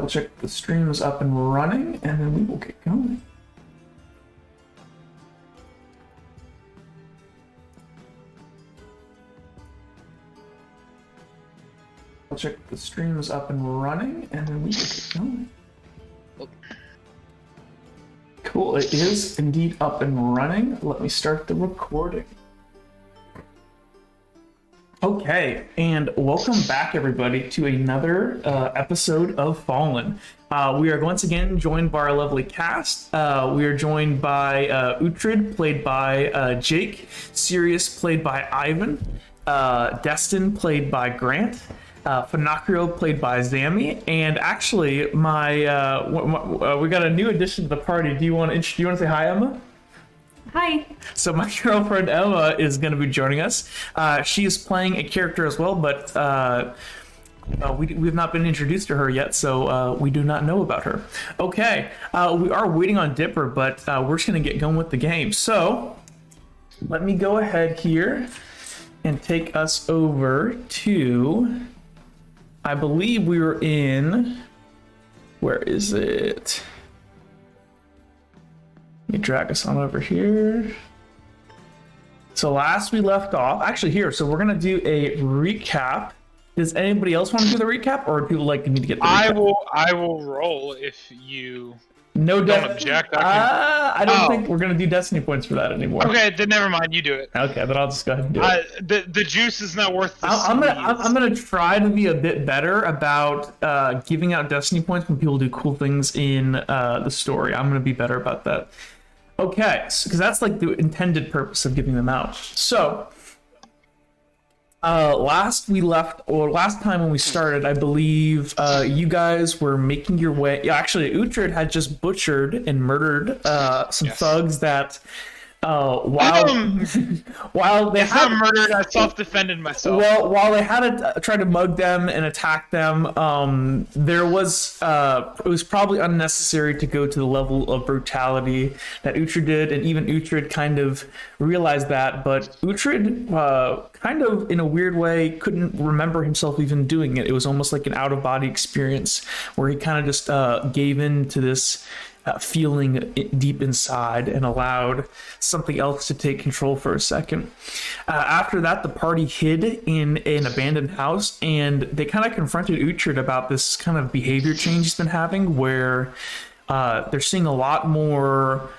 Double check the stream is up and running, and then we will get going. Double check the stream is up and running, and then we will get going. Cool, it is indeed up and running. Let me start the recording. Okay, and welcome back everybody to another episode of Fallen. We are once again joined by our lovely cast. We are joined by Uhtred, played by Jake, Sirius, played by Ivan, Destin, played by Grant, Finacrio, played by Zami, and actually we got a new addition to the party. Do you want to say hi, Emma? Hi. So my girlfriend Emma is going to be joining us. She is playing a character as well, but we've not been introduced to her yet, so we do not know about her. Okay, we are waiting on Dipper, but we're just going to get going with the game. So let me go ahead here and take us over to, I believe we were in, where is it? Let me drag us on over here. So last we left off, actually here, so we're gonna do a recap. Does anybody else want to do the recap, or do people like me to get the recap? I will roll if you don't object. I don't think we're gonna do destiny points for that anymore. Okay, then never mind. You do it. Okay, then I'll just go ahead and do it. The juice is not worth the I'm gonna try to be a bit better about giving out destiny points when people do cool things in the story. I'm gonna be better about that. Okay, because that's like the intended purpose of giving them out. So, last time when we started, I believe you guys were making your way. Yeah, actually, Uhtred had just butchered and murdered some thugs that. While they it's had not murdered, I self-defended myself. Well, while they had tried to mug them and attack them, there was it was probably unnecessary to go to the level of brutality that Uhtred did, and even Uhtred kind of realized that. But Uhtred, kind of in a weird way, couldn't remember himself even doing it. It was almost like an out-of-body experience where he kind of just gave in to this. Feeling deep inside and allowed something else to take control for a second. After that, the party hid in an abandoned house, and they kind of confronted Uhtred about this kind of behavior change he's been having, where they're seeing a lot more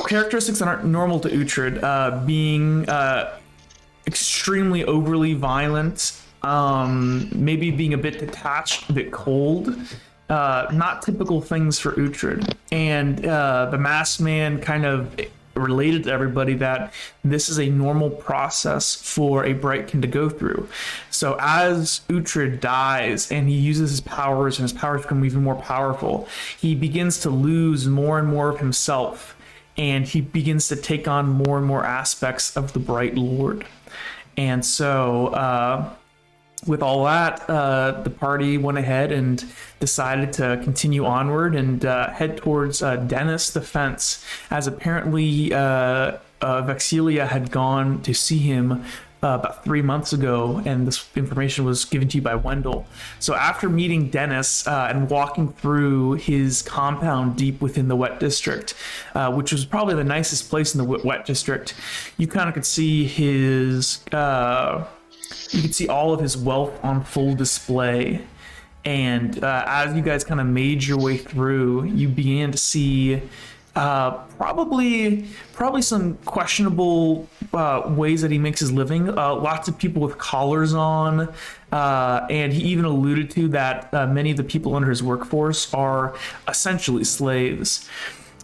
characteristics that aren't normal to Uhtred, being extremely overly violent, maybe being a bit detached, a bit cold. Not typical things for Uhtred. And the masked man kind of related to everybody that this is a normal process for a Brightkin to go through. So as Uhtred dies and he uses his powers and his powers become even more powerful, he begins to lose more and more of himself, and he begins to take on more and more aspects of the Bright Lord. And so with all that, the party went ahead and decided to continue onward and head towards Dennis the Fence, as apparently Vex'Elia had gone to see him about 3 months ago, and this information was given to you by Wendell. So after meeting Dennis and walking through his compound deep within the Wet District, which was probably the nicest place in the Wet District, you kind of could see his... you can see all of his wealth on full display. And as you guys kind of made your way through, you began to see probably some questionable ways that he makes his living. Lots of people with collars on. And he even alluded to that many of the people under his workforce are essentially slaves.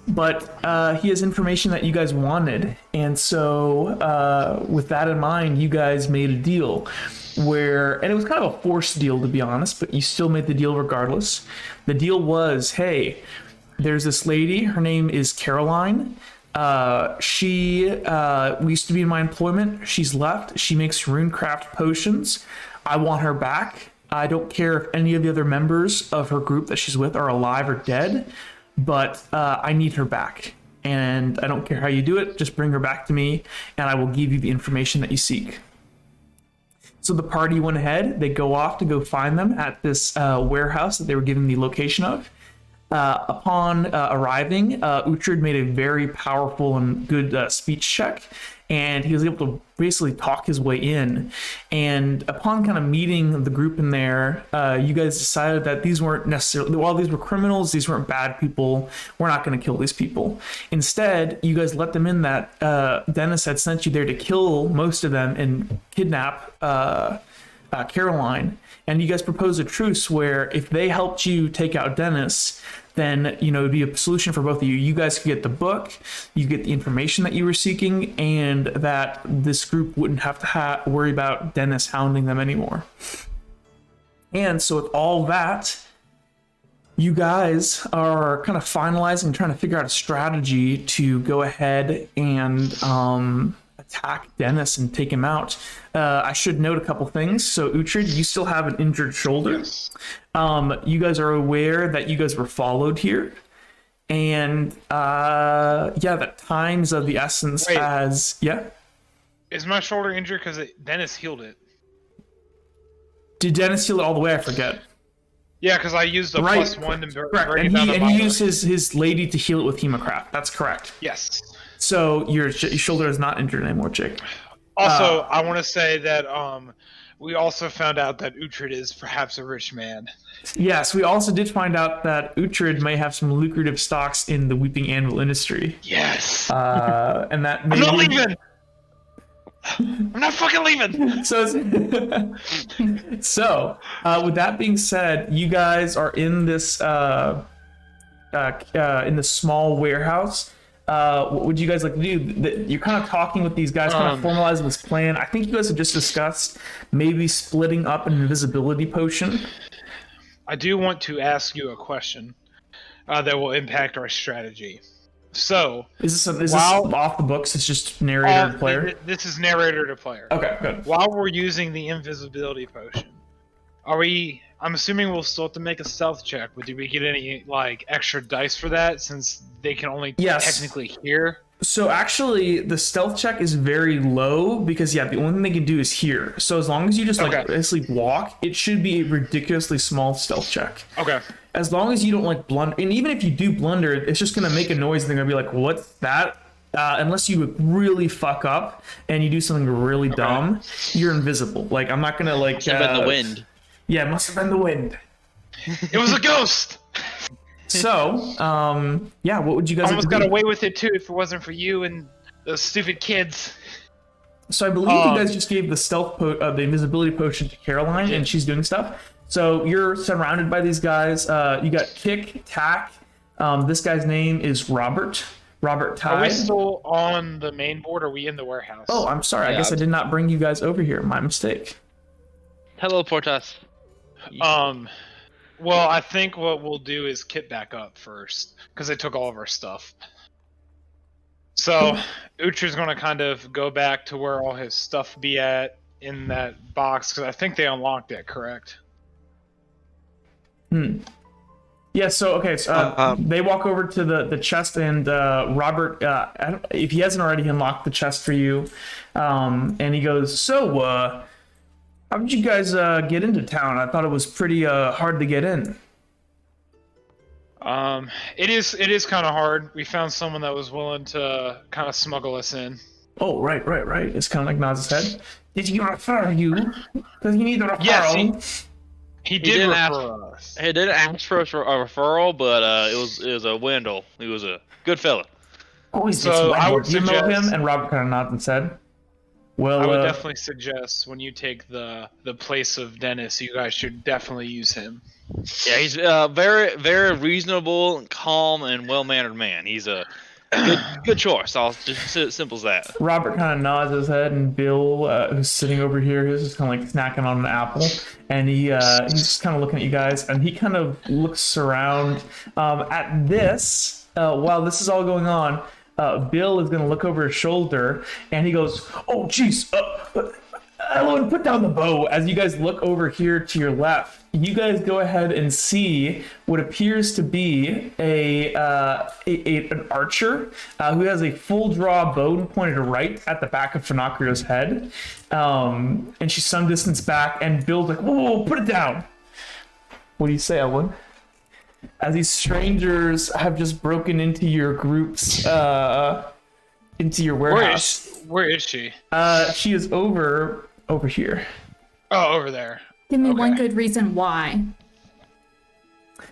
But he has information that you guys wanted, and so with that in mind, you guys made a deal and it was kind of a forced deal, to be honest, but you still made the deal regardless. The deal was, hey, there's this lady, her name is Caroline. She used to be in my employment. She's left. She makes runecraft potions. I want her back. I don't care if any of the other members of her group that she's with are alive or dead. But I need her back, and I don't care how you do it, just bring her back to me, and I will give you the information that you seek. So the party went ahead. They go off to go find them at this warehouse that they were given the location of. Upon arriving, Uhtred made a very powerful and good speech check, and he was able to basically talk his way in. And upon kind of meeting the group in there, you guys decided that these weren't necessarily, while these were criminals, these weren't bad people. We're not going to kill these people. Instead, you guys let them in that Dennis had sent you there to kill most of them and kidnap Caroline. And you guys proposed a truce where if they helped you take out Dennis, then, you know, it'd be a solution for both of you. You guys could get the book, you get the information that you were seeking, and that this group wouldn't have to worry about Dennis hounding them anymore. And so with all that, you guys are kind of finalizing, trying to figure out a strategy to go ahead and attack Dennis and take him out. I should note a couple things. So Uhtred, you still have an injured shoulder. Yes. You guys are aware that you guys were followed here. And that time's of the essence. Wait. As Is my shoulder injured because Dennis healed it? Did Dennis heal it all the way? I forget. Yeah, because I used a Right. +1 to Correct. bring And it down to he minor. used his lady to heal it with hemocraft. That's correct. Yes. So your shoulder is not injured anymore, Jake. Also, I want to say that we also found out that Uhtred is perhaps a rich man. Yes, we also did find out that Uhtred may have some lucrative stocks in the Weeping Anvil industry. Yes. And that I'm may not be- leaving. I'm not fucking leaving. So, with that being said, you guys are in this small warehouse. What would you guys like to do? You're kind of talking with these guys, kind of formalizing this plan. I think you guys have just discussed maybe splitting up an invisibility potion. I do want to ask you a question that will impact our strategy. So, Is this Wow. off the books? It's just narrator to player. this is narrator to player. Okay, good. While we're using the invisibility potion, I'm assuming we'll still have to make a stealth check, but do we get any like extra dice for that since they can only Yes. technically hear? So actually, the stealth check is very low because the only thing they can do is hear. So as long as you just Okay. basically walk, it should be a ridiculously small stealth check. Okay. As long as you don't blunder, and even if you do blunder, it's just gonna make a noise and they're gonna be like, "What's that?" Unless you really fuck up and you do something really dumb, you're invisible. Like I'm not gonna Must have been the wind. Yeah, it must have been the wind. It was a ghost. So, what would you guys Almost like to got do? away with it too if it wasn't for you and those stupid kids. So I believe you guys just gave the the invisibility potion to Caroline, and she's doing stuff. So you're surrounded by these guys. You got Kick, Tack. This guy's name is Robert. Robert Are we Tide. still on the main board? Or are we in the warehouse? Oh, I'm sorry. I Yeah. guess I did not bring you guys over here. My mistake. Teleport us. Well, I think what we'll do is kit back up first because they took all of our stuff. So Uhtred's gonna kind of go back to where all his stuff be at in that box because I think they unlocked it. Correct? Yeah. So okay. So they walk over to the chest, and Robert, if he hasn't already unlocked the chest for you, and he goes, "So, how did you guys get into town? I thought it was pretty hard to get in." It is kind of hard. We found someone that was willing to kind of smuggle us in. Oh, right. It's kind of like nods his head. Did he refer you? Does he need a referral? Yes, he did didn't refer us. He didn't ask for a referral, but it was a Wendell. He was a good fella. Oh, he's So, just I Wendell. would Do you know suggest- him? And Robert kind of nods and said, "Well, I would definitely suggest when you take the place of Dennis, you guys should definitely use him. Yeah, he's very, very reasonable, calm, and well-mannered man. He's a good choice. I'll just simple as that. Robert kind of nods his head, and Bill, who's sitting over here, he's just kind of like snacking on an apple, and he's just kind of looking at you guys, and he kind of looks around. At this, while this is all going on, Bill is going to look over his shoulder, and he goes, "Oh, jeez, Ellen, put down the bow." As you guys look over here to your left, you guys go ahead and see what appears to be an archer who has a full draw bow pointed right at the back of Fanacrio's head. And she's some distance back, and Bill's like, whoa, put it down. What do you say, Elwin? As these strangers have just broken into your group's, into your warehouse. Where is she? She is over here. Oh, over there. Give me one Okay. good reason why.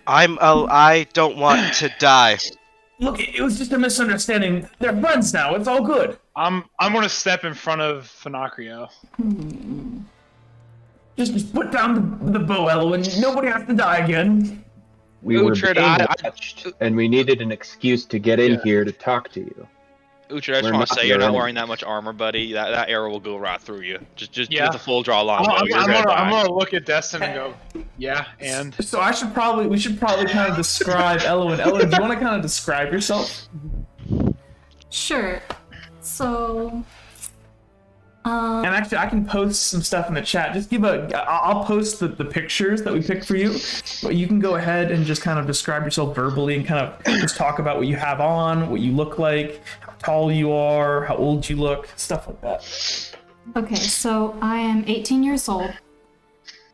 I don't want to die. Look, it was just a misunderstanding. They're friends now. It's all good. I'm gonna step in front of Finacrio. Just put down the bow, Elwin. Nobody has to die again. We were Uhtred, being I- watched, and we needed an excuse to get in Yeah. here to talk to you. Uhtred, I just We're want to not say you're your not enemy. wearing that much armor, buddy. That arrow will go right through you. Just Yeah. with the full draw line. I'm You're gonna die. gonna look at Destin and go, yeah, and So we should probably kind of describe Elwin. Elwin, do you want to kind of describe yourself? Sure. So, And actually, I can post some stuff in the chat. Just I'll post the pictures that we picked for you. But you can go ahead and just kind of describe yourself verbally and kind of just talk about what you have on, what you look like, how tall you are, how old you look, stuff like that. okay, so I am 18 years old.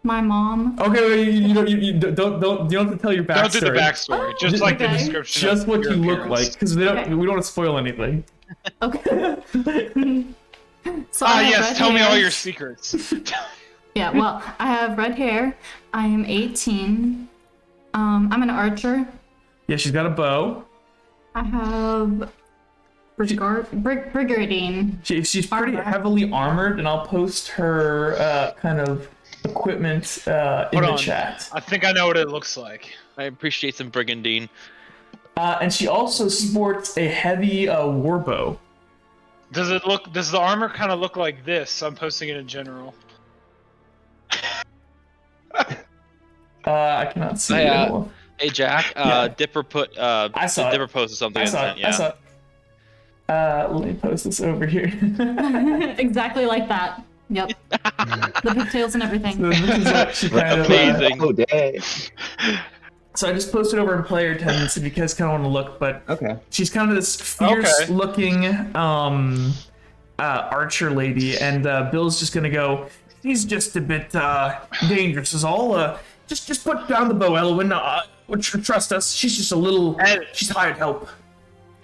My mom. Okay, wait, you don't have to tell your backstory. don't do the backstory. Just like the Okay. description. Just of what your you look appearance. like, because we don't want to spoil anything. Okay. So I have Yes. red Tell me hair. all your secrets. Yeah, well, I have red hair. I am 18. I'm an archer. Yeah, she's got a bow. I have brigadine. She's pretty Armor. heavily armored, and I'll post her kind of equipment in Hold the on. chat. I think I know what it looks like. I appreciate some brigandine. And she also sports a heavy war bow. Does the armor kind of look like this? I'm posting it in general. I cannot see Hey, it. Well, Hey Jack, Yeah. Dipper put I saw it. Dipper posted something I in saw that, it. yeah. I saw it. Let me post this over here. Exactly like that. Yep. The pigtails and So everything. this is what she kind of. Amazing. Oh, day. So I just posted over in player attendance if you guys kind of want to look, but Okay. she's kind of this fierce-looking archer lady, and Bill's just gonna go. She's just a bit dangerous. Is all. Just put down the bow, Elwin. Trust us. She's just a little. And- She's hired help.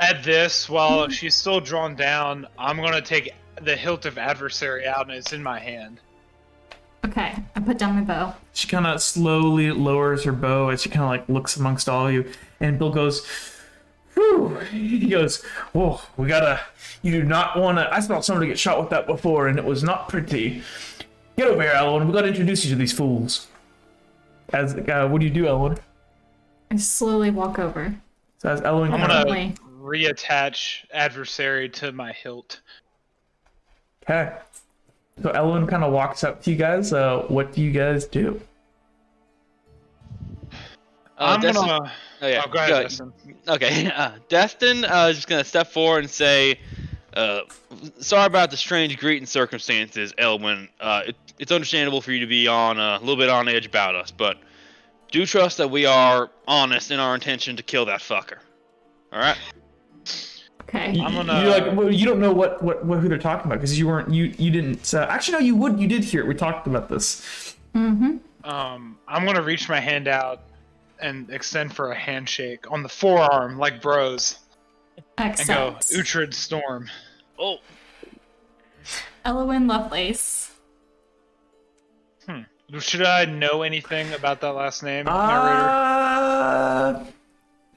At this, while she's still drawn down, I'm gonna take the hilt of adversary out, and it's in my hand. Okay, I put down my bow. She kind of slowly lowers her bow as she kind of like looks amongst all of you, and Bill goes. Whew. He goes, whoa, we gotta. You do not want to. I saw somebody get shot with that before, and it was not pretty. Get over here, Elwin. We gotta introduce you to these fools. As what do you do, Elwin? I slowly walk over. So as Elwin, I'm kinda- gonna Wait. reattach adversary to my hilt. Okay. So Elwin kind of walks up to you guys. What do you guys do? I'm Destin- gonna. Oh, yeah. Oh, go ahead, Go- Destin. Okay, Destin is just gonna step forward and say, "Sorry about the strange greeting circumstances, Elwin. It's understandable for you to be on a little bit on edge about us, but do trust that we are honest in our intention to kill that fucker. All right." Okay. I'm gonna- You like well, you don't know what who they're talking about because you didn't actually no you did hear it. We talked about this. Mm-hmm. I'm gonna reach my hand out and extend for a handshake on the forearm, like bros, and go, Excellent. Uhtred Storm. Oh, Elwin Lovelace. Should I know anything about that last name, narrator?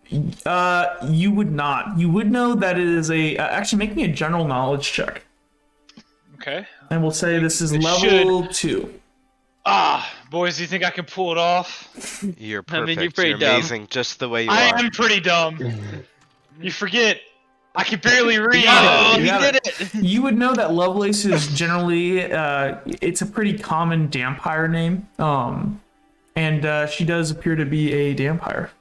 You would not. You would know that it is a actually make me a general knowledge check, Okay. and we'll say this is It level 2. Ah, boys, do you think I can pull it off? You're I mean, perfect. you're pretty You're dumb. amazing, just the way you I are. am pretty dumb. You forget, I can barely read. oh, You he got did it. it! You would know that Lovelace is generally it's a pretty common vampire name. And she does appear to be a vampire.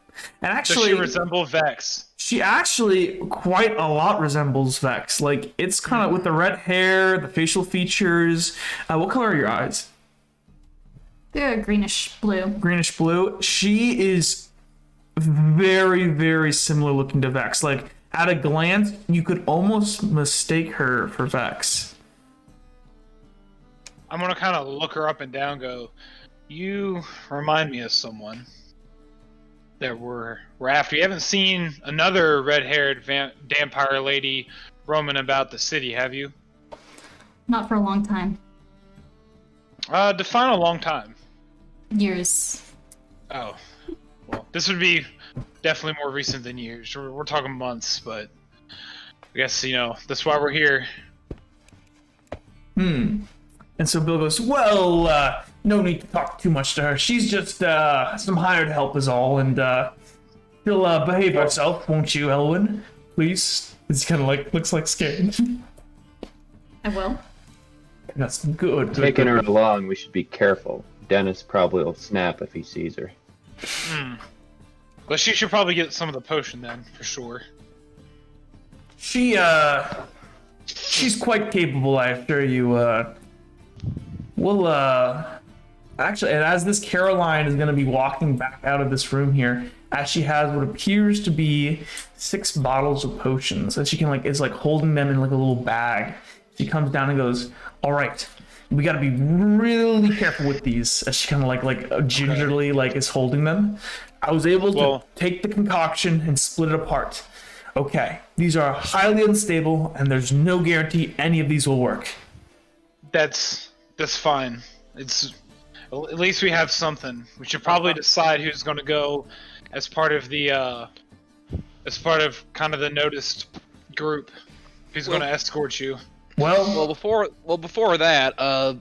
And Does actually, she resemble Vex? she actually quite a lot resembles Vex. Like it's kind of with the red hair, the facial features. What color are your eyes? They're greenish blue. Greenish blue. She is very, very similar looking to Vex. Like, at a glance, you could almost mistake her for Vex. I'm gonna kind of look her up and down. Go, you remind me of someone that we're after. You haven't seen another red-haired vampire lady roaming about the city, have you? Not for a long time. Define a long time. Years. Oh, well, this would be definitely more recent than years. We're talking months, but I guess, that's why we're here. And so Bill goes, well, no need to talk too much to her. She's just some hired help is all, and she'll behave herself, won't you, Elwyn? Please? It's kind of like, looks like scared. I will. That's good. Taking her along, we should be careful. Dennis probably will snap if he sees her. But she should probably get some of the potion then, for sure. She's quite capable, I assure you. Actually, and as this Caroline is going to be walking back out of this room here, as she has what appears to be 6 bottles of potions, and she is holding them in like a little bag. She comes down and goes, all right, we got to be really careful with these, as she kind of like gingerly is holding them. I was able to take the concoction and split it apart. Okay, these are highly unstable, and there's no guarantee any of these will work. That's fine. At least we have something. We should probably decide who's going to go as part of the kind of the noticed group. Who's going to escort you? Well, before that,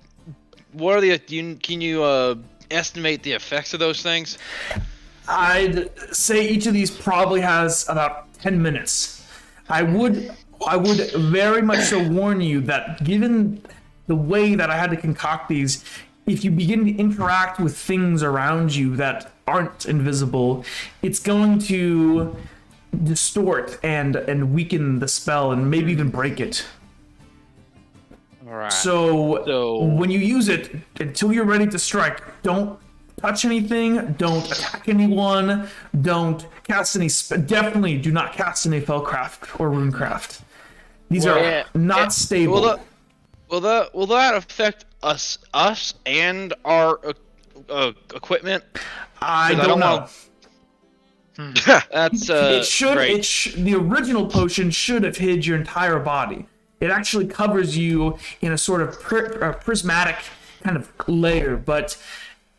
what are the? Can you estimate the effects of those things? I'd say each of these probably has about 10 minutes. I would very much so warn you that given the way that I had to concoct these, if you begin to interact with things around you that aren't invisible, it's going to distort and weaken the spell and maybe even break it. All right. So when you use it, until you're ready to strike, don't touch anything, don't attack anyone, don't cast any definitely do not cast any spellcraft or runecraft. These are not stable. Will that affect us and our equipment? I don't know. That's It should. great. The original potion should have hid your entire body. It actually covers you in a sort of prismatic kind of layer. But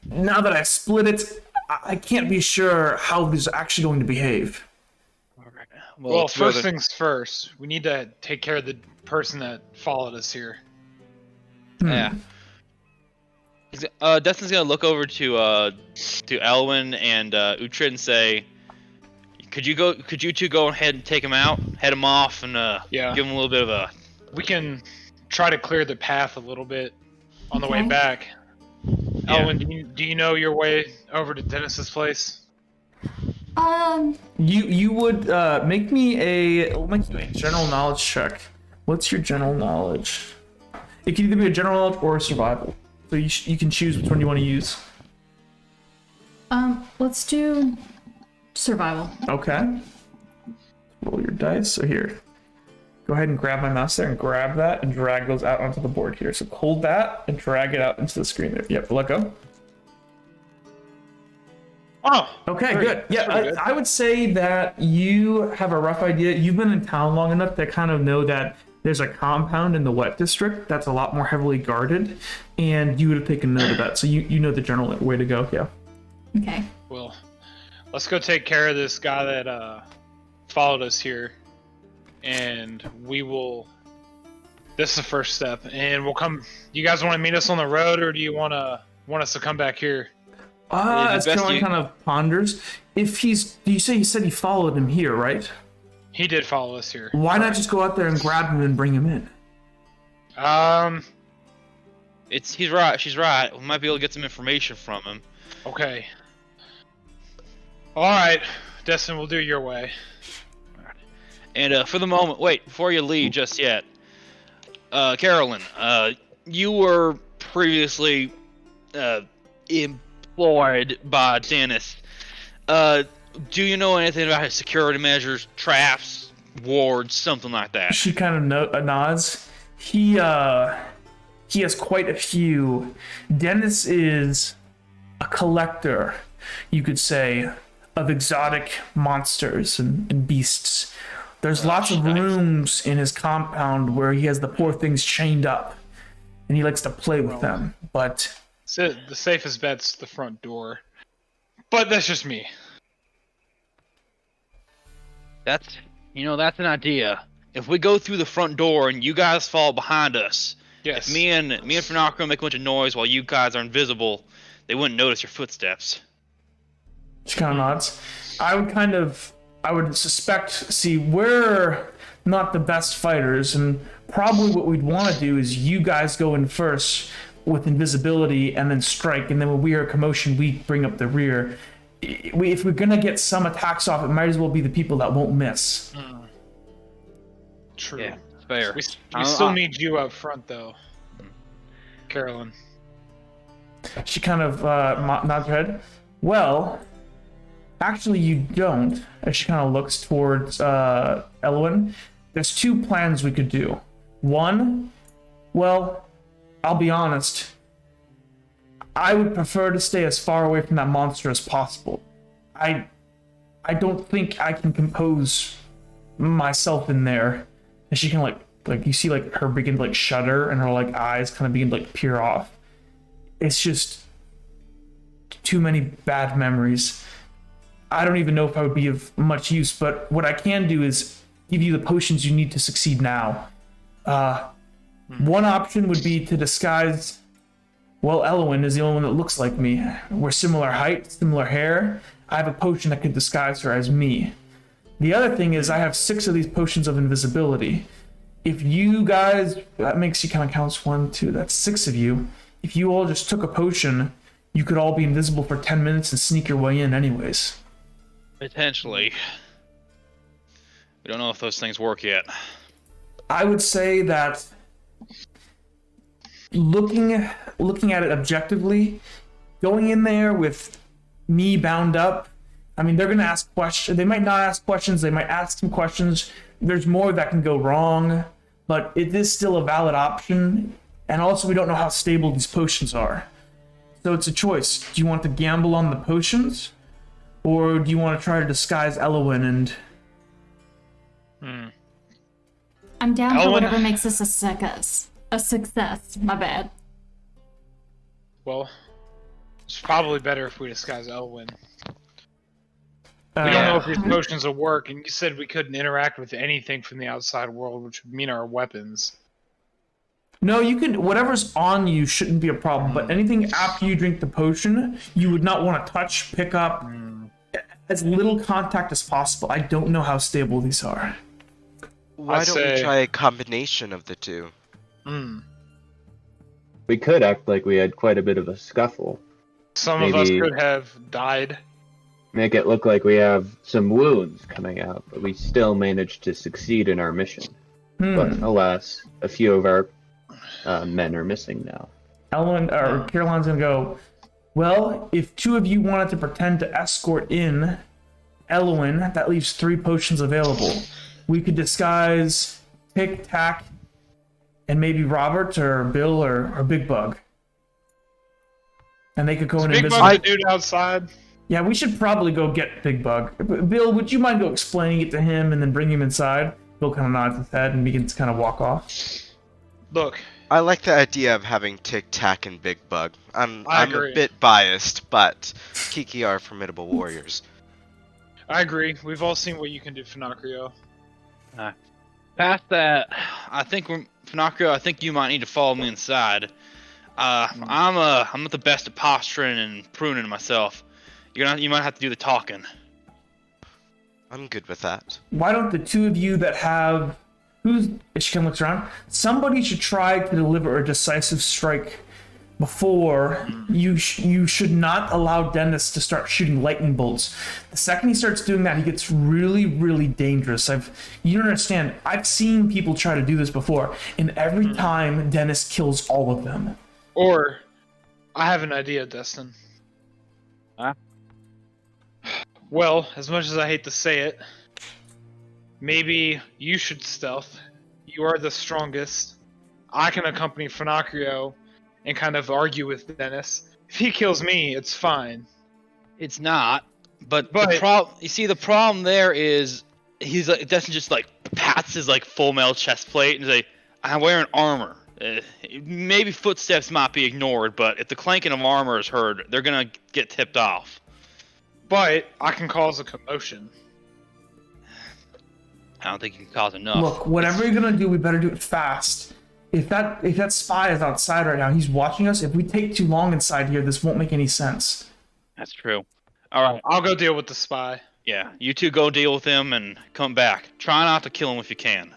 now that I've split it, I can't be sure how this is actually going to behave. Well, first things first. We need to take care of the person that followed us here. Yeah. Dustin's gonna look over to Elwyn and Uhtred and say, Could you two go ahead and take him out, head him off, and give him a little bit of a. We can try to clear the path a little bit on the way back. Yeah. Elwyn, do you know your way over to Dennis's place? You would make me a general knowledge check. What's your general knowledge? It can either be a general knowledge or a survival. So you can choose which one you want to use. Let's do survival. Okay. Roll your dice. So here. Go ahead and grab my mouse there and grab that and drag those out onto the board here. So hold that and drag it out into the screen there. Yep, let go. Oh, okay, good. Yeah, I would say that you have a rough idea. You've been in town long enough to kind of know that there's a compound in the Wet District that's a lot more heavily guarded, and you would have taken note of that. So you know the general way to go, yeah. Okay. Well, let's go take care of this guy that followed us here, and we will. This is the first step, and we'll come. You guys want to meet us on the road, or do you want us to come back here? As Caroline kind of ponders, if you said he followed him here, right? He did follow us here. Why not just go out there and grab him and bring him in? He's right. She's right. We might be able to get some information from him. Okay. All right, Destin, we'll do your way. And for the moment, wait, before you leave just yet, Carolyn, you were previously implored by Dennis. Do you know anything about his security measures, traps, wards, something like that? She kind of nods. He has quite a few. Dennis is a collector, you could say, of exotic monsters and beasts. There's lots of rooms in his compound where he has the poor things chained up, and he likes to play with them. But So the safest bet's the front door. But that's just me. That's an idea. If we go through the front door and you guys fall behind us, Yes. if me and Finocchio make a bunch of noise while you guys are invisible, they wouldn't notice your footsteps. she kind of nods. I would suspect, see, we're not the best fighters, and probably what we'd want to do is you guys go in first with invisibility and then strike, and then when we hear a commotion, we bring up the rear. If we're gonna get some attacks off, it might as well be the people that won't miss. True. Yeah, it's fair. We still need you up front, though. Carolyn. She kind of nods her head. Well, actually, you don't. As she kind of looks towards Elwyn. There's two plans we could do. One, well, I'll be honest. I would prefer to stay as far away from that monster as possible. I don't think I can compose myself in there. And she can like you see like her begin to like shudder and her like eyes kind of begin to like peer off. It's just too many bad memories. I don't even know if I would be of much use, but what I can do is give you the potions you need to succeed now. One option would be to disguise. Well, Elwyn is the only one that looks like me. We're similar height, similar hair. I have a potion that could disguise her as me. The other thing is I have 6 of these potions of invisibility. If you guys, that makes you kind of counts 1, 2, that's 6 of you. If you all just took a potion, you could all be invisible for 10 minutes and sneak your way in anyways. Potentially. We don't know if those things work yet. I would say that looking at it objectively, going in there with me bound up, I mean, they're going to ask questions. They might not ask questions. They might ask some questions. There's more that can go wrong, but it is still a valid option. And also, we don't know how stable these potions are. So it's a choice. Do you want to gamble on the potions? Or do you want to try to disguise Elwyn and... I'm down for Elwyn- whatever makes this a success. My bad. Well, it's probably better if we disguise Elwyn. We Uh, don't know if these potions will work, and you said we couldn't interact with anything from the outside world, which would mean our weapons. No, you can. Whatever's on you shouldn't be a problem. But anything after you drink the potion, you would not want to touch, pick up, as little contact as possible. I don't know how stable these are. Why don't we say- try a combination of the two? We could act like we had quite a bit of a scuffle. Some of us Maybe- could have died. Make it look like we have some wounds coming out, but we still managed to succeed in our mission. But alas, a few of our men are missing now. Elwyn or Caroline's gonna go. Well, if 2 of you wanted to pretend to escort in Elwyn, that leaves 3 potions available. We could disguise Tic Tac and maybe Robert or Bill or Big Bug, and they could go in Big invisible. Bug's the dude outside. Yeah, we should probably go get Big Bug. Bill, would you mind go explaining it to him and then bring him inside? Bill kind of nods his head and begins to kind of walk off. Look, I like the idea of having Tic Tac and Big Bug. I'm agree. a bit biased, but Kiki are formidable warriors. I agree. We've all seen what you can do, Finocchio. Past that, I think Finocchio, I think you might need to follow me inside. I'm not the best at posturing and pruning myself. You might have to do the talking. I'm good with that. Why don't the 2 of you that have she kind of looks around, somebody should try to deliver a decisive strike before you should not allow Dennis to start shooting lightning bolts. The second he starts doing that, he gets really, really dangerous. You don't understand. I've seen people try to do this before, and every time Dennis kills all of them. Or I have an idea, Destin. Huh? Well, as much as I hate to say it, maybe you should stealth. You are the strongest. I can accompany Finocchio and kind of argue with Dennis. If he kills me, it's fine. It's not. But But- the problem there is Destin just like pats his like full metal chest plate and is like, I'm wearing armor. Maybe footsteps might be ignored, but if the clanking of armor is heard, they're gonna get tipped off. But I can cause a commotion. I don't think you can cause enough. Look, whatever you're gonna do, we better do it fast. If that spy is outside right now, he's watching us. If we take too long inside here, this won't make any sense. That's true. All right. I'll go deal with the spy. Yeah, you two go deal with him and come back. Try not to kill him if you can.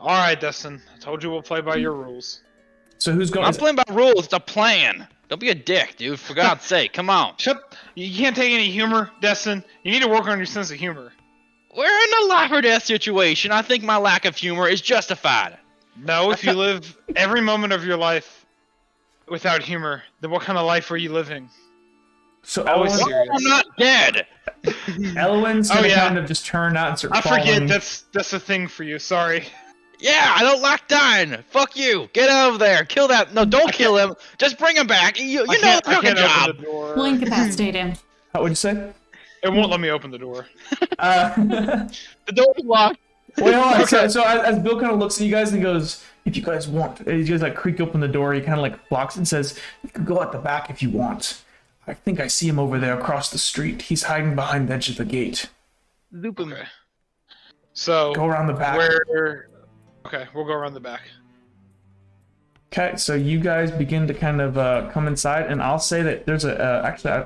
Alright, Destin. I told you we'll play by your rules. So who's I'm going? not playing by rules. It's a plan. Don't be a dick, dude. For God's sake, come on. Shut. You can't take any humor, Destin. You need to work on your sense of humor. We're in a life or death situation. I think my lack of humor is justified. No, if you live every moment of your life without humor, then what kind of life are you living? So Always Elwin, serious. I'm not dead. Elwin's Oh, gonna yeah. kind of just turn out and start I forget following. that's a thing for you. Sorry. Yeah, I don't like dying. Fuck you. Get over there. Kill that. No, don't kill him. Just bring him back. You know I the fucking can't job. open the door. We'll incapacitate him. How would you say? It won't let me open the door. The door's locked. Wait, hold on. Okay. So as Bill kind of looks at you guys and he goes, "If you guys want," and you guys like creak open the door. He kind of like blocks it and says, "You can go out the back if you want. I think I see him over there across the street. He's hiding behind the edge of the gate. Loop him. Okay. So Go around the back." where? Okay, we'll go around the back. Okay, so you guys begin to kind of come inside, and I'll say that there's a actually,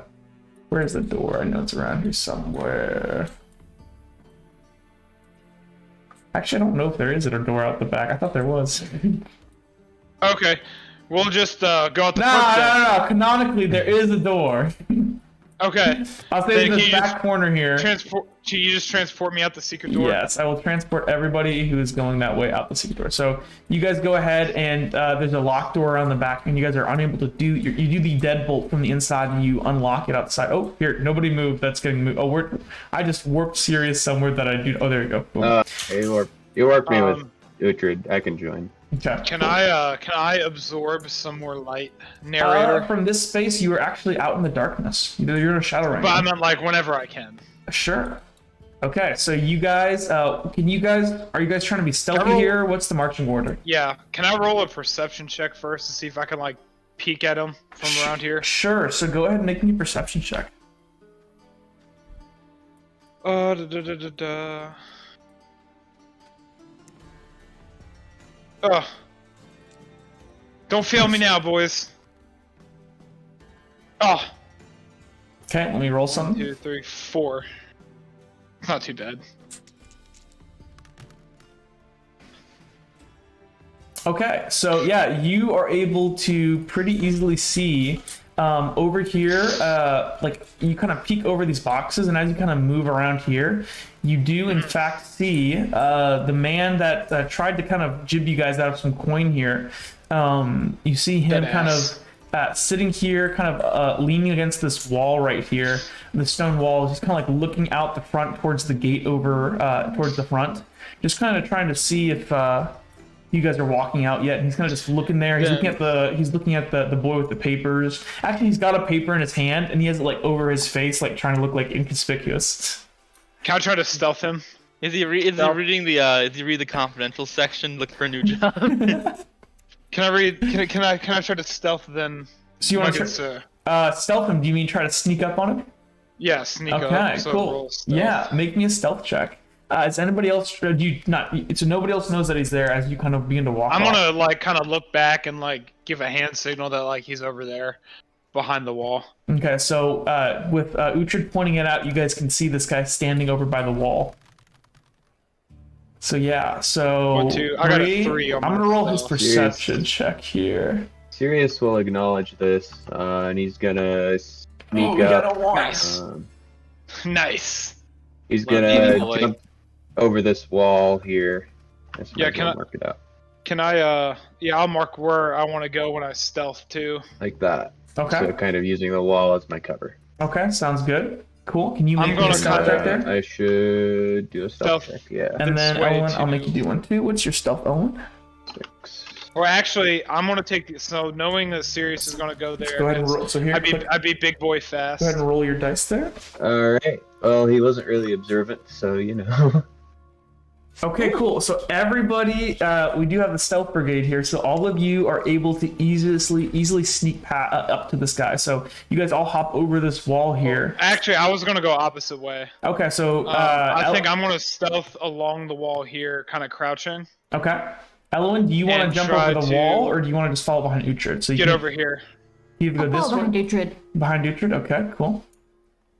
where's the door? I know it's around here somewhere. Actually, I don't know if there is a door out the back. I thought there was. Okay, we'll just go out the front. No. Canonically, there is a door. Okay. I'll say Then in can this you back just corner here. Transport. Can you just transport me out the secret door? Yes, I will transport everybody who is going that way out the secret door. So you guys go ahead, and there's a locked door around the back, and you guys are unable to do. You do the deadbolt from the inside, and you unlock it outside. Oh, here, nobody moved. That's getting moved. Oh, I just warped Sirius somewhere that I do. Oh, there you go. Boom. You worked me with Um, Uhtred. I can join. Okay. Can I absorb some more light, narrator? From this space, you are actually out in the darkness. You're in a shadow ring. But I meant like whenever I can. Sure. Okay, so you guys, are you guys trying to be stealthy roll- here? What's the marching order? Yeah. Can I roll a perception check first to see if I can like peek at him from around here? Sure. So go ahead and make me a perception check. Da. Oh. Don't fail me now, boys. Oh. Okay, let me roll something. 2, 3, 4. Not too bad. Okay, so yeah, you are able to pretty easily see over here, like you kind of peek over these boxes, and as you kind of move around here, you do in fact see the man that tried to kind of jib you guys out of some coin here. You see him Dead kind ass. of sitting here, kind of leaning against this wall right here, the stone wall. He's kind of like looking out the front towards the gate over towards the front, just kind of trying to see if you guys are walking out yet. And he's kind of just looking there. He's looking at the boy with the papers. Actually, he's got a paper in his hand, and he has it like over his face, like trying to look like inconspicuous. Can I try to stealth him? Is he reading the is he read the confidential section, look for a new job? Can I read? Can I try to stealth then? So you want Nuggets, to stealth him? Do you mean try to sneak up on him? yeah, sneak Okay, up. So cool. roll stealth. Yeah, make me a stealth check. Is anybody else? Do you not? So nobody else knows that he's there as you kind of begin to walk. I'm off. gonna like kind of look back and like give a hand signal that like he's over there, behind the wall. Okay, so with Uhtred pointing it out, you guys can see this guy standing over by the wall. So yeah, so 1, 2. I got a 3 on I'm my gonna roll his stealth. perception check here. Sirius will acknowledge this, and he's gonna sneak we got up. a 1. Nice. He's Love gonna David Bowie. jump over this wall here. Yeah, can I- mark it out Can I? Yeah, I'll mark where I want to go when I stealth too. like that? Okay. So kind of using the wall as my cover. Okay, sounds good. Cool. Can you I'm make me gonna a stealth check there? I should do a stealth Stealth. check. Yeah. And then This way Elwin, I'll make you to- do one too. What's your stealth, Elwin? 6. Or actually, I'm gonna take. So knowing that Sirius is gonna go there, Go ahead and 'cause roll. So here, I'd be big boy fast. go ahead and roll your dice there. All right. Well, he wasn't really observant, so you know. Okay, cool. So everybody, we do have the stealth brigade here, so all of you are able to easily sneak up to this guy. So you guys all hop over this wall here. Actually, I was gonna go opposite way. Okay, so I think I'm gonna stealth along the wall here, kind of crouching. okay. Elwin, do you want to And jump try over the to- wall, or do you want to just follow behind Uhtred? So you Get can over here. either go I'll this follow behind way, Uhtred. behind Uhtred. Okay, cool.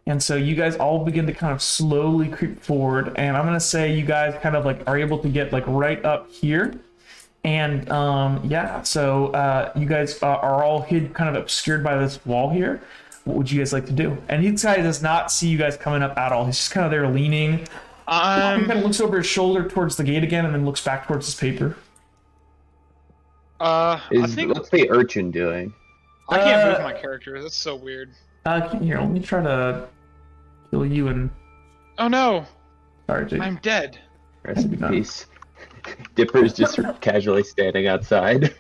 And so you guys all begin to kind of slowly creep forward, and I'm gonna say you guys kind of like are able to get like right up here, and yeah. So you guys are all hid, kind of obscured by this wall here. What would you guys like to do? And this guy does not see you guys coming up at all. He's just kind of there leaning. He kind of looks over his shoulder towards the gate again, and then looks back towards his paper. I think What's the urchin doing? I can't move my character. That's so weird. Here, let me try to kill you and. Oh no, Sorry, Jake. I'm dead. Rest in No. peace. Dipper's just casually standing outside.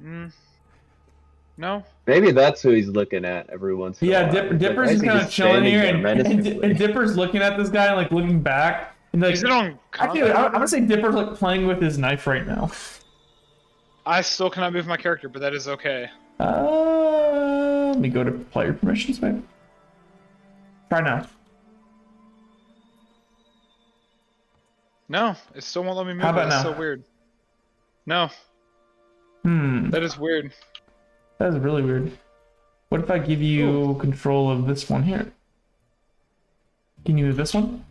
Mm. No. Maybe that's who he's looking at every once in a Yeah, while. He's like, Dipper's why is just he kind of chilling standing here, there and menacingly? Dipper's looking at this guy and like looking back. And like, Is it on? actually, I'm gonna say Dipper's like playing with his knife right now. I still cannot move my character, but that is okay. Let me go to player permissions, maybe. Try now. No, it still won't let me move. How about That's now? so weird. No, Hmm, that is weird. that is really weird. What if I give you control of this one here? Can you move this one?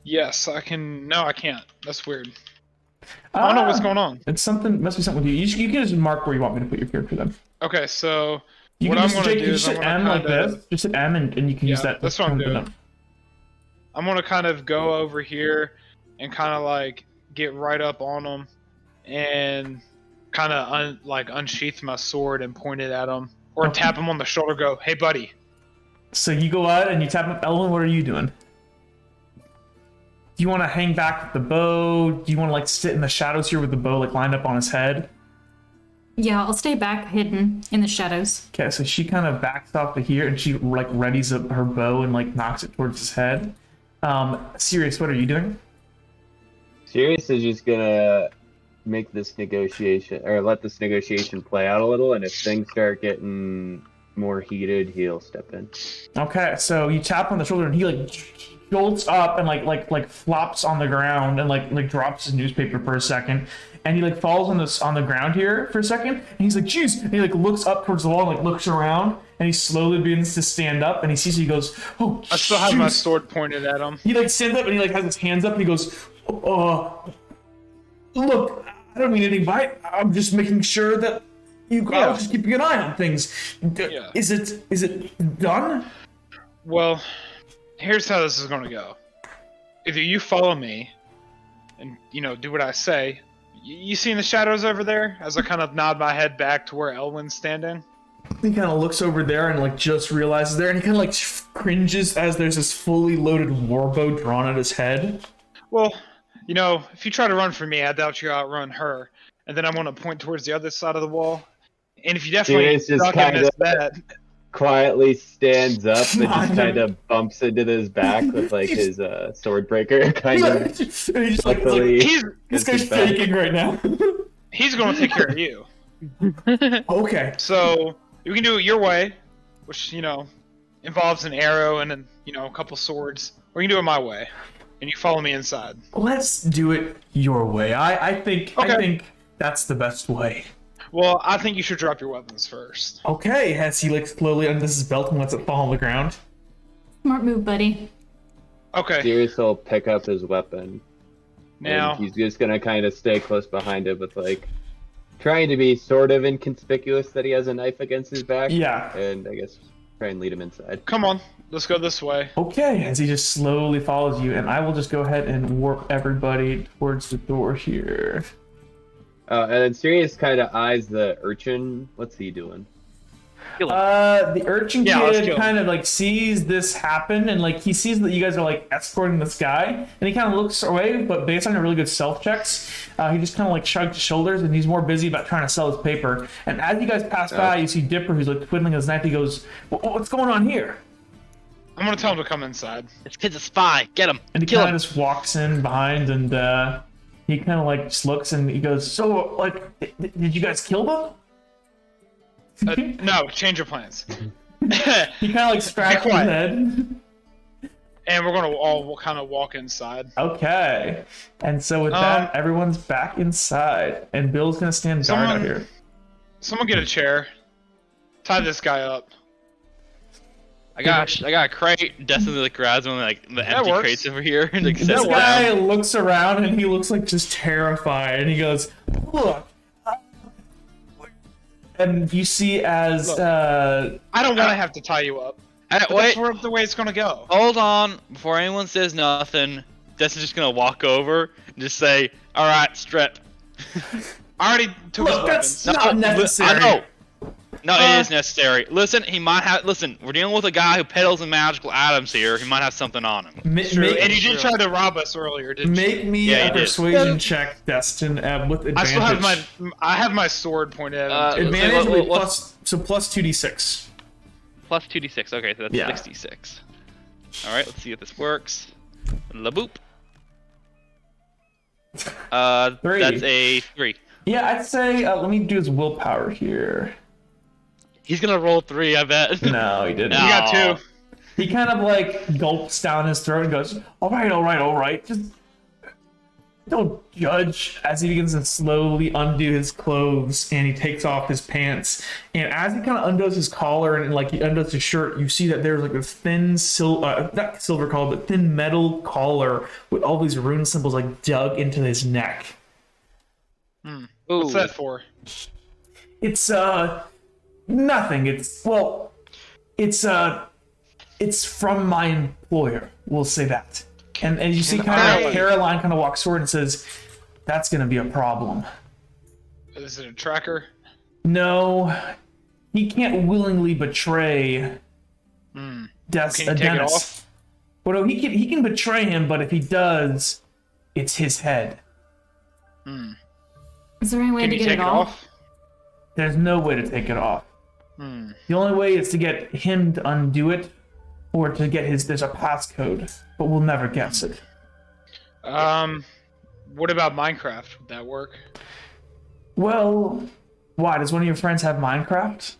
Yes, I can. No, I can't. That's weird. I don't know what's going on. It's something. Must be something with you. You can just mark where you want me to put your character then. Okay, so You what can I'm just, gonna Jake, do you is just I'm hit gonna M like kinda- this. Just hit M and you can use Yeah, that. that's what I'm to- doing. I'm gonna kind of go over here and kind of like get right up on them and kind of unsheath my sword and point it at him or Okay. tap him on the shoulder. Go, hey buddy. So you go out and you tap up Elwin. What are you doing? Do you want to hang back with the bow? Do you want to like sit in the shadows here with the bow like lined up on his head? Yeah, I'll stay back hidden in the shadows. Okay, so she kind of backs off to here and she like readies up her bow and like knocks it towards his head. Sirius, what are you doing? Sirius is just gonna make this negotiation, or let this negotiation play out a little, and if things start getting more heated, he'll step in. Okay, so you tap on the shoulder and he like jolts up and like flops on the ground and like drops his newspaper for a second, and he like falls on the ground here for a second, and he's like, "Jeez!" And he like looks up towards the wall, and, like looks around, and he slowly begins to stand up, and he sees, he goes, "Oh, I still have my jeez." sword pointed at him. He like stands up and he like has his hands up and he goes, look, I don't mean anything by it. I'm just making sure that I was just keeping an eye on things. Yeah. Is it done?" Well, here's how this is gonna go. Either you follow me and do what I say. You see in the shadows over there as I kind of nod my head back to where Elwin's standing? He kind of looks over there and like just realizes there, and he kind of like cringes as there's this fully loaded warbow drawn at his head. Well, if you try to run from me, I doubt you outrun her. And then I'm gonna point towards the other side of the wall. And if you definitely Sirius just suck at kinda- this bet, Quietly stands up and Not just kind of bumps into his back with like his sword breaker, kind of. He's just like, Luckily, he's this gets guy's his back. shaking right now. he's gonna take care of you. Okay. So you can do it your way, which involves an arrow and then a couple swords, or you can do it my way, and you follow me inside. Let's do it your way. I think Okay. that's the best way. Well, I think you should drop your weapons first. Okay, as he like slowly undoes his belt and lets it fall on the ground. Smart move, buddy. Okay. Sirius will pick up his weapon. Now, And he's just gonna kind of stay close behind it with like trying to be sort of inconspicuous that he has a knife against his back. Yeah. And I guess try and lead him inside. come on, let's go this way. Okay, as he just slowly follows you, and I will just go ahead and warp everybody towards the door here. And then Sirius kind of eyes the urchin. What's he doing? Kill him. The urchin Yeah, let's kid kill him. kind of like sees this happen, and like he sees that you guys are like escorting this guy, and he kind of looks away. But based on your really good self checks, he just kind of like shrugs his shoulders, and he's more busy about trying to sell his paper. And as you guys pass by, you see Dipper, who's like twiddling his knife. He goes, "What's going on here?" I'm gonna tell him to come inside. This kid's a spy. Get him. And he Kill kind him. of just walks in behind, and he kind of like just looks, and he goes, "So like, did you guys kill them?" No, change your plans. He kind of like scratches his quiet. head. And we're gonna all kind of walk inside. Okay. And so with that, everyone's back inside, and Bill's gonna stand guard out Someone- here. Someone get a chair. Tie this guy up. I got a crate. Destin like grabs one of like the empty works. crates over here and like This sets it guy down. looks around, and he looks like just terrified, and he goes, "Look." And you see as I don't want to have to tie you up. But Wait, that's the way it's gonna go. hold on. Before anyone says nothing, Destin's just gonna walk over and just say, "All right, strip." I already took Look, his that's weapons. not necessary. I know. No, it is necessary. Listen, he might have. Listen, we're dealing with a guy who peddles in magical items here. He might have something on him. True. And you did try to rob us earlier, didn't you? Make me Yeah, a he did. persuasion check, Destin, with advantage. I still have my sword pointed at him. Uh, too. Advantage Let's see, will be what's- plus 2d6. Plus 2d6. Okay, so that's Yeah. 66. All right, let's see if this works. La boop. Three. That's a 3. Yeah, I'd say let me do his willpower here. He's gonna roll 3, I bet. No, he didn't. No. You got two. He kind of like gulps down his throat and goes, "All right, all right, all right. Just don't judge." As he begins to slowly undo his clothes, and he takes off his pants. And as he kind of undoes his collar and like he undoes his shirt, you see that there's like this thin not silver collar, but thin metal collar with all these rune symbols like dug into his neck. Ooh. What's that for? It's nothing. It's from my employer. We'll say that. And you see kind of Caroline kind of walks forward and says, "That's gonna be a problem." Is it a tracker? No, he can't willingly betray Can you take it Dennis. off? Well, no, he can betray him, but if he does, it's his head. Is there any way Can to you get take it it off? off? There's no way to take it off. The only way is to get him to undo it, or to get his. There's a passcode, but we'll never guess it. What about Minecraft? Would that work? Well, why? Does one of your friends have Minecraft?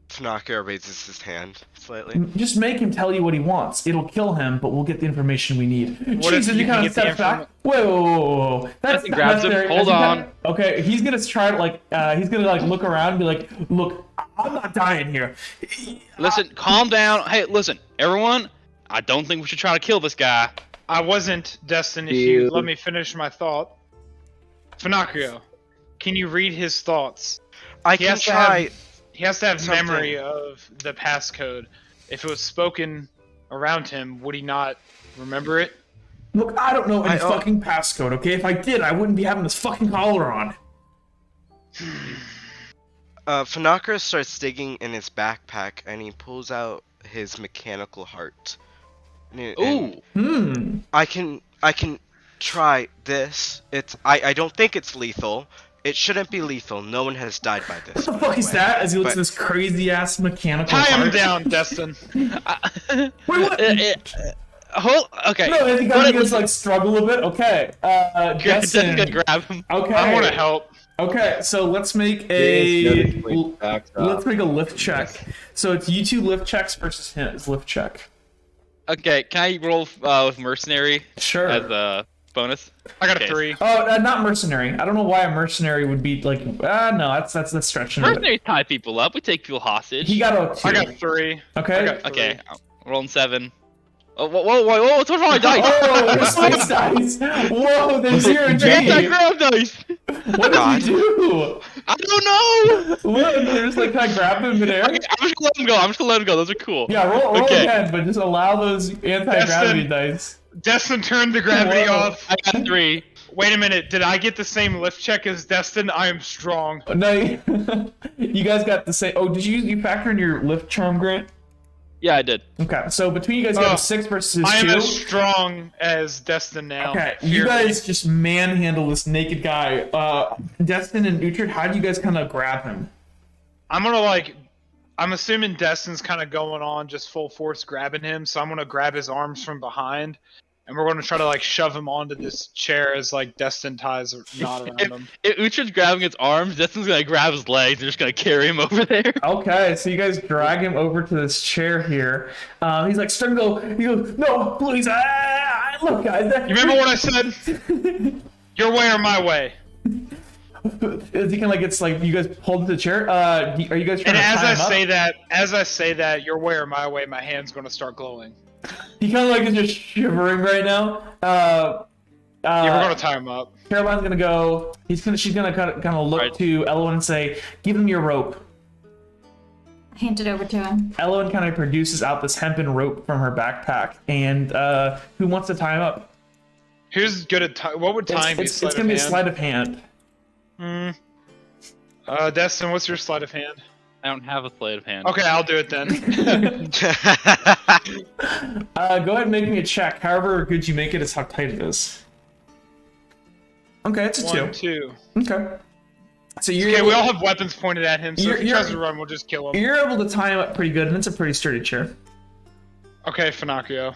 Tanaka raises his hand slightly. Just make him tell you what he wants. It'll kill him, but we'll get the information we need. What if Jesus, you you kind can of get the step back. Whoa. That's Justin grabs him. necessary. Hold As he on. kinda- okay, he's gonna try to like, he's gonna like look around and be like, "Look, I'm not dying here." Listen, calm down. Hey, listen, everyone. I don't think we should try to kill this guy. I wasn't, Destin, if You- you let me finish my thought. Finacrio, can you read his thoughts? I He can has to have- try. He has to have Something. memory of the passcode. If it was spoken around him, would he not remember it? Look, I don't know any I- fucking passcode. Okay, if I did, I wouldn't be having this fucking collar on. Fanakra starts digging in his backpack and he pulls out his mechanical heart. And Ooh. I can try this. I don't think it's lethal. It shouldn't be lethal. No one has died by this. What the fuck is that? As he looks But- at this crazy ass mechanical Tie him heart. down, Destin. Wait, what? Okay. No, as he kind of begins to like struggle a bit. Okay, Destin's Justin. gonna grab him. Okay. I want to help. Okay, so let's make James a noticeably backs off. let's make a lift check. So it's you two lift checks versus his lift check. Okay, can I roll with mercenary Sure. as a bonus? I got a Okay. 3. Oh, not mercenary. I don't know why a mercenary would be like. No, that's stretching it. Mercenaries tie people up. We take people hostage. He got a 2. I got 3. Okay. I got 3. Okay, I'm rolling 7. Oh, whoa, what's wrong with my dice? Oh, your space dice! Whoa, there's 0 Your G. anti-grab dice! What God. did you do? I don't know! What? They're just like kind of grab him in midair. Okay, I'm just gonna let him go. Those are cool. Yeah, roll Okay. again, but just allow those anti-gravity Destin. dice. Destin turned the gravity Whoa. off. I got 3. Wait a minute. Did I get the same lift check as Destin? I am strong. No, you guys got the same. Oh, did you factor in your lift charm, Grant? Yeah, I did. Okay, so between you guys, you got a 6 versus 2. I am as strong as Destin now. Okay, Fear you me. guys just manhandle this naked guy. Destin and Uhtred, how do you guys kind of grab him? I'm assuming Destin's kind of going on just full force grabbing him, so I'm gonna grab his arms from behind, and we're gonna try to like shove him onto this chair as like Destin ties a knot around him. If Uhtred's grabbing his arms, Destin's gonna grab his legs and just gonna carry him over there. Okay, so you guys drag him over to this chair here. He's like, starting to go. He goes, no, please, look, guys. You remember what I said? Your way or my way. As he kind of like gets like you guys pulled into the chair. Are you guys trying And to tie him up? as I say that, your way or my way, my hand's gonna start glowing. He kind of like is just shivering right now. Yeah, we're gonna tie him up. Caroline's gonna go. She's gonna kind of look Right. to Elwyn and say, "Give him your rope." Hand it over to him. Elwyn kind of produces out this hempen rope from her backpack, and who wants to tie him up? Who's good at time? What would time be? It's gonna be a sleight of hand. Destin, what's your sleight of hand? I don't have a sleight of hand. Okay, I'll do it then. Go ahead and make me a check. However good you make it is how tight it is. Okay, it's a 1, 2. 2. Okay. So you're Okay, able, we all have weapons pointed at him, so if he You're- tries to run, we'll just kill him. you're able to tie him up pretty good, and it's a pretty sturdy chair. Okay, Finocchio.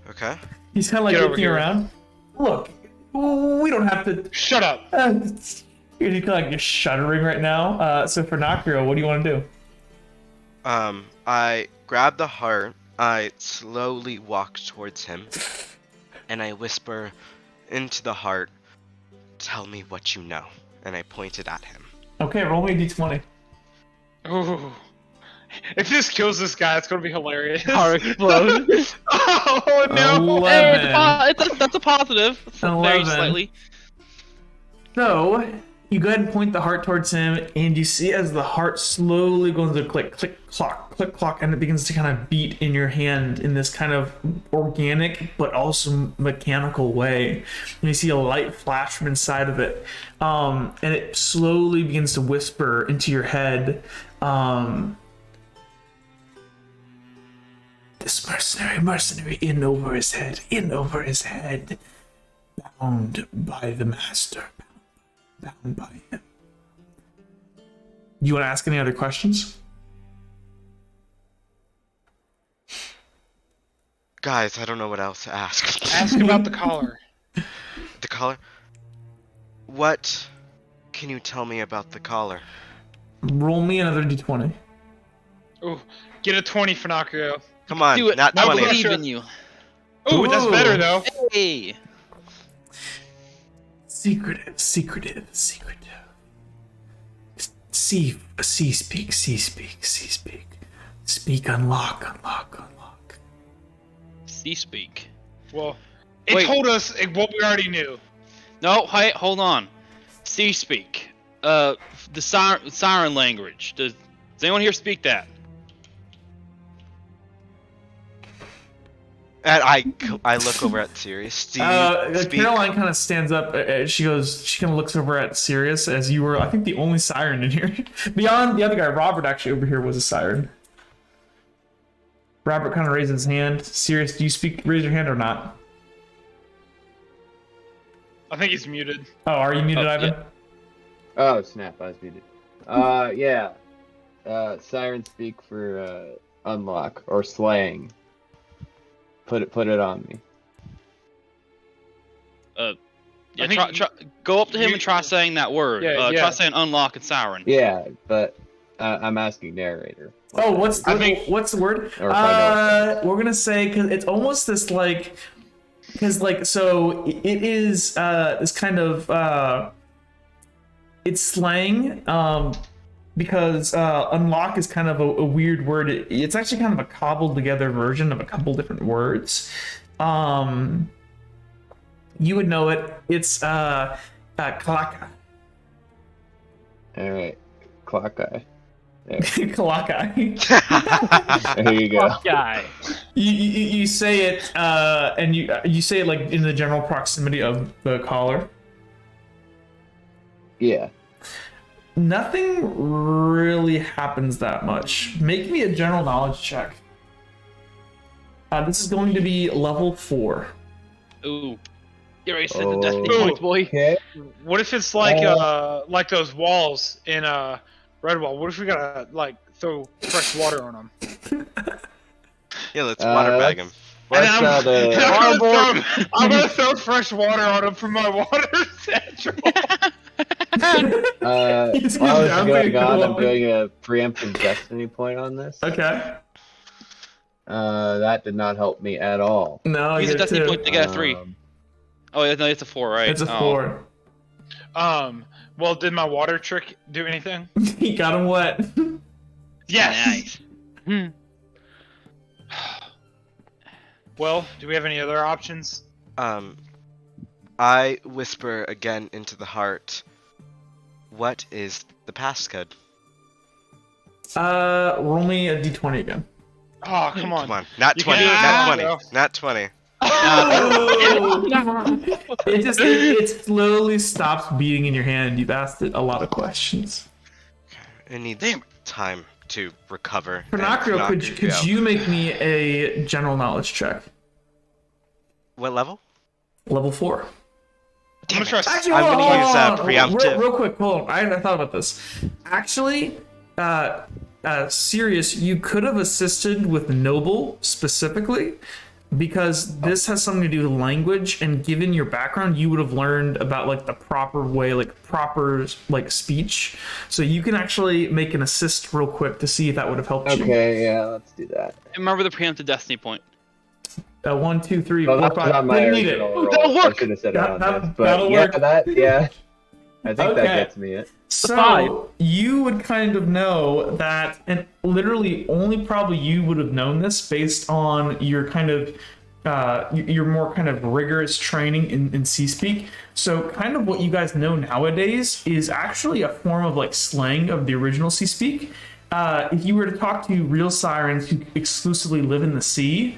Okay. He's kind of like Get over looking here. around. Look, we don't have to. Shut up. He's kind of like just shuddering right now. So for Noctrio, what do you want to do? I grab the heart, I slowly walk towards him, and I whisper into the heart, "Tell me what you know," and I pointed at him. Okay, roll me a d20. Ooh. If this kills this guy, it's gonna be hilarious. Heart explodes. Oh no! Hey, 11. that's a positive. Very 11. slightly. So you go ahead and point the heart towards him, and you see as the heart slowly goes to click, clock, and it begins to kind of beat in your hand in this kind of organic but also mechanical way. And you see a light flash from inside of it, and it slowly begins to whisper into your head. This mercenary, in over his head, bound by the master. Bound by him. You want to ask any other questions? Guys, I don't know what else to ask. Ask about the collar. The collar? What can you tell me about the collar? Roll me another d20. Ooh, get a 20, Finocchio. Come on, Do it. not I 20. believe in you. Ooh, that's Ooh. better though. Hey. Secretive. Speak. Speak, unlock. C speak. Well, it Wait. told us what we already knew. No, hey, hold on. C speak. The siren language. Does anyone here speak that? And I look over at Sirius. Do you speak? Caroline kind of stands up. She kind of looks over at Sirius as you were, I think, the only siren in here. Beyond the other guy, Robert actually over here was a siren. Robert kind of raises his hand. Sirius, do you speak? Raise your hand or not? I think he's muted. Oh, are you muted, Oh, Ivan? yeah. Oh snap! I was muted. Yeah. Siren speak for unlock or slang. Put it on me. Yeah, I think try, go up to him you- and try saying that word. Yeah, yeah. Try saying unlock and siren. Yeah, but I'm asking narrator. Oh, what's I think- the word? Or if I know We're gonna say because it's almost this like, so it is this kind of it's slang because unlock is kind of a weird word. It's actually kind of a cobbled together version of a couple different words. You would know it. It's klaka. All right, clock eye. Kalakai. There you go. Guy. You say it, and you say it like in the general proximity of the collar. Yeah. Nothing really happens that much. Make me a general knowledge check. This is going to be level 4. Ooh. You already said the destiny Oh. points, boy. Okay. What if it's like those walls in Redwall? What if we gotta like throw fresh water on them? Yeah, let's water bag him. Let's, I'm gonna throw fresh water on them from my water central. He's while I was down going to on, go I'm up. doing a preemptive destiny point on this. Okay. That did not help me at all. No, Use you a get destiny 2. point to get a 3. Oh, yeah, no, it's a 4, right? It's a Oh. 4. Well, did my water trick do anything? He got him wet. Yes. Nice. Well, do we have any other options? I whisper again into the heart. What is the passcode? Roll me a d20 again. Oh, come on. Come on, not You 20, can do not it. 20, not 20. It slowly stops beating in your hand. You've asked it a lot of questions. It needs Damn. time to recover. and Pinocchio, could go. you make me a general knowledge check? What level? Level 4. I'm gonna try. Actually, I'm hold gonna on, use, hold on. preemptive. Real quick, hold on. I thought about this. Actually, Sirius, you could have assisted with Noble specifically, because this has something to do with language, and given your background, you would have learned about like the proper way, like proper like speech. So you can actually make an assist real quick to see if that would have helped you. Okay, yeah, let's do that. Remember the preemptive destiny point. 1, 2, 3, Well, 4, that was 5. on my Didn't need it. original roll. That'll I work. should have said it on That- this, but that'll yeah, work. yeah. I think Okay. that gets me it. So 5. you would kind of know that, and literally only probably you would have known this based on your kind of your more kind of rigorous training in Sea Speak. So kind of what you guys know nowadays is actually a form of like slang of the original Sea Speak. If you were to talk to real sirens who exclusively live in the sea,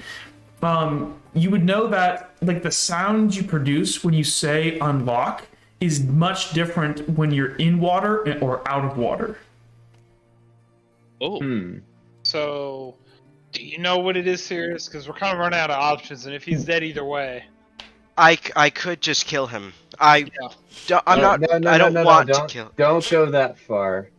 you would know that like the sound you produce when you say unlock is much different when you're in water or out of water. Oh. So, do you know what it is, Sirius? Because we're kind of running out of options, and if he's dead either way, I could just kill him. I'm not. No, I don't want to don't, kill. Don't go that far.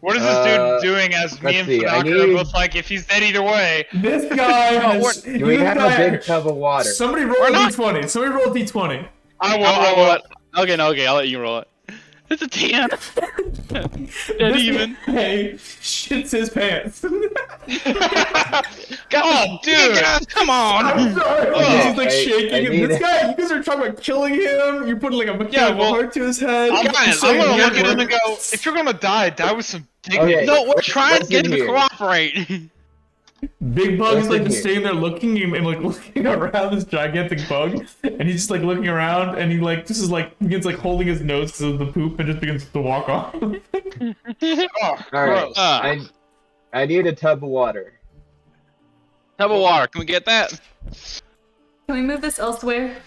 what is this dude doing? As me let's and see, I Funaka are need- both like, if he's dead either way, This guy has. Do we this have guy- a big tub of water? Somebody roll a d20. Somebody roll a d20. I will. I'll I roll will. it. Okay, no, okay, I'll let you roll it. It's a 10. Dead This even. guy shits his pants. Oh, dude! Come on! I'm sorry. Okay, He's like I shaking. need- This guy, you guys are talking about killing him. You're putting like a mechanical well, heart to his head. I'm, You're I'm saying gonna weird look at him and words. go, if you're gonna die with some dignity. Okay. No, we're trying to Listen get him to here. cooperate. Big Bug is like Listen just here. standing there looking and like looking around this gigantic bug, and he's just like looking around, and he like just is like begins like holding his nose because of the poop, and just begins to walk off. Oh, All right. gross. I need a tub of water. Tub of water. Can we get that? Can we move this elsewhere?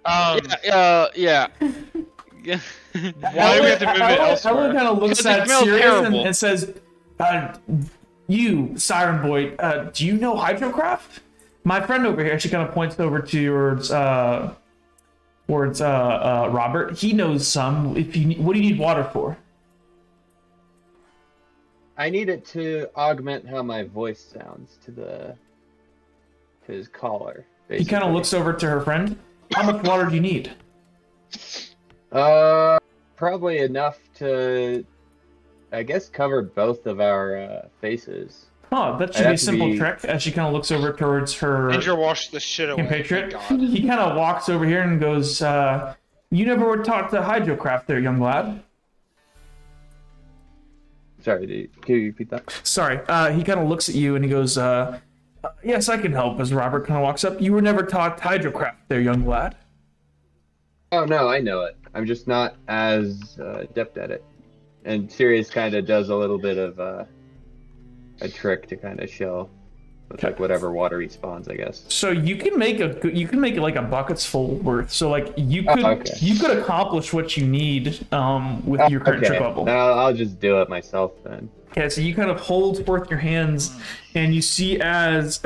Yeah. Yeah. Why do we have to move it elsewhere? Ellen kind of looks Because it at smells Sirius terrible. and says, "You, Siren Boy, do you know hydrocraft? My friend over here." She kind of points over towards Robert. He knows some. If you, what do you need water for? I need it to augment how my voice sounds to his collar. He kind of basically. looks over to her friend. How much water do you need? Probably enough to, I guess, cover both of our faces. Oh, that I'd should be a have to simple be- trick. As she kind of looks over towards her Andrew washed the shit away. compatriot, Thank God. he kind of walks over here and goes, "You never were taught to hydrocraft, there, young lad." Sorry, can you repeat that? Sorry. He kind of looks at you and he goes, "Yes, I can help." As Robert kind of walks up, "You were never taught hydrocraft, there, young lad." Oh no, I know it. I'm just not as adept at it. And Sirius kind of does a little bit of a trick to kind of show with like whatever water he spawns, I guess. So you can make it like a bucket's full worth. So like you could okay. you could accomplish what you need with your current trick level. No, I'll just do it myself then. Okay, so you kind of hold forth your hands, and you see as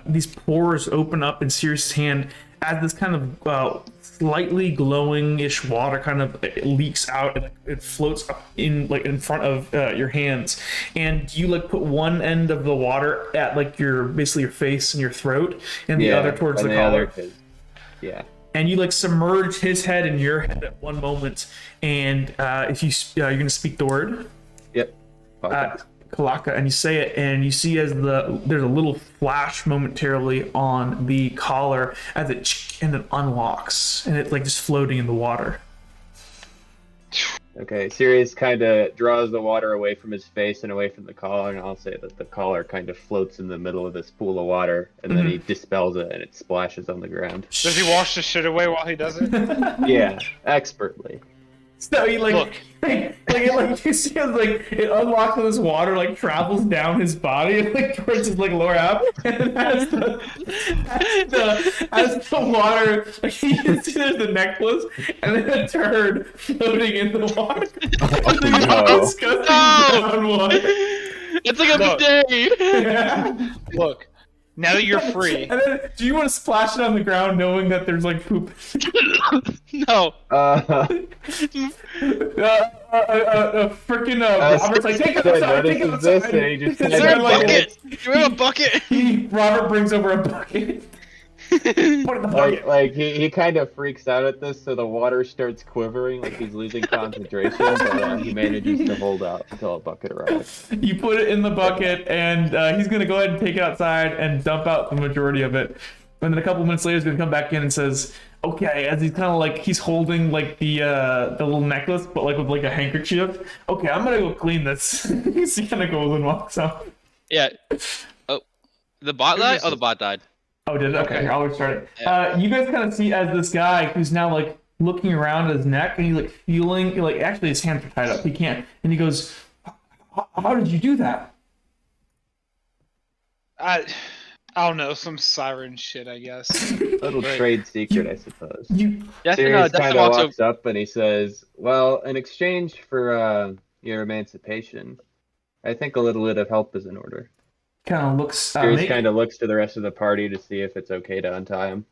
these pores open up in Sirius's hand, as this kind of slightly glowing-ish water kind of leaks out, and it floats up in front of your hands. And you like put one end of the water at like basically your face and your throat, and the other towards the collar. Yeah. And you like submerge his head in your head at one moment, and if you're gonna speak the word. Yep. Kalaka, and you say it, and you see as there's a little flash momentarily on the collar as it unlocks, and it's like just floating in the water. Okay, Sirius kind of draws the water away from his face and away from the collar, and I'll say that the collar kind of floats in the middle of this pool of water, and then he dispels it, and it splashes on the ground. Does he wash the shit away while he does it? Yeah, expertly. So he like, Look. like you see as like it unlocks and this water like travels down his body and like towards his like lower half, and as the water, like, you can see there's the necklace and then a turd floating in the water. no. Disgusting brown water. It's like a Look. bidet. Yeah. Look, now that you're free, And then, do you want to splash it on the ground knowing that there's like poop? No. Freaking Robert's like, take it outside, take it What is this? outside. And he just Is kinda there a like- bucket? Do we have a bucket? Robert brings over a bucket. Put it in the bucket. Like he kind of freaks out at this, so the water starts quivering, like he's losing concentration, but he manages to hold out until a bucket arrives. You put it in the bucket, and he's gonna go ahead and take it outside and dump out the majority of it. And then a couple minutes later, he's gonna come back in and says, "Okay," as he's kind of like he's holding like the little necklace, but like with like a handkerchief. "Okay, I'm gonna go clean this." He kind of goes and walks out. Yeah. Oh, the bot died? Oh, the bot died. Oh, did it? Okay, I'll restart it. You guys kind of see as this guy who's now like looking around at his neck, and he's like feeling like actually his hands are tied up. He can't, and he goes, "How did you do that?" I don't know, some siren shit, I guess. Little trade secret, I suppose. Destin Sirius kind of walks walks up and he says, "Well, in exchange for your emancipation, I think a little bit of help is in order." Kind of looks. Sirius kind of looks to the rest of the party to see if it's okay to untie him.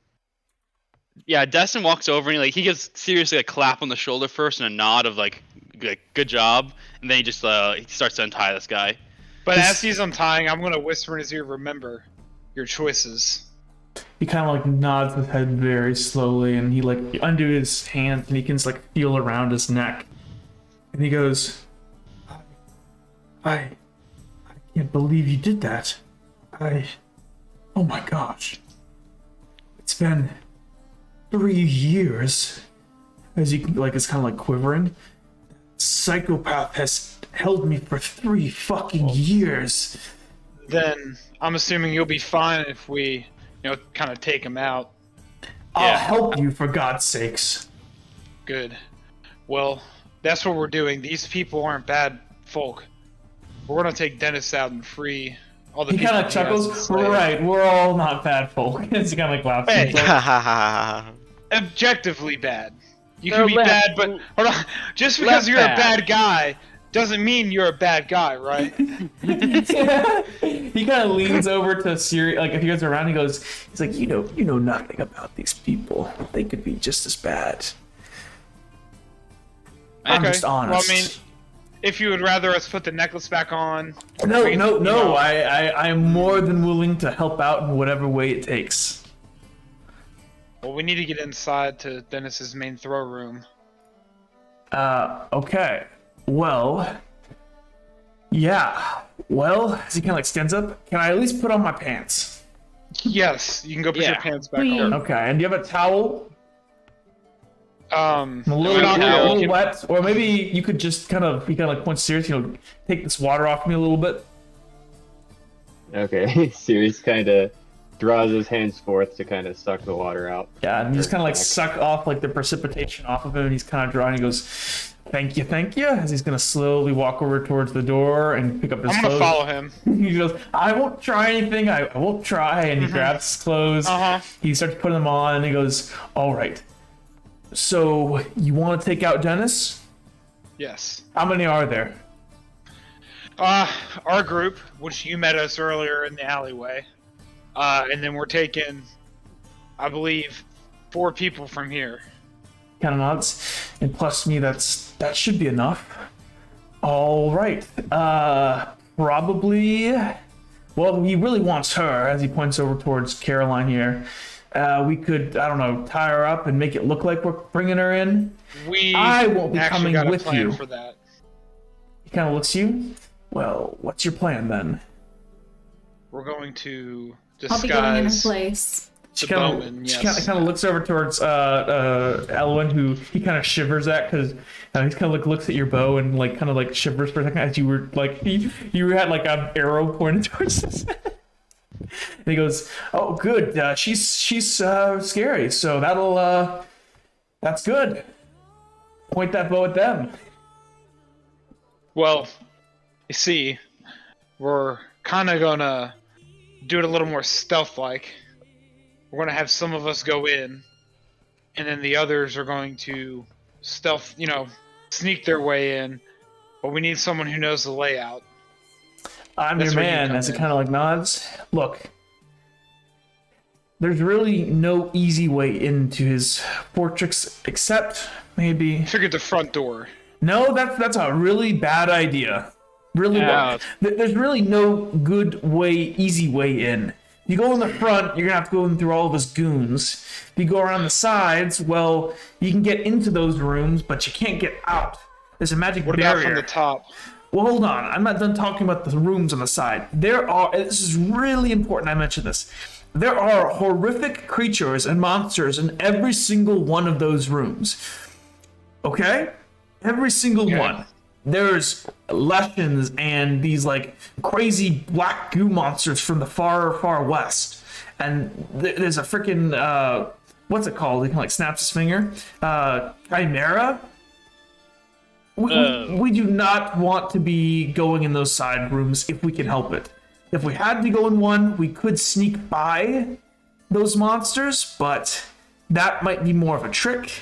Yeah, Destin walks over and he gives seriously a clap on the shoulder first and a nod of like good job, and then he just he starts to untie this guy. But as he's untying, I'm gonna whisper in his ear, "Remember your choices." He kind of like nods his head very slowly, and he like undo his hands, and he can just like feel around his neck, and he goes, I can't believe you did that. Oh my gosh. It's been 3 years." As you like, it's kind of like quivering. "Psychopath has held me for 3 fucking years." Then I'm assuming you'll be fine if we, kind of take him out. I'll help you, for God's sakes. Good. Well, that's what we're doing. These people aren't bad folk. We're gonna take Dennis out and free all the He people. kind of he has chuckles. enslaved. Right, we're all not bad folk. He kind of like laughs. Hey. He's like, Objectively bad. You They're can be left- bad, but hold on. Just because left you're bad. a bad guy doesn't mean you're a bad guy, right? he kind of leans over to Siri. Like if you guys are around, he's like, you know nothing about these people. They could be just as bad. I'm just honest. Well, I mean, if you would rather us put the necklace back on. no. we can- I'm more than willing to help out in whatever way it takes. Well, we need to get inside to Dennis's main throw room. Okay. Well. Yeah. Well, as he kind of like stands up, can I at least put on my pants? Yes, you can go put your Yeah. pants back Please. on. Okay. And do you have a towel? A A little, not a now. little wet, or maybe you could just kind of, he kind of like points serious, take this water off me a little bit. Okay, Sirius kind of draws his hands forth to kind of suck the water out. Yeah, and you just kind of like Back. suck off like the precipitation off of him, and he's kind of drawing. He goes, thank you, as he's gonna slowly walk over towards the door and pick up his I'm gonna clothes. follow him. He goes, I won't try anything. I won't try. And he grabs his clothes. Uh-huh. He starts putting them on, and he goes, all right. So you want to take out Dennis? Yes. How many are there? Our group, which you met us earlier in the alleyway, and then we're taking, I believe, 4 people from here. Kind of nods. And plus me, that should be enough. All right. Probably. Well, he really wants her, as he points over towards Caroline here. We could, I don't know, tie her up and make it look like we're bringing her in. I won't be actually coming got a with plan you. for that. He kind of looks at you. Well, what's your plan then? We're going to I'll be going in disguise his place. She the kind bowman. of Yes. looks over towards Elwyn, who he kind of shivers at because he kind of like looks at your bow and like kind of like shivers for a second as you were like you had like an arrow pointed towards his head. And he goes, "Oh, good. She's scary, so that's good. Point that bow at them." Well, you see, we're kind of gonna do it a little more stealth-like. We're gonna have some of us go in, and then the others are going to stealth, sneak their way in. But we need someone who knows the layout. I'm That's your where you man, come as it in. kind of like nods. Look, there's really no easy way into his fortress except maybe. Figured the front door. No, that's a really bad idea. Really Yeah. bad. There's really no good way, easy way in. You go in the front, you're gonna have to go in through all of his goons. If you go around the sides, well, you can get into those rooms, but you can't get out. There's a magic What barrier. about from the top? Well, hold on. I'm not done talking about the rooms on the side. This is really important I mention this. There are horrific creatures and monsters in every single one of those rooms. Okay? Every single Okay. one. There's Leshens and these like crazy black goo monsters from the far, far west. And there's a freaking, what's it called? He kind of like snaps his finger. Chimera? We do not want to be going in those side rooms if we can help it. If we had to go in one, we could sneak by those monsters, but that might be more of a trick.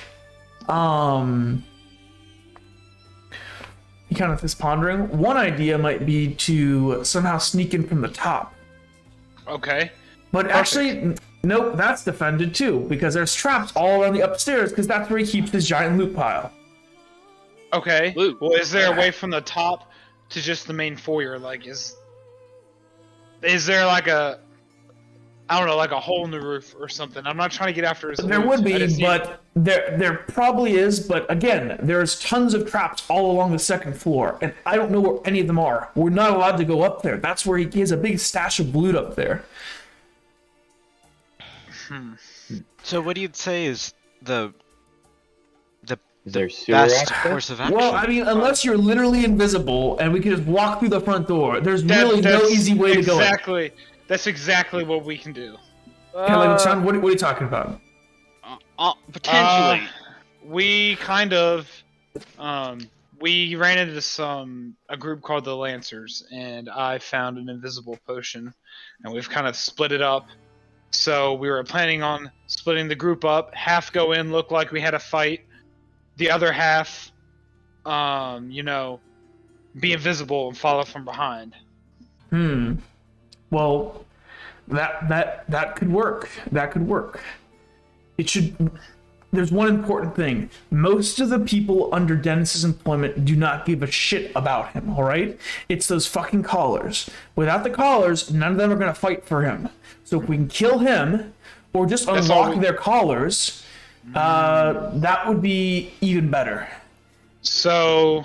He kind of is pondering. One idea might be to somehow sneak in from the top. Okay. But actually, nope, that's defended too, because there's traps all around the upstairs, because that's where he keeps his giant loot pile. Okay. Loot. Well, is there a way from the top to just the main foyer? Like, is there like a, I don't know, like a hole in the roof or something? I'm not trying to get after his There loot. would I be, just need- but there probably is. But again, there's tons of traps all along the second floor, and I don't know where any of them are. We're not allowed to go up there. That's where he has a big stash of loot up there. So what do you say is the Is there sewer best access? course of action? Well, I mean, unless you're literally invisible and we can just walk through the front door, there's really no That's easy way to go. Exactly. That's exactly what we can do. Kind of like, Sean, what are you talking about? Potentially. We kind of, we ran into a group called the Lancers, and I found an invisible potion, and we've kind of split it up. So we were planning on splitting the group up. Half go in, look like we had a fight. The other half, be invisible and follow from behind. Well, that could work. That could work. It should. There's one important thing. Most of the people under Dennis's employment do not give a shit about him, all right? It's those fucking callers. Without the callers, none of them are going to fight for him. So if we can kill him, or just That's all unlock we- their collars, that would be even better. So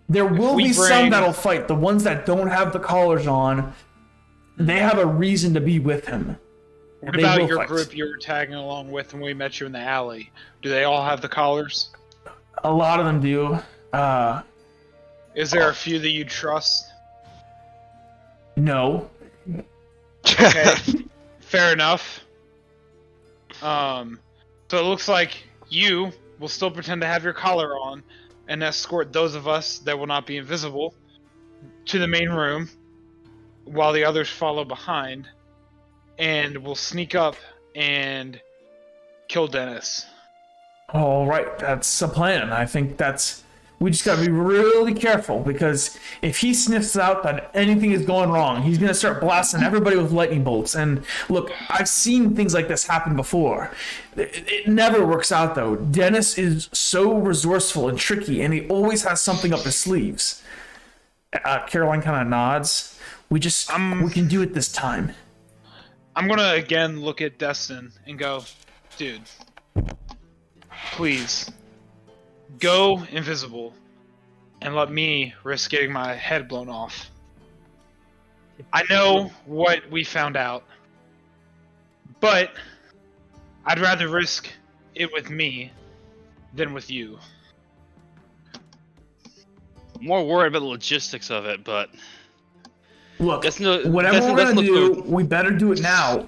There will we be some bring- that'll fight. The ones that don't have the collars on, they have a reason to be with him. what They about will your fight. group you were tagging along with when we met you in the alley? Do they all have the collars? A lot of them do. Is there a few that you trust? No. Okay. Fair enough. So it looks like you will still pretend to have your collar on and escort those of us that will not be invisible to the main room while the others follow behind, and we'll sneak up and kill Dennis. All right, that's a plan. I think we just gotta be really careful, because if he sniffs out that anything is going wrong, he's gonna start blasting everybody with lightning bolts. And look, I've seen things like this happen before. It never works out though. Dennis is so resourceful and tricky, and he always has something up his sleeves. Caroline kind of nods. We can do it this time. I'm gonna again look at Destin and go, dude, please go invisible and let me risk getting my head blown off. I know what we found out, but I'd rather risk it with me than with you. I'm more worried about the logistics of it, but Look, That's no- whatever that's- we're that's gonna no do, good. we better do it now.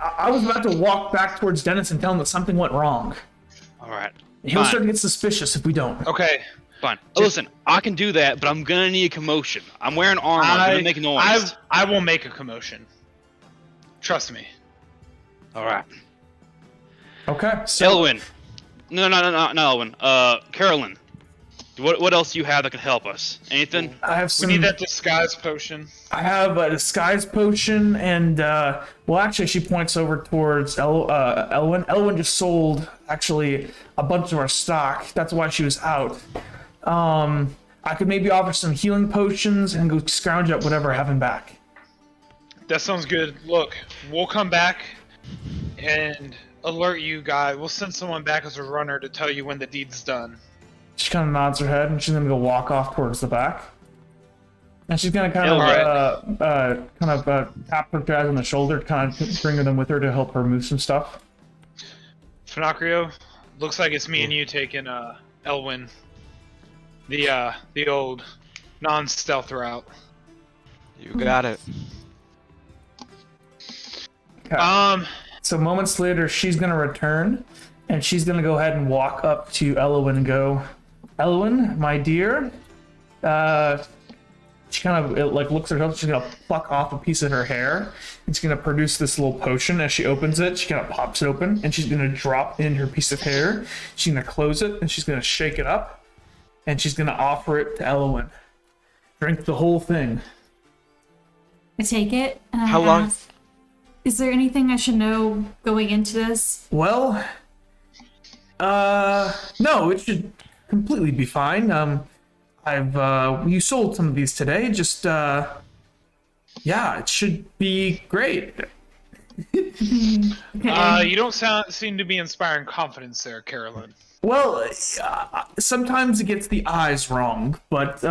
I was about to walk back towards Dennis and tell him that something went wrong. all right. He'll Fine. start to get suspicious if we don't. Okay, Fine. Listen, I can do that, but I'm gonna need a commotion. I'm wearing armor. I'm gonna make noise. I will make a commotion. Trust me. All right. Okay. So Elwyn. No, not Elwyn. Carolyn. What else do you have that can help us? Anything? I have We some. need that disguise potion. I have a disguise potion, and well, actually, she points over towards Elwyn. Elwyn just sold actually a bunch of our stock. That's why she was out. I could maybe offer some healing potions and go scrounge up whatever I have in back. That sounds good. Look, we'll come back and alert you guys. We'll send someone back as a runner to tell you when the deed's done. She kind of nods her head, and she's gonna go walk off towards the back. And she's gonna kind of tap her guys on the shoulder, kind of bring them with her to help her move some stuff. Finocchio, looks like it's me and you taking Elwyn, the old non-stealth route. You got it. Okay. So moments later, she's gonna return, and she's gonna go ahead and walk up to Elwyn and go, "Elwyn, my dear." She kind of looks at herself. She's gonna pluck off a piece of her hair. And she's gonna produce this little potion. As she opens it, she kind of pops it open, and she's gonna drop in her piece of hair. She's gonna close it, and she's gonna shake it up, and she's gonna offer it to Elwyn. Drink the whole thing. I take it and I How long- ask, is there anything I should know going into this? Well, no, it should completely be fine. You sold some of these today. Just, yeah, it should be great. Okay. You don't seem to be inspiring confidence there, Carolyn. Well, sometimes it gets the eyes wrong, but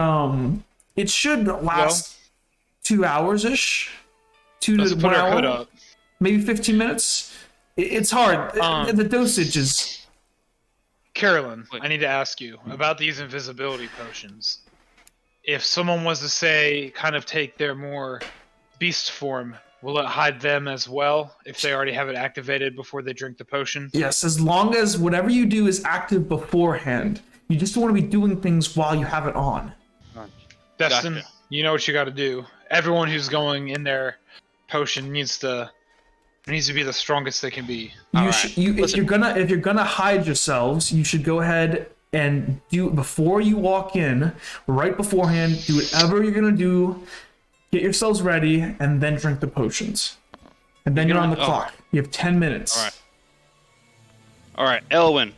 it should last 2 hours-ish. Let's 2 to put 1 our hood hour, up. maybe 15 minutes. It's hard. The dosage is... Carolyn, Wait. I need to ask you about these invisibility potions. If someone was to say, kind of take their more beast form, will it hide them as well if they already have it activated before they drink the potion? Yes, as long as whatever you do is active beforehand. You just don't want to be doing things while you have it on. Destin, Gotcha. you know what you got to do. Everyone who's going in their potion needs to be the strongest they can be. If you're gonna hide yourselves, you should go ahead and do before you walk in, right beforehand. Do whatever you're gonna do. Get yourselves ready, and then drink the potions. And then you're on the clock. You have 10 minutes. All right. All right, Elwyn.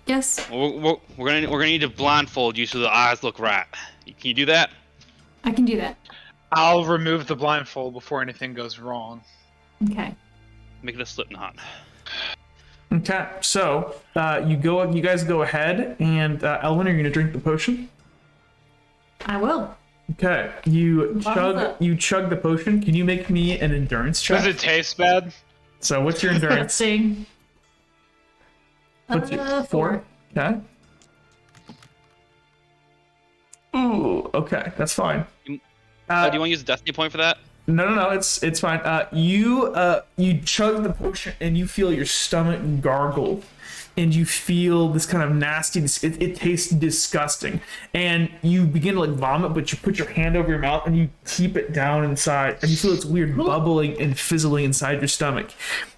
Yes, We're gonna need to blindfold you so the eyes look right. Can you do that? I can do that. I'll remove the blindfold before anything goes wrong. Okay. Make it a slip knot. Okay. So you guys go ahead, and Elwyn, are you gonna drink the potion? I will. Okay. You up. chug the potion. Can you make me an endurance check? Does it taste bad? So what's your endurance? Testing. What's it? 4? Okay. Ooh, okay, that's fine. Do you want to use a destiny point for that? No, it's fine. You chug the potion and you feel your stomach gargle, and you feel this kind of nasty. It tastes disgusting, and you begin to like vomit, but you put your hand over your mouth and you keep it down inside, and you feel this weird bubbling and fizzling inside your stomach,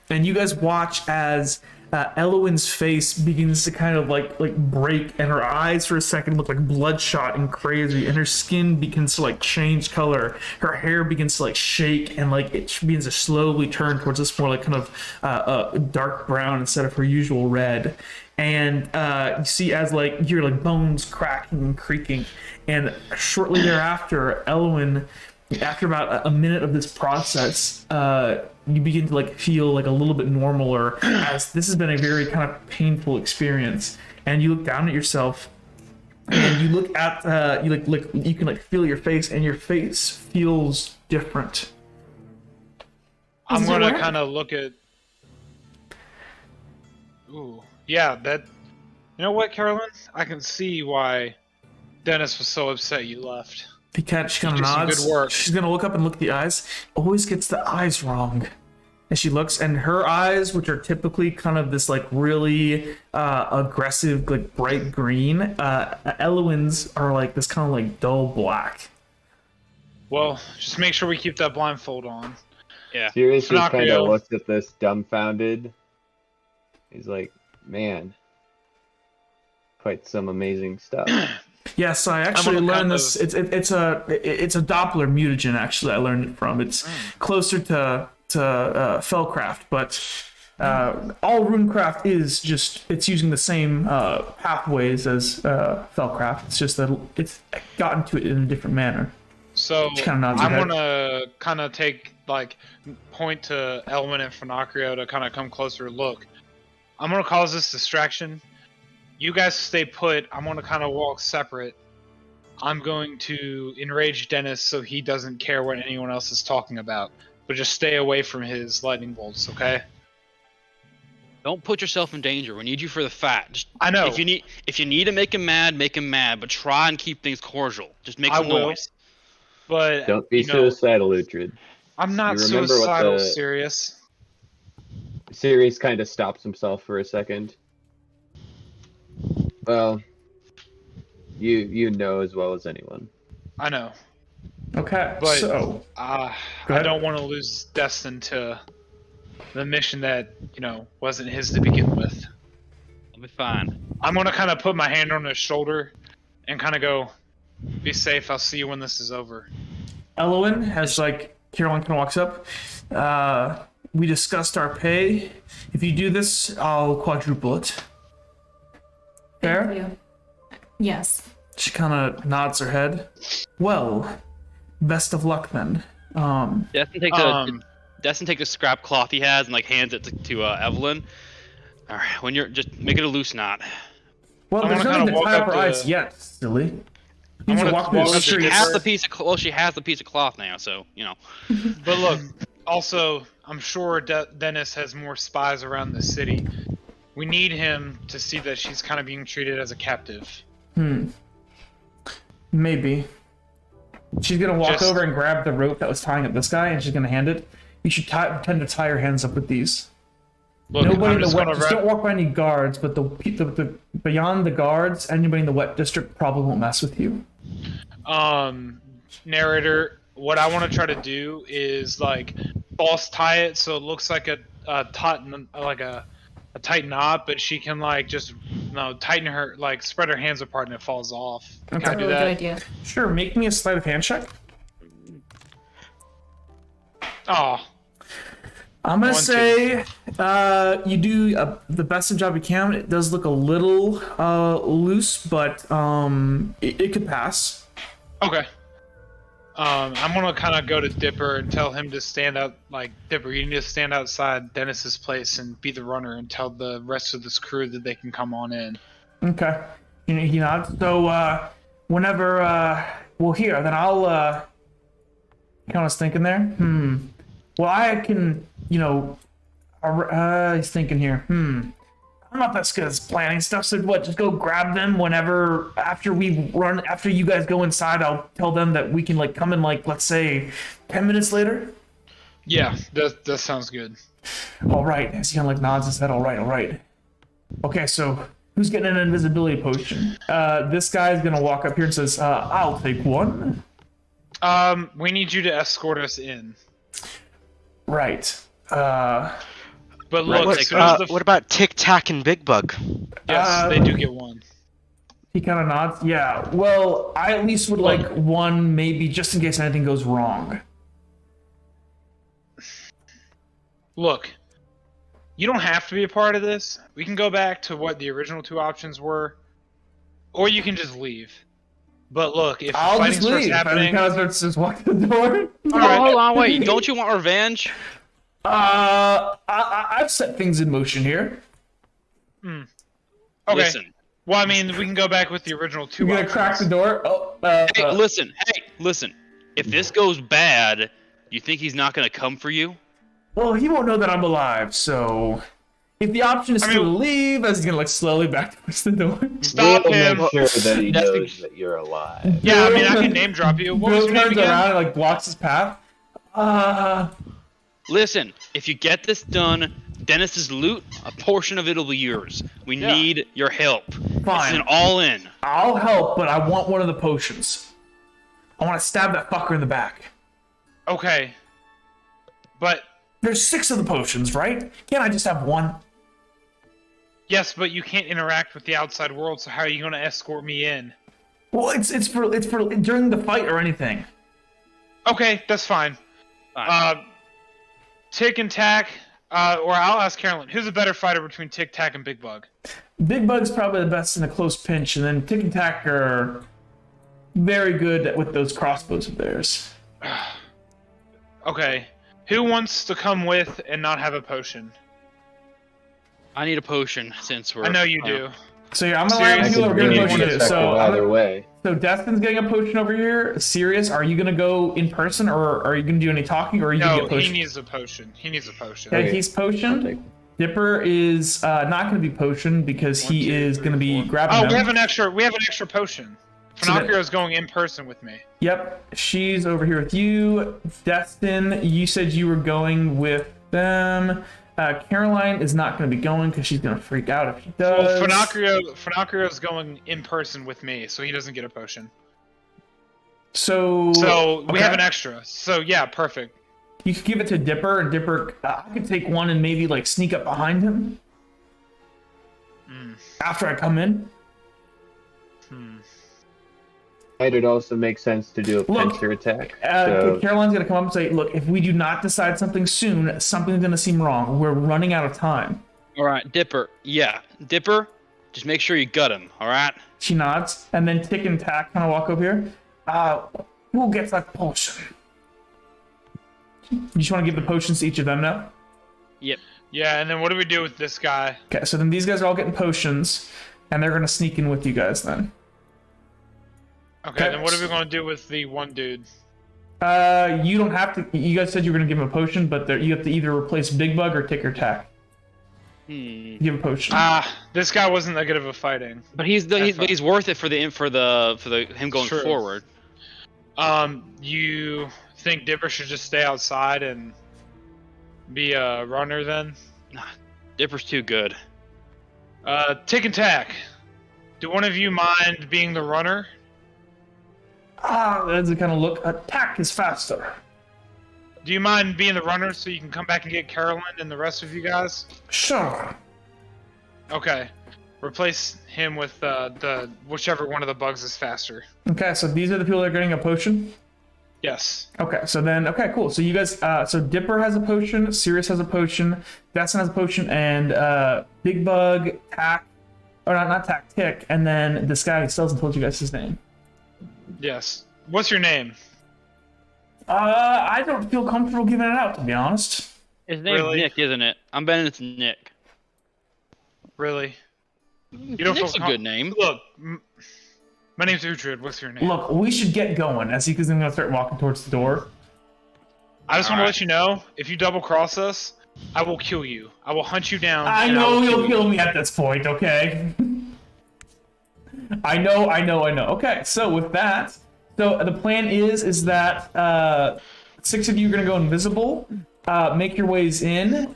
and you guys watch as Elowin's face begins to kind of like break, and her eyes for a second look like bloodshot and crazy, and her skin begins to like change color. Her hair begins to like shake, and like it begins to slowly turn towards this more like kind of dark brown instead of her usual red. And you see as like your like bones cracking and creaking, and shortly thereafter, Elowin, after about a minute of this process, you begin to like feel like a little bit normaler, as this has been a very kind of painful experience. And you look down at yourself, and you look at you can like feel your face, and your face feels different. I'm gonna kind of look at. Ooh, yeah, that. You know what, Carolyn? I can see why Dennis was so upset you left. She kind of nods. Good work. She's gonna look up and look at the eyes. Always gets the eyes wrong. And she looks, and her eyes, which are typically kind of this like really aggressive, like bright green, Elowin's are like this kind of like dull black. Well, just make sure we keep that blindfold on. Yeah. Sirius just kind Finocchio. of looks at this dumbfounded. He's like, man, quite some amazing stuff. Yes, I actually gonna learned kind this. of- It's a Doppler mutagen. Actually, I learned it from. It's closer to Fellcraft, but all Runecraft is just it's using the same pathways as Fellcraft. It's just that it's gotten to it in a different manner. So She kinda nods her I'm head. gonna kind of take like point to Elwin and Finocchio to kind of come closer. Look, I'm gonna cause this distraction. You guys stay put. I'm gonna kind of walk separate. I'm going to enrage Dennis so he doesn't care what anyone else is talking about, but just stay away from his lightning bolts, okay? Don't put yourself in danger. We need you for the fight. Just, I know. If you need to make him mad, but try and keep things cordial. Just make I some will. noise. But Don't be you know, suicidal, Uhtred. I'm not You remember what suicidal, the- serious. Sirius kind of stops himself for a second. Well, you know as well as anyone. I know. Okay, But- so Go I ahead. don't want to lose Destin to the mission that, wasn't his to begin with. I'll be fine. I'm going to kind of put my hand on his shoulder and kind of go, be safe, I'll see you when this is over. Elowin has like Caroline kind of walks up. We discussed our pay. If you do this, I'll quadruple it. Fair? Thank you. Yes. She kind of nods her head. Well, best of luck then. Destin takes a scrap cloth he has and like hands it to Evelyn. All right, when you're just make it a loose knot. Well, I there's wanna nothing kinda to walk tie up up her to- eyes yet, silly. You I need to wanna walk through walk the up to streets. Dipper. She has the piece of cloth now, so But look, also, I'm sure Dennis has more spies around the city. We need him to see that she's kind of being treated as a captive. Maybe. She's gonna walk Just- over and grab the rope that was tying up this guy, and she's gonna hand it. You should pretend to tie your hands up with these. Look, Nobody I'm in the just wet. gonna Just wrap- don't walk by any guards, but the beyond the guards, anybody in the wet district probably won't mess with you. Narrator, what I want to try to do is like false tie it so it looks like a tight knot, but she can like just tighten her, like spread her hands apart and it falls off. Can Okay. I do Really good that? idea. Sure, make me a sleight of hand check. Oh, I'm gonna 1, 2. say you do the best job you can. It does look a little loose, but it could pass. okay. I'm gonna kind of go to Dipper and tell him to stand out. Like Dipper, you need to stand outside Dennis's place and be the runner and tell the rest of this crew that they can come on in. Okay. He nods. So whenever here, then I'll kind of was thinking there. Well, I can, he's thinking here. I'm not that good at planning stuff. So what? Just go grab them whenever after you guys go inside. I'll tell them that we can like come in like let's say 10 minutes later. Yeah, that sounds good. All right. As he kind of like nods his head. All right. Okay, so who's getting an invisibility potion? This guy's gonna walk up here and says, "I'll take one." We need you to escort us in. Right. But look, What, as soon as the what about Tic Tac and Big Bug? yes, they do get one. He kind of nods. Yeah. Well, I at least would like one, maybe just in case anything goes wrong. Look, you don't have to be a part of this. We can go back to what the original two options were, or you can just leave. But look, if I'll fighting just starts leave. And he happening, kind of starts just walking the door. Hold on, wait. Don't you want revenge? I've set things in motion here. okay. Listen. Well, I mean, we can go back with the original two. You gonna options. crack the door? Oh, Hey, listen. If this goes bad, you think he's not gonna come for you? well, he won't know that I'm alive, so if the option is to leave, as he's gonna like slowly back towards the door. Stop we'll him! make sure that he That's knows that you're alive. Yeah, I mean, I can name drop you. What was Bill your name turns again? around and like blocks his path. Listen, if you get this done, Dennis's loot, a portion of it will be yours. We Yeah. need your help. This Fine. is an all-in. I'll help, but I want one of the potions. I want to stab that fucker in the back. Okay. But There's 6 of the potions, right? Can't I just have one? yes, but you can't interact with the outside world. So how are you going to escort me in? Well, it's for during the fight or anything. Okay, that's fine. Tick and Tack, or I'll ask Carolyn, who's a better fighter between Tic Tac and Big Bug? Big Bug's probably the best in a close pinch, and then Tic and Tac are very good with those crossbows of theirs. Okay, who wants to come with and not have a potion? I need a potion since we're. I know you do. So yeah, I'm gonna Serious? let I you could are getting really a be potion. effective So either way. Destin's getting a potion over here. Sirius, are you gonna go in person, or are you gonna do any talking, or are you gonna No, get potion? he needs a potion. He needs a potion. Okay, Okay. he's I'll potioned. take- Dipper is not going to be potioned because One, he two, is three, going to be four. grabbing Oh, them. we have an extra potion. So that- Finocchio's going in person with me. Yep, she's over here with you. Destin, you said you were going with them. Caroline is not going to be going because she's going to freak out if she does. Well, Finocchio's going in person with me, so he doesn't get a potion. So We have okay. an extra. So yeah, perfect. You could give it to Dipper, and Dipper I could take one and maybe like sneak up behind him after I come in. It'd also make sense to do a Look, pincer attack. So Caroline's going to come up and say, look, if we do not decide something soon, something's going to seem wrong. We're running out of time. All right, Dipper. Yeah, Dipper. Just make sure you gut him. All right. She nods, and then Tick and Tack kind of walk over here. Who gets that potion? You just want to give the potions to each of them now? Yep. Yeah, and then what do we do with this guy? Okay, so then these guys are all getting potions, and they're going to sneak in with you guys then. Okay, then what are we going to do with the one dude? You don't have to. You guys said you were going to give him a potion, but you have to either replace Big Bug or Tick or Tack. Give a potion. This guy wasn't that good of a fighting. But he's worth it for the him going True. forward. You think Dipper should just stay outside and be a runner then? Dipper's too good. Tick and Tack. Do one of you mind being the runner? That's a kind of look. Tack is faster. Do you mind being the runner so you can come back and get Carolyn and the rest of you guys? Sure. Okay. Replace him with the whichever one of the bugs is faster. Okay, so these are the people that are getting a potion. Yes. Okay, so then, okay, cool. So you guys, so Dipper has a potion, Sirius has a potion, Destin has a potion, and Big Bug, Tack, or not Tack, Tick, and then this guy still hasn't told you guys his name. Yes. What's your name? I don't feel comfortable giving it out, to be honest. His name's Really? Nick, isn't it? I'm betting it's Nick. Really? You don't Nick's a feel good name. Look, my name's Uhtred. What's your name? Look, we should get going, as he's going to start walking towards the door. I just want to Alright. let you know, if you double cross us, I will kill you. I will hunt you down. I and know will he'll you. kill me at this point, okay? I know. Okay, so with that, so the plan is that 6 of you are gonna go invisible, make your ways in,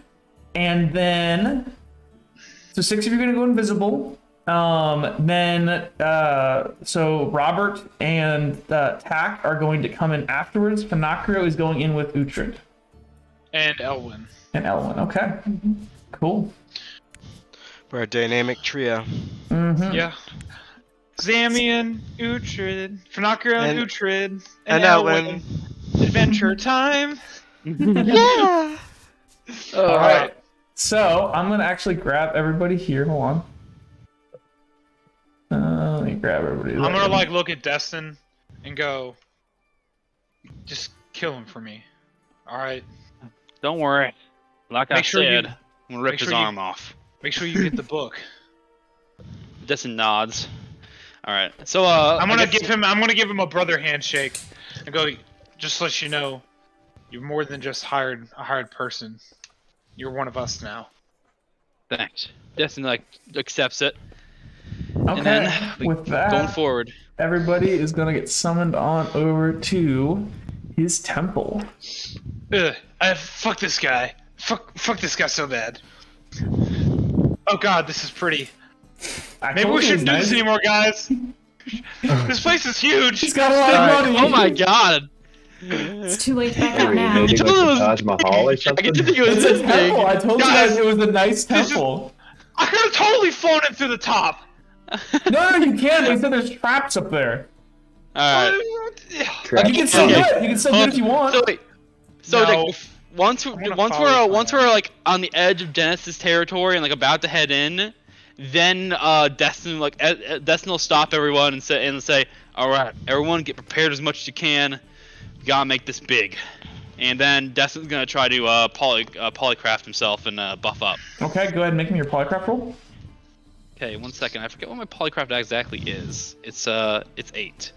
and then so 6 of you are gonna go invisible. So Robert and Tack are going to come in afterwards. Panacrio is going in with Uhtred And Elwyn. and Elwyn. Okay, cool. We're a dynamic trio. Yeah. Zamian, Uhtred, Fanakra and And- Uhtred, and Elwyn. Elwyn. Adventure time. Yeah. All right. So I'm gonna actually grab everybody here. Hold on. Let me grab everybody. I'm gonna like look at Destin and go, just kill him for me. All right. Don't worry. Like I Make sure you- said, I'm gonna rip make his sure you- arm off. Make sure you get the book. Destin nods. All right. So I'm I gonna guess- give him a brother handshake and go. Just let you know, you're more than just a hired person. You're one of us now. Thanks. Destin like accepts it. Okay. And then we With that, going forward. everybody is gonna get summoned on over to his temple. Ugh, fuck this guy. Fuck this guy so bad. Oh god, this is pretty. I Maybe told we you shouldn't do it was this nice. anymore, guys. This place is huge. He's got a lot of money. Oh my god. It's too late to back Are out we now. invading told like it the was- Taj Mahal or I something? can think it was It's a this big. temple. I told you Guys, guys it was a nice this is- temple. I could have totally flown it through the top. No, you can't. They said there's traps up there. All right. Trap You can still do Okay. it. You can still do it if you want. So wait. So No. like, once wanna once follow we're that. like on the edge of Dennis's territory and like about to head in, then Destin Destin will stop everyone and say, all right, everyone get prepared as much as you can. We gotta make this big. And then Destin's gonna try to polycraft himself and buff up. Okay, go ahead and make me your polycraft roll. Okay, 1 second. I forget what my polycraft exactly is. It's 8.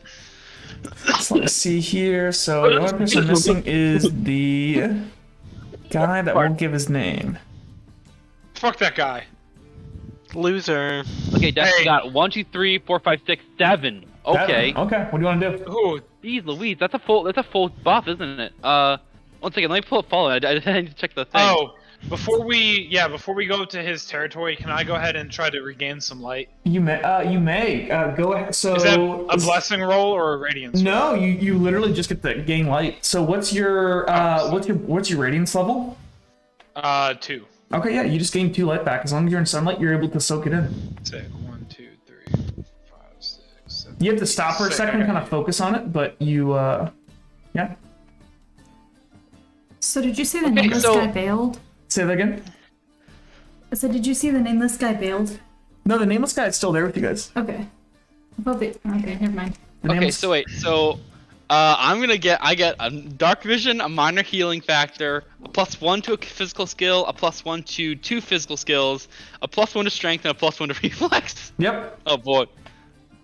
So let's see here. So the only person missing is the guy that won't give his name. Fuck that guy. Loser. Okay, Destin Hey. got 1, 2, 3, 4, 5, 6, 7. Okay. Okay. What do you want to do? Ooh, Jeez Louise, that's a full buff, isn't it? 1 second, let me pull up follow. I need to check the thing. oh, before we go to his territory, can I go ahead and try to regain some light? You may. Go ahead. So Is that a blessing roll or a radiance? No, you literally just get the gain light. So what's your what's your radiance level? roll? 2. Okay, yeah, you just gain 2 light back. As long as you're in sunlight, you're able to soak it in. Say 1, 2, 3, 5, 6, 7. You have to stop for a Sick, second and okay. kind of focus on it, but you yeah. So did you see the Okay, nameless so- guy bailed? Say that again. I said, did you see the nameless guy bailed? No, the nameless guy is still there with you guys. Okay. Okay, never mind. The Okay, nameless- so wait, so I get a dark vision, a minor healing factor, a +1 to a physical skill, a +1 to 2 physical skills, a +1 to strength, and a +1 to reflex. Yep, Oh boy,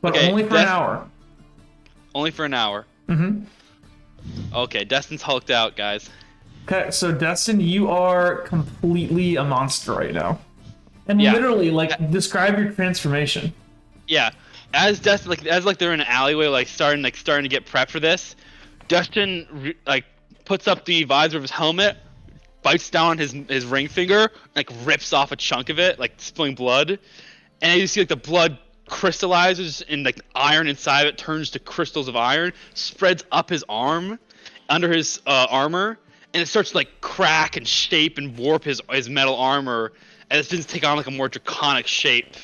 but Okay, only for an that's- hour. only for an hour. Mm-hmm. Okay, Destin's hulked out, guys. Okay, so Destin, you are completely a monster right now. And Yeah. literally, like, describe your transformation. Yeah, as Destin as they're in an alleyway, starting to get prepped for this, Destin puts up the visor of his helmet, bites down his ring finger, rips off a chunk of it, spilling blood, and you see the blood crystallizes and the iron inside of it turns to crystals of iron, spreads up his arm, under his armor, and it starts to crack and shape and warp his metal armor, and it begins to take on a more draconic shape.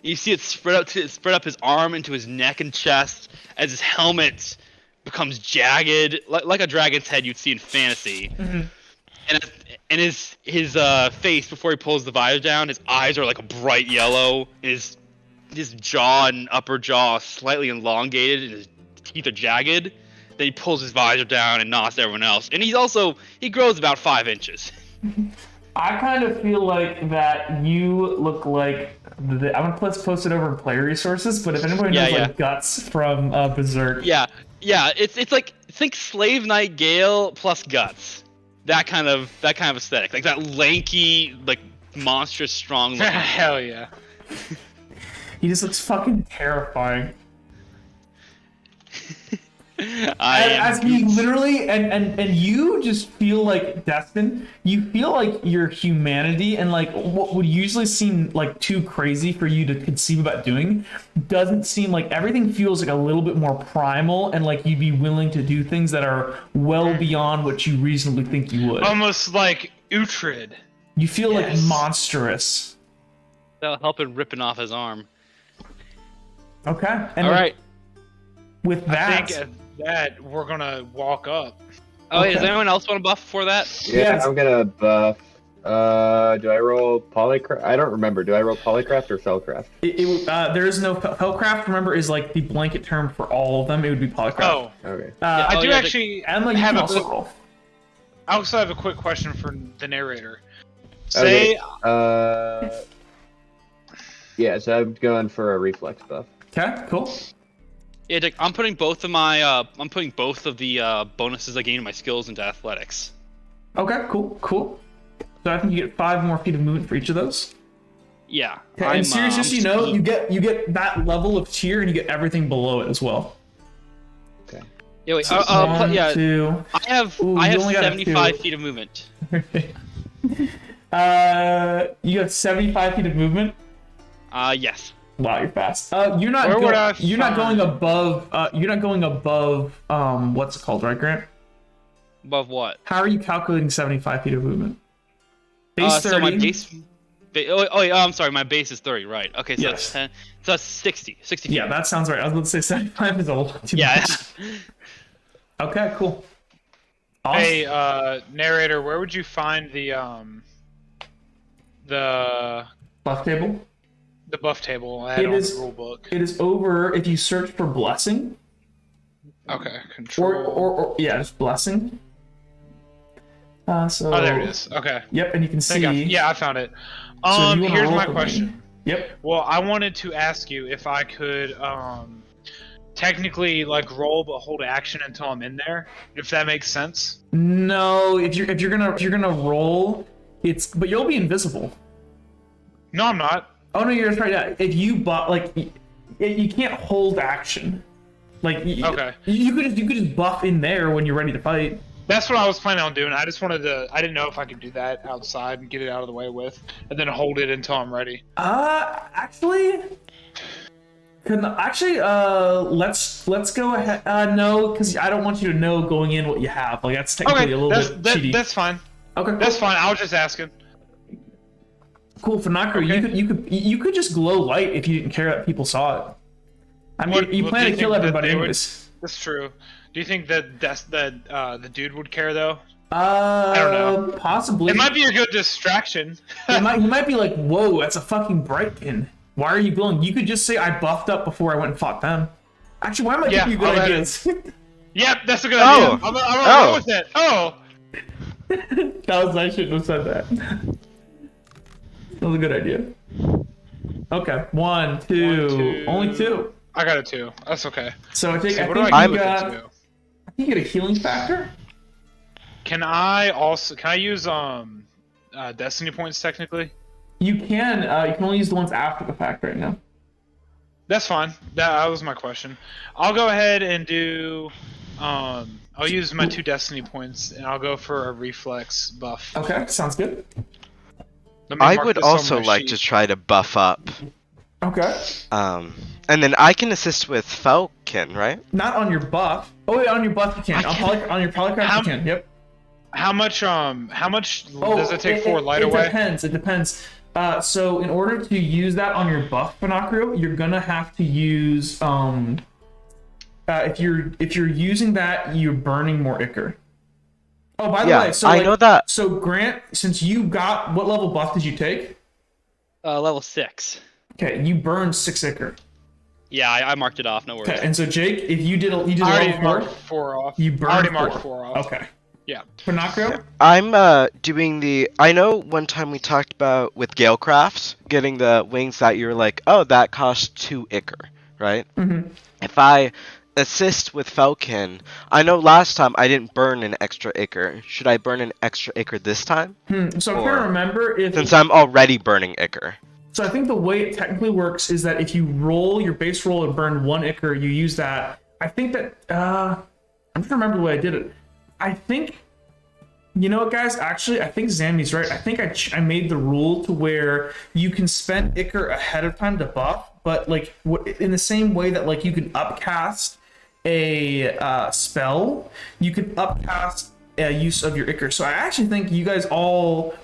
You see it spread up his arm into his neck and chest as his helmet becomes jagged, like a dragon's head you'd see in fantasy. Mm-hmm. And his face before he pulls the visor down, his eyes are a bright yellow. His jaw and upper jaw are slightly elongated, and his teeth are jagged. Then he pulls his visor down and nods to everyone else. And he grows about 5 inches. I kind of feel like that you look like I'm gonna post it over in player resources, but if anybody knows Yeah. Guts from Berserk, Yeah, it's think Slave Knight Gale plus Guts. that kind of aesthetic, like that lanky, like monstrous, strong. Hell yeah. He just looks fucking terrifying. I As am he literally and you just feel like Destin, you feel like your humanity and like what would usually seem like too crazy for you to conceive about doing doesn't seem like everything feels like a little bit more primal and like you'd be willing to do things that are well beyond what you reasonably think you would. Almost like Uhtred. You feel like yes. monstrous. that'll help in ripping off his arm. Okay. And All right. with I that, think at that we're gonna walk up. Oh, Okay. does anyone else want to buff before that? Yeah, Yes. I'm gonna buff. Do I roll polycraft? I don't remember. Do I roll polycraft or spellcraft? there is no Hellcraft. Remember, is like the blanket term for all of them. It would be Polycraft. Oh, Okay. I Oh, do yeah, actually Emma, you have can a also quick, roll. I also have a quick question for the narrator. Say, Okay. Yeah, so I'm going for a reflex buff. Okay, cool. Yeah, Dick, I'm putting both of my the bonuses I gain in my skills into athletics. Okay, cool. So I think you get 5 more feet of movement for each of those. Yeah. Okay, and serious, just so you know, you get that level of tier, and you get everything below it as well. Okay. Yeah, wait. One, Yeah. 2. I have Ooh, I you have only got a 75 2. feet of movement. You have 75 feet of movement. Yes. Wow, you're fast. You're not. Where would I You're not find- going above. You're not going above. What's it called, right, Grant? Above what? How are you calculating 75 feet of movement? Base 30. So my base. I'm sorry. My base is 30. Right. Okay. So Yes. that's 10. So that's 60. 60 feet. Yeah, that sounds right. I was about to say 75 is a lot too Yeah. much. Okay, cool. Awesome. hey, narrator, where would you find the Buff table. buff table I had It on is- the rule book? It is over if you search for blessing, Okay, or control. yeah, just blessing. So. Oh, there it is. Okay. Yep, and you can see. Yeah, I found it. So you wanna Here's roll my for me? question. Yep. Well, I wanted to ask you if I could technically like roll but hold action until I'm in there, if that makes sense. No, if you're gonna roll, but you'll be invisible. No, I'm not. Oh no, you're right. Yeah, if you you can't hold action. Like Okay. you could just buff in there when you're ready to fight. That's what I was planning on doing. I just wanted to. I didn't know if I could do that outside and get it out of the way with, and then hold it until I'm ready. Actually, let's go ahead. No, because I don't want you to know going in what you have. Like that's technically Okay, a little bit cheaty. that's fine. Okay, That's fine. I was just asking. cool. For Nakro, Okay. you could just glow light if you didn't care that people saw it. I mean, you Well, plan do to you kill think that everybody they would- anyways. That's true. Do you think that the dude would care though? don't know. Possibly. It might be a good distraction. He might be like, whoa, that's a fucking Brightkin. Why are you glowing? You could just say I buffed up before I went and fought them. Actually, why am I Yeah, giving you good I'll let ideas? Yep, that's a good Oh. idea. I'm Oh. go with it. Oh, I shouldn't have said that. That was a good idea. Okay, 1, 2, two. only 2. I got a 2. That's okay. So I think So I what do think I you do with got. the 2? I think you get a healing factor. Can I use destiny points technically? You can. You can only use the ones after the fact right now. That's fine. That was my question. I'll go ahead and do. I'll use my 2 destiny points, and I'll go for a reflex buff. Okay, sounds good. Let me I mark would this on also my like sheet. to try to buff up. Okay. And then I can assist with Falcon, right? Not on your buff. Oh wait, on your buff you can. On your polycraft How- you can. Yep. How much Oh, does it take for light it away? Depends. It depends. So in order to use that on your buff, Pinocchio, you're gonna have to use if you're using that, you're burning more Ichor. Oh, by the Yeah, way, so I like, know that. So Grant, since you got what level buff did you take? Level 6. Okay, you burned 6 Ichor. Yeah, I marked it off. No worries. Okay, and so Jake, if you did a I already level marked 4, 4 off. you I burned already 4. marked 4 off. Okay. Yeah. Pinocchio? I'm doing the. I know one time we talked about with Galecraft getting the wings that you're like, oh, that costs 2 Ichor, right? Mm-hmm. If I assist with Falcon, I know last time I didn't burn an extra Ichor. Should I burn an extra Ichor this time? So I'm Or- trying to remember if. Since I'm already burning Ichor. So I think the way it technically works is that if you roll your base roll and burn 1 Ichor, you use that. I think that I'm trying to remember the way I did it. I think, you know what, guys? Actually, I think Zami's right. I think I made the rule to where you can spend Ichor ahead of time to buff, but like in the same way that like you can upcast a spell, you can upcast a use of your Ichor. So I actually think you guys all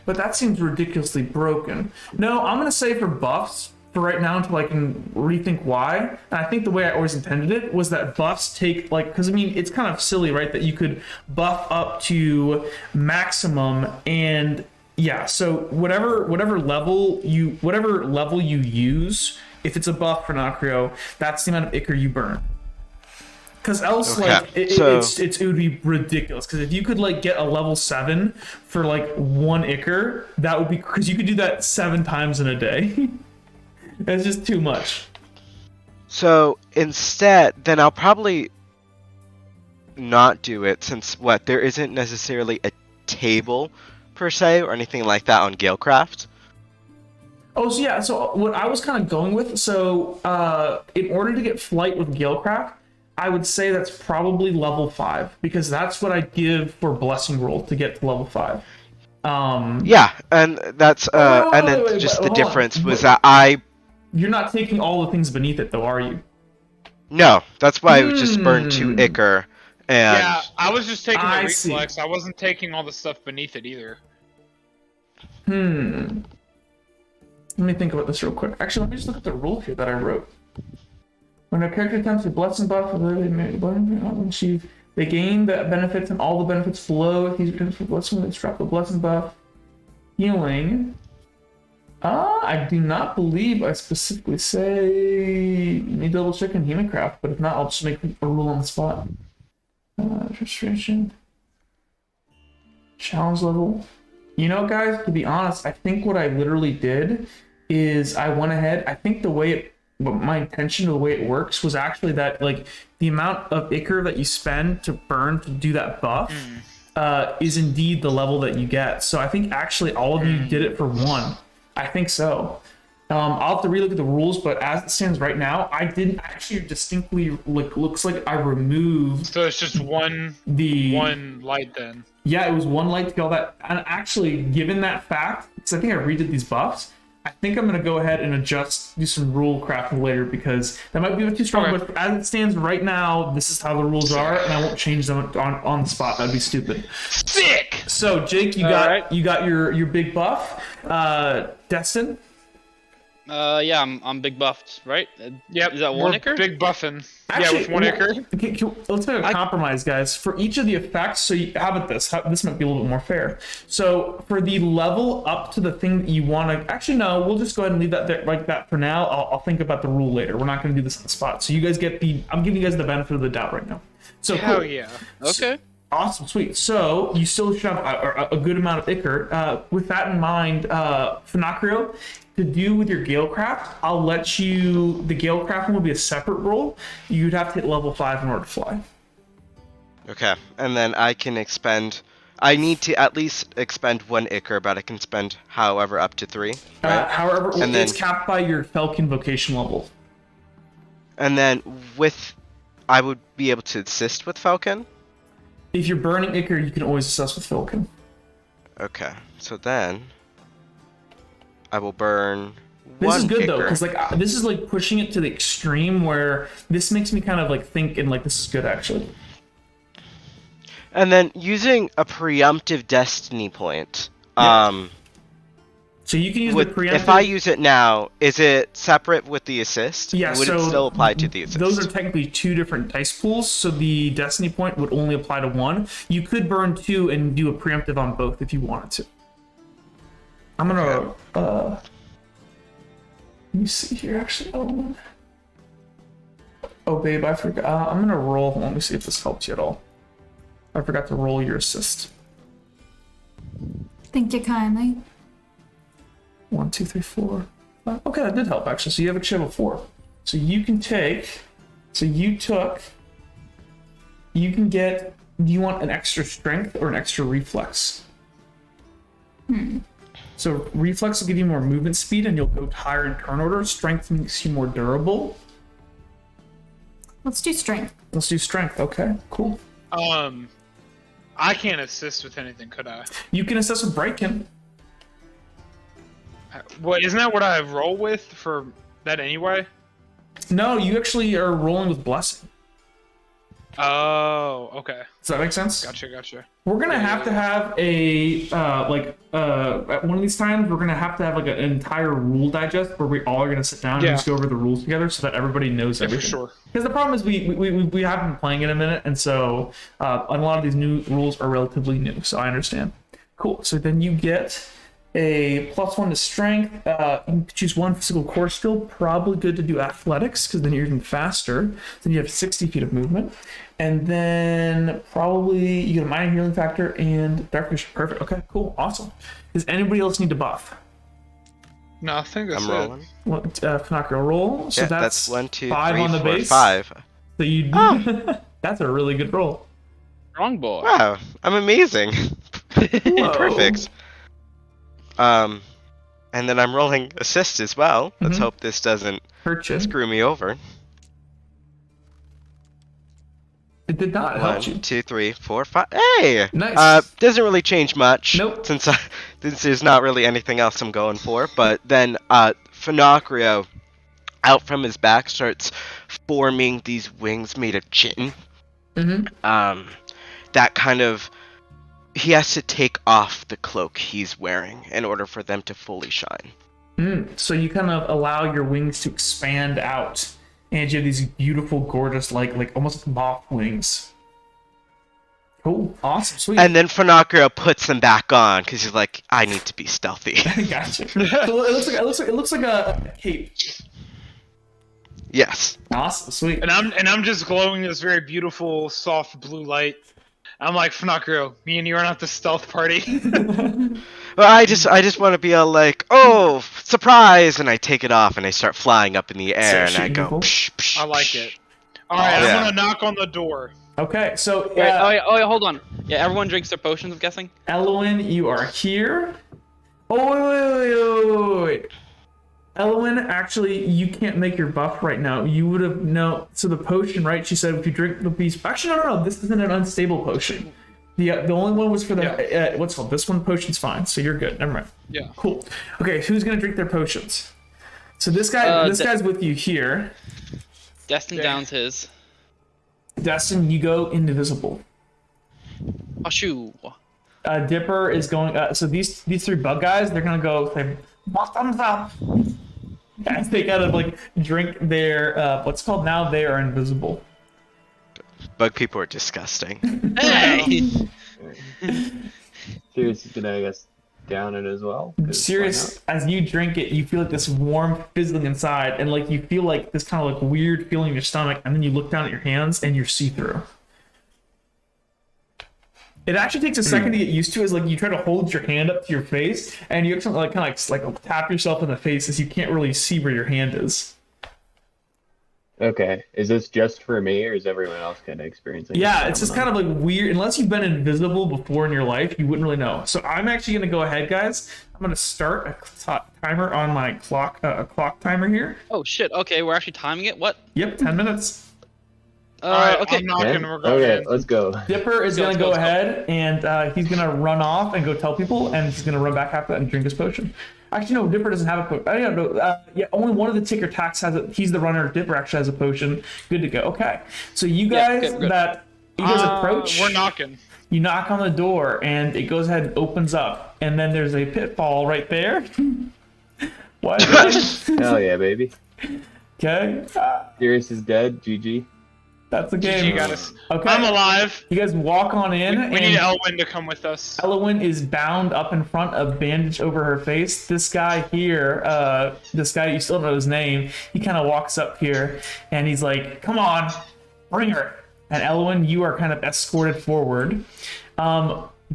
but that seems ridiculously broken. No, I'm gonna say for buffs for right now until I can rethink why. And I think the way I always intended it was that buffs take like, because I mean it's kind of silly, right? That you could buff up to maximum, and yeah. So whatever level you use, if it's a buff for Nacrio, that's the amount of Ichor you burn. Because else, Okay, like, it would be ridiculous. Because if you could, like, get a level 7 for, like, 1 Ichor, that would be... Because you could do that 7 times in a day. That's just too much. So instead, then I'll probably not do it since, there isn't necessarily a table, per se, or anything like that on Galecraft. Oh, so yeah. So what I was kind of going with... So, in order to get Flight with Galecraft, I would say that's probably level 5, because that's what I give for Blessing Roll to get to level 5. Yeah, and that's and then wait, just the hold on. difference was that I You're not taking all the things beneath it, though, are you? no, that's why I would just burn 2 Ichor, and Yeah, I was just taking the I see. reflex. I wasn't taking all the stuff beneath it either. Let me think about this real quick. Actually, let me just look at the rule here that I wrote. When a character attempts a blessing buff, they gain the benefits and all the benefits below. If these returns for blessing, they drop the blessing buff. Healing. I do not believe I specifically say you need to double check in Humancraft, but if not, I'll just make a rule on the spot. Frustration. Challenge level. You know, guys, to be honest, I think what I literally did is I went ahead. I think my intention of the way it works was actually that like the amount of Ichor that you spend to burn to do that buff is indeed the level that you get. So I think actually all of you did it for 1. I think so. I'll have to relook at the rules, but as it stands right now, I didn't actually distinctly looks like I removed So it's just one light then. Yeah, it was 1 light to get all that. And actually, given that fact, because I think I redid these buffs, I think I'm going to go ahead and do some rule crafting later, because that might be a bit too strong. Okay. But as it stands right now, this is how the rules are, and I won't change them on the spot. That'd be stupid. Sick! So, Jake, you got your big buff. Destin? Yeah, I'm big buffed, right? Yep. Is that we're 1 Ichor? Big buffing. Actually, yeah, with 1 Ichor. Let's make a compromise, guys. For each of the effects, so how about this? This might be a little bit more fair. So for the level up to the thing that you want to... Actually, no, we'll just go ahead and leave that there like that for now. I'll think about the rule later. We're not going to do this on the spot. So you guys get I'm giving you guys the benefit of the doubt right now. So Hell cool. yeah. Okay. Awesome, sweet. So you still should have a good amount of Ichor. With that in mind, Finacrio, to do with your Galecraft, I'll let you... The Galecraft one will be a separate roll. You'd have to hit level 5 in order to fly. okay, and then I can expend. I need to at least expend 1 Ichor, but I can spend however up to 3. Right? However, And it's then- capped by your Falcon vocation level. And then I would be able to assist with Falcon. If you're burning Ichor, you can always assess with Falcon. Okay, so then I will burn. This 1 is good though, Ichor. because like this is like pushing it to the extreme where this makes me kind of like think and like this is good actually. And then using a preemptive destiny point. Yeah. So you can use the preemptive. If I use it now, is it separate with the assist? Yeah, Would so it still apply to the assist? Those are technically 2 different dice pools, so the Destiny point would only apply to 1. You could burn 2 and do a preemptive on both if you wanted to. I'm gonna let me see here actually. Oh babe, I forgot. I'm gonna roll. Let me see if this helps you at all. I forgot to roll your assist. Thank you kindly. 1, 2, 3, 4, 5. Okay, that did help actually. So you have a channel 4. So you can take So you can get, do you want an extra strength or an extra reflex? So reflex will give you more movement speed and you'll go higher in turn order. Strength makes you more durable. Let's do strength. Let's do strength. Okay, cool. I can't assist with anything, could I? You can assess with Breakin. What, isn't that what I roll with for that anyway? No, you actually are rolling with Blessing. Oh, okay. Does that make sense? Gotcha. We're gonna have to have a at one of these times we're gonna have to have like an entire rule digest where we all are gonna sit down and just go over the rules together so that everybody knows Yeah, for everything. sure. Because the problem is we haven't been playing in a minute, and so a lot of these new rules are relatively new. So I understand. Cool. So then you get a +1 to strength. You can choose one physical core skill. Probably good to do athletics because then you're even faster. Then you have 60 feet of movement, and then probably you get a minor healing factor and dark vision. Perfect. Okay. Cool. Awesome. Does anybody else need to buff? No, I think that's I'm it. rolling. What? Fanakra roll. So Yeah, that's 1, 2, 5 3, on the 4, base. 5. So you. That's a really good roll. Strong boy. Wow, I'm amazing. Perfect. And then I'm rolling assist as well. Let's Mhm. hope this doesn't Hurt you. screw me over. It did not 1, help you. 2, 3, 4, 5. Hey! Nice. Doesn't really change much. Nope. Since there's not really anything else I'm going for. But then Finocchio, out from his back, starts forming these wings made of chitin. Mm-hmm. That kind of, he has to take off the cloak he's wearing in order for them to fully shine. So you kind of allow your wings to expand out, and you have these beautiful, gorgeous, like almost like moth wings. Cool, awesome, sweet. And then Finocchio puts them back on because he's like, I need to be stealthy. Gotcha. So it looks like a cape. Yes. Awesome, sweet. And I'm just glowing this very beautiful, soft blue light. I'm like, Finocchio, me and you are not the stealth party. Well, I just want to be all like, oh, surprise, and I take it off and I start flying up in the air and I go, beautiful. psh, psh, I like psh. it. All right, Yeah. I'm gonna knock on the door. Okay, so Wait, oh, yeah, hold on. Yeah, everyone drinks their potions, I'm guessing? Elwyn, you are here. Oh, wait. Elwyn, actually, you can't make your buff right now. You would have no. So the potion, right? She said if you drink the beast. Actually, no. This isn't an unstable potion. The only one was for the what's it called. This one potion's fine, so you're good. Never mind. Yeah. Cool. Okay, who's gonna drink their potions? So this guy, guy's with you here. Destin downs his. Destin, you go indivisible. Ashoo. Dipper is going. So these three bug guys, they're gonna go say bottoms up. As they kind of like drink their what's called now. They are invisible. Bug people are disgusting. Hey! Sirius is gonna, I guess, down it as well. 'cause why Serious, as you drink it, you feel like this warm fizzling inside, and like you feel like this kind of like weird feeling in your stomach, and then you look down at your hands and you're see-through. It actually takes a second to get used to, as like you try to hold your hand up to your face, and you actually like kind of like tap yourself in the face as you can't really see where your hand is. not? Okay, is this just for me, or is everyone else kind of experiencing? Yeah, it's just kind of like weird. Unless you've been invisible before in your life, you wouldn't really know. So I'm actually gonna go ahead, guys. I'm gonna start a timer on my clock, a clock timer here. Oh shit, okay, we're actually timing it? What? Yep, 10 minutes. All right, Okay. I'm knocking. Okay, We're going okay, in. let's go. Dipper is Let's gonna go, go let's go. ahead and he's gonna run off and go tell people, and he's gonna run back after that and drink his potion. Actually, no, Dipper doesn't have a potion. I don't know. Yeah, only one of the ticker tacks has it. He's the runner. Dipper actually has a potion. Good to go. Okay, so you Yeah, guys good. you guys approach. We're knocking. You knock on the door, and it goes ahead and opens up, and then there's a pitfall right there. What? Hell yeah, baby. Okay, Sirius is dead. GG. that's the game. GG got us. Okay, I'm alive. you guys walk on in. We and need Elwyn to come with us. Elwyn is bound up in front, a bandage over her face. This guy here, this guy, you still don't know his name, he kind of walks up here and he's like, come on, bring her. And Elwyn, you are kind of escorted forward.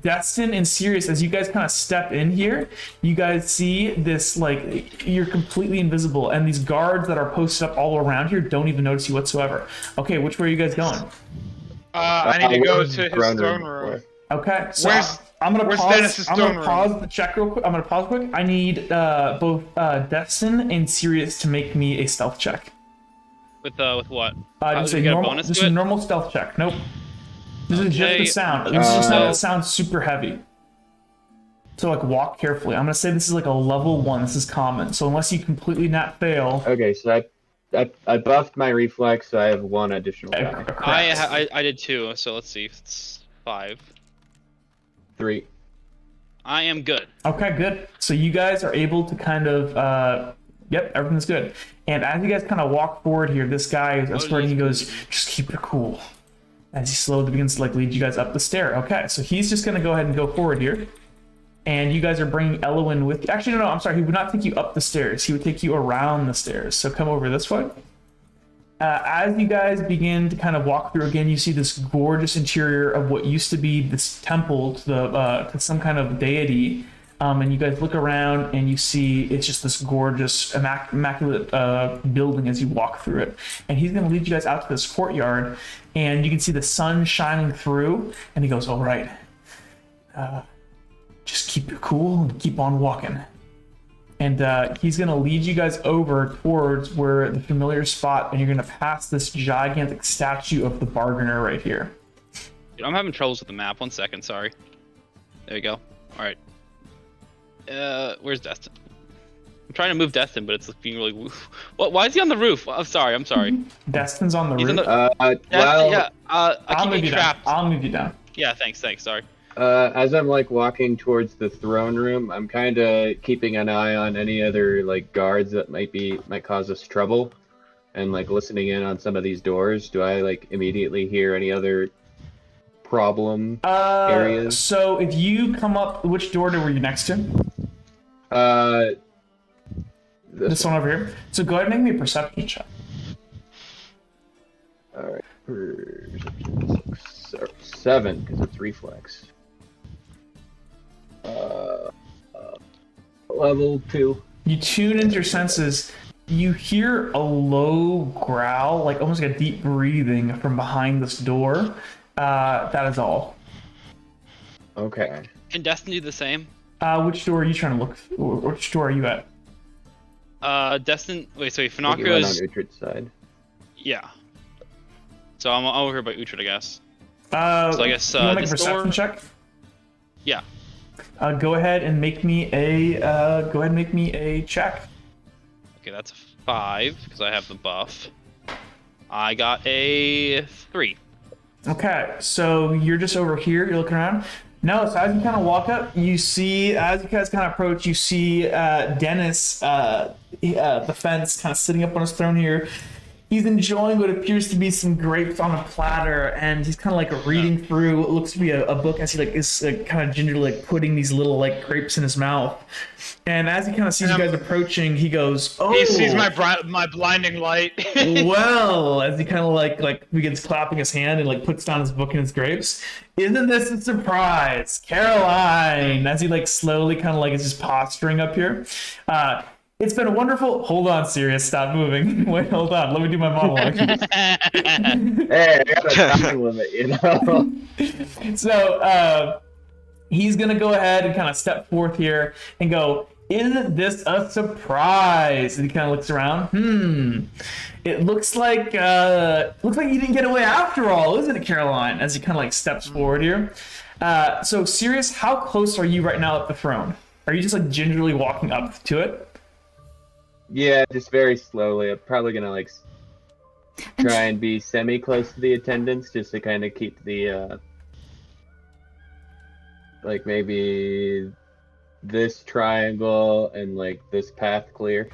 Destin and Sirius, as you guys kind of step in here, you guys see this, like, you're completely invisible, and these guards that are posted up all around here don't even notice you whatsoever. Okay, which way are you guys going? I need to go where's to his throne throne room? room. Okay, so Where's- I'm gonna where's pause. Dennis's I'm gonna throne pause the check real quick. I'm gonna pause quick. I need both Destin and Sirius to make me a stealth check. With what? Just you a got a normal, bonus just to a it? normal stealth check. Nope. This is just Okay. the sound. This is just not. It sounds super heavy. So like walk carefully. I'm gonna say this is like a level 1. This is common. So unless you completely not fail. Okay, so I buffed my reflex, so I have 1 additional die. correct. I did 2, so let's see. It's 5. 3. I am good. Okay, good. So you guys are able to kind of, yep, everything's good. And as you guys kind of walk forward here, this guy is escorting. He goes, just keep it cool. As he slowly begins to like lead you guys up the stair. Okay, so he's just gonna go ahead and go forward here. And you guys are bringing Elwyn with you. Actually, no, I'm sorry. He would not take you up the stairs. He would take you around the stairs. So come over this way. As you guys begin to kind of walk through again, you see this gorgeous interior of what used to be this temple to to some kind of deity. And you guys look around and you see it's just this gorgeous, immaculate building as you walk through it. And he's going to lead you guys out to this courtyard, and you can see the sun shining through. And he goes, "All right, just keep it cool and keep on walking." And he's going to lead you guys over towards where the familiar spot, and you're going to pass this gigantic statue of the bargainer right here. Dude, I'm having troubles with the map. 1 second, sorry. There you go. All right. Where's Destin? I'm trying to move Destin, but it's being really. What? Why is he on the roof? I'm sorry. Destin's on the He's roof. on the. Well, Yeah. I I'll keep move getting you down. trapped. I'll move you down. Yeah. Thanks. Sorry. as I'm like walking towards the throne room, I'm kind of keeping an eye on any other like guards that might cause us trouble, and like listening in on some of these doors. Do I like immediately hear any other problem areas? So if you come up, which door were you next to? This one over here. So go ahead and make me a perception check. All right, 7 because it's reflex. Level 2. You tune into your senses. You hear a low growl, like almost like a deep breathing from behind this door. That is all. Okay. Can Destin do the same? Which door are you trying to look? Which door are you at? Destin. Wait, so I think it went on Finocchio's. Uhtred's side. Yeah. So I'm over here by Uhtred, I guess. So I guess, you want to make a this perception door- check? Yeah. Go ahead and make me a check. Okay, that's a 5 because I have the buff. I got a 3. Okay, so you're just over here. You're looking around. No, so as you kind of walk up, you see, as you guys kind of approach, you see Dennis, the fence, kind of sitting up on his throne here. He's enjoying what appears to be some grapes on a platter, and he's kind of like reading through what looks to be a book as he like is kind of gingerly like putting these little like grapes in his mouth. And as he kind of sees you guys approaching, he goes, "Oh, He sees my blinding light. well," as he kind of like begins clapping his hand and like puts down his book and his grapes. "Isn't this a surprise, Caroline?" As he like slowly kind of like is just posturing up here. It's been a wonderful. Hold on, Sirius, stop moving. Wait, hold on. Let me do my monologue. Hey, I got a time limit, you know. So he's gonna go ahead and kind of step forth here and go, "Isn't this a surprise?" And he kind of looks around. It looks like you didn't get away after all, isn't it, Caroline? As he kind of like steps forward here. So Sirius, how close are you right now at the throne? Are you just like gingerly walking up to it? Yeah, just very slowly. I'm probably gonna like try and be semi-close to the attendants, just to kind of keep the like maybe this triangle and like this path clear.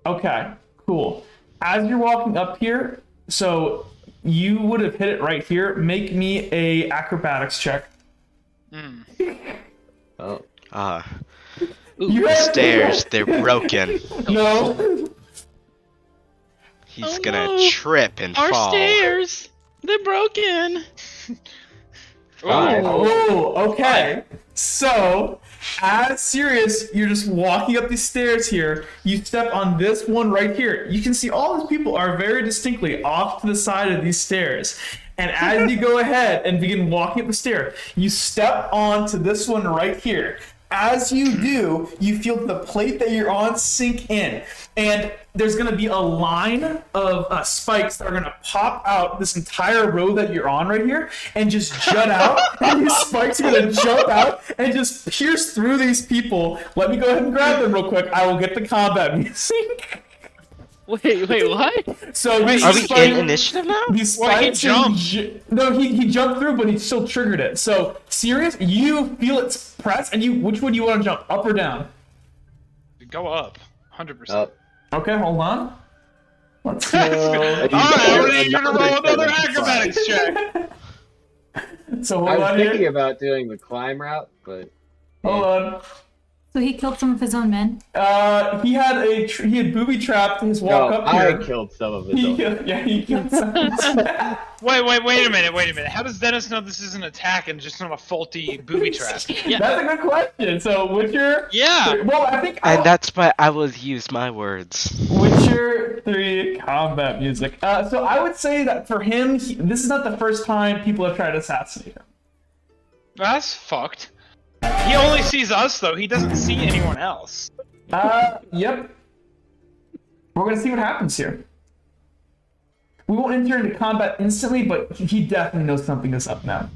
Okay, cool. As you're walking up here, so you would have hit it right here. Make me a acrobatics check. Oh, You The had- stairs, they're broken. No. He's Oh, gonna no. trip and Our fall. stairs, they're broken. Five. Oh, okay. So, as Sirius, you're just walking up these stairs here. You step on this one right here. You can see all these people are very distinctly off to the side of these stairs. And as you go ahead and begin walking up the stair, you step onto this one right here. As you do, you feel the plate that you're on sink in. And there's going to be a line of spikes that are going to pop out this entire row that you're on right here and just jut out. And these spikes are going to jump out and just pierce through these people. Let me go ahead and grab them real quick. I will get the combat music. Wait, what? So Are we in initiative now? These Well, he spikes jumped. No, he jumped through, but he still triggered it. So, Sirius, you feel it press, and which one do you want to jump, up or down? Go up, 100%. Up. Okay, hold on. Let's go. Alright, I'm gonna roll another acrobatics check. So I hold was on thinking here. about doing the climb route, but Hold on. So he killed some of his own men. He had booby trapped his walk no, up here. I killed some of He it. killed, yeah, he killed some. Wait a minute. How does Dennis know this is an attack and just not a faulty booby trap? Yeah. That's a good question. So, Witcher. Yeah. Well, I think. And that's why I will use my words. Witcher 3 combat music. So I would say that for him, this is not the first time people have tried to assassinate him. That's fucked. He only sees us though. He doesn't see anyone else. Yep. We're gonna see what happens here. We won't enter into combat instantly, but he definitely knows something is up now.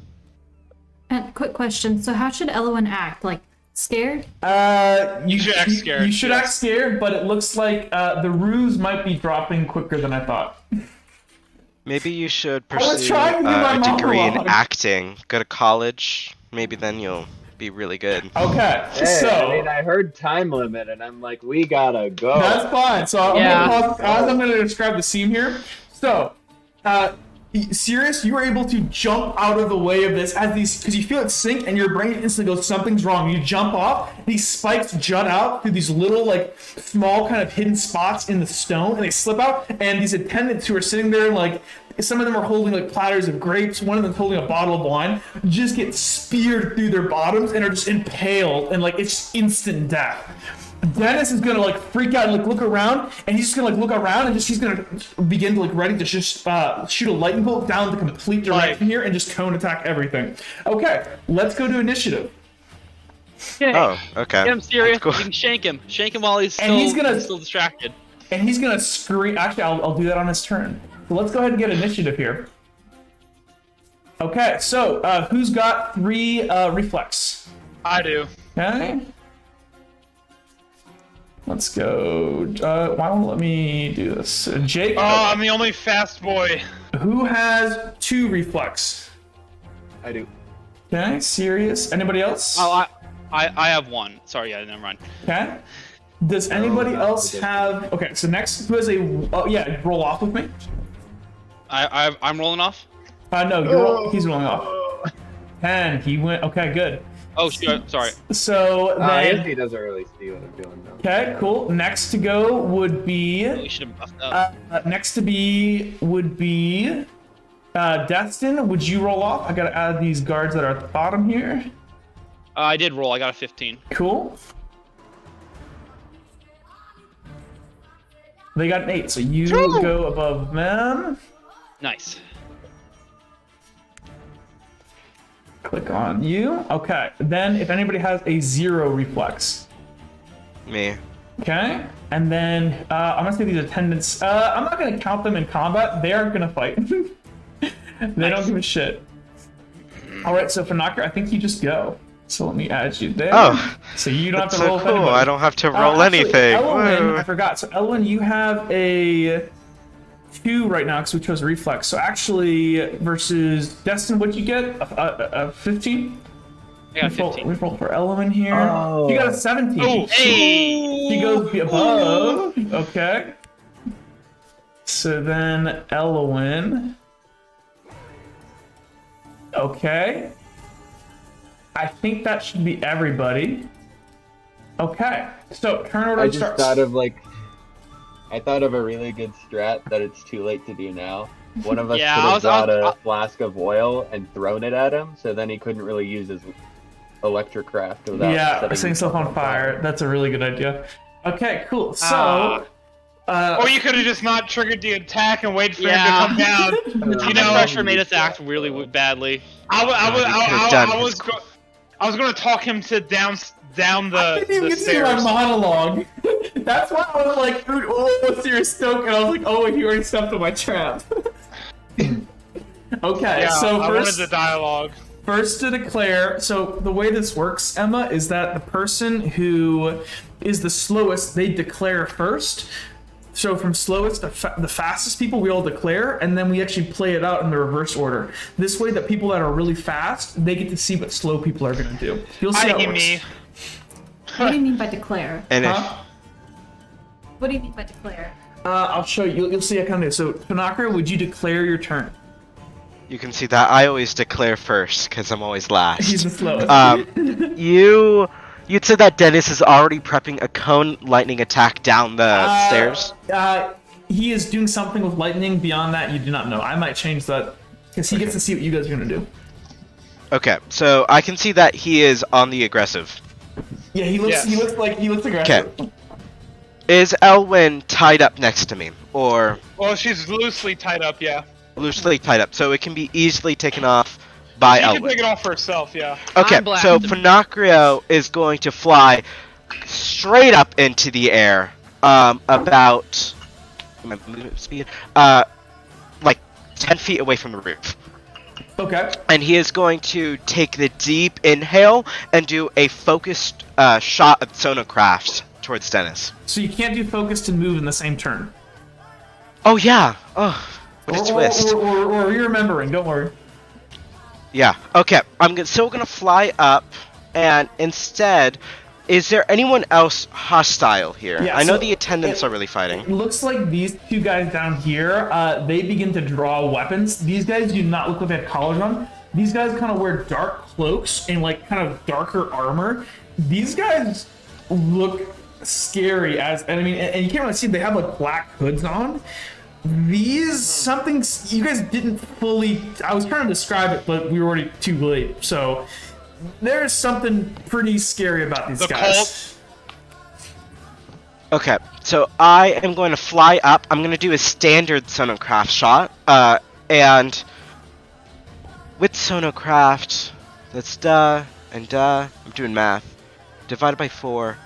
And quick question. So how should Elowen act? Like, scared? You should act scared, You should yes. act scared, but it looks like the ruse might be dropping quicker than I thought. Maybe you should I was pursue trying to do my a degree in monologue. acting. Go to college. Maybe then you'll be really good. Okay, Hey, so I mean, I heard time limit, and I'm like, we gotta go. that's fine. So I'm Yeah. gonna pause, as I'm gonna describe the scene here. So, Sirius, you were able to jump out of the way of this as these, because you feel it sink, and your brain instantly goes, something's wrong. You jump off. These spikes jut out through these little, like, small kind of hidden spots in the stone, and they slip out. And these attendants who are sitting there, like, some of them are holding like platters of grapes. One of them's holding a bottle of wine. Just get speared through their bottoms and are just impaled, and like it's instant death. Dennis is gonna like freak out and like look around, and he's just gonna like look around and he's gonna begin to like ready to just shoot a lightning bolt down the complete direction here and just cone attack everything. Okay, let's go to initiative. Oh, okay. Get him serious. Cool. You can shank him. Shank him while he's And he's gonna- still distracted. And he's gonna scream. Actually, I'll do that on his turn. So let's go ahead and get initiative here. Okay, so who's got 3 reflex? I do. Okay. Let's go. Why won't let me do this? Jake, Oh, I'm the only fast boy. who has 2 reflex? I do. Okay, Sirius. Anybody else? Oh, I have one. Sorry, yeah, never mind. Okay. Does anybody that's else a good have? Okay, so next, who has a? Oh yeah, roll off with me. I'm rolling off. No, he's rolling off. 10. He went. Okay, good. Oh, sure, sorry. So then. Anthony doesn't really see what I'm doing now. Okay, cool. Next to go would be. We should have buffed up. Next to be would be. Destin, would you roll off? I gotta add these guards that are at the bottom here. I did roll. I got a 15. Cool. They got an 8, so you go above them. Nice. Click on you. Okay. Then if anybody has a 0 reflex. Me. Okay. And then I'm gonna say these attendants. I'm not gonna count them in combat. They aren't gonna fight. They don't give a shit. Alright, so for Knocker, I think you just go. So let me add you there. Oh, So you don't have that's to roll so with cool. anybody. I don't have to roll Actually, anything. Elwyn, Woo. I forgot. So Elwyn, you have a 2 right now because we chose reflex. So actually, versus Destin, what'd you get? A 15? I got a 15. We rolled for Elwyn here. Oh. You got a 17. Oh, Hey! He goes above. Okay. So then Elwyn. Okay. I think that should be everybody. Okay. So turn order I just starts. thought of I thought of a really good strat that it's too late to do now. one of us Yeah, could I have was- brought a flask of oil and thrown it at him, so then he couldn't really use his electrocraft without Yeah, setting setting stuff on fire. That's a really good idea. Okay, cool. So, Or you could have just not triggered the attack and waited for Yeah. him to come down. Peer pressure made us act really badly. I was going to talk him to down I didn't the even see my stairs. monologue. That's why I was like, oh, what's your stoke? And I was like, oh, he already stepped on my trap. Okay, Yeah, so I first, wanted the dialogue. first to declare. So the way this works, Emma, is that the person who is the slowest, they declare first. So from slowest to the fastest people, we all declare, and then we actually play it out in the reverse order. This way, that people that are really fast, they get to see what slow people are gonna do. You'll see how it works. me. What do you mean by declare? And if Huh? What do you mean by declare? I'll show you. You'll see how kind of. So, Panakra, would you declare your turn? you can see that I always declare first because I'm always last. He's the slowest. You'd say that Dennis is already prepping a cone lightning attack down the stairs. He is doing something with lightning. Beyond that, you do not know. I might change that because he gets to see what you guys are gonna do. Okay, so I can see that he is on the aggressive. Yeah, he looks. Yes. He looks aggressive. Is Elwyn tied up next to me, or Well, she's loosely tied up, yeah. loosely tied up, so it can be easily taken off by She can Elwyn? take it off herself, yeah. Okay, I'm so blasted. Pinocchio is going to fly straight up into the air, about my movement speed, like 10 feet away from the roof. Okay. And he is going to take the deep inhale and do a focused shot of Sonocraft towards Dennis. So you can't do focused and move in the same turn. Oh yeah. Oh, what a Or twist. you're remembering. Don't worry. Yeah. Okay. I'm still gonna fly up, and instead, is there anyone else hostile here? Yeah, I know so the attendants it- are really fighting. It looks like these two guys down here, they begin to draw weapons. These guys do not look like they have collars on. These guys kind of wear dark cloaks and like kind of darker armor. These guys look scary and you can't really see, they have like black hoods on. Something you guys didn't fully, I was trying to describe it, but we were already too late. So there's something pretty scary about these The guys. cult. Okay, so I am going to fly up. I'm going to do a standard Sonocraft shot, and with Sonocraft, that's and I'm doing math. Divided by 4.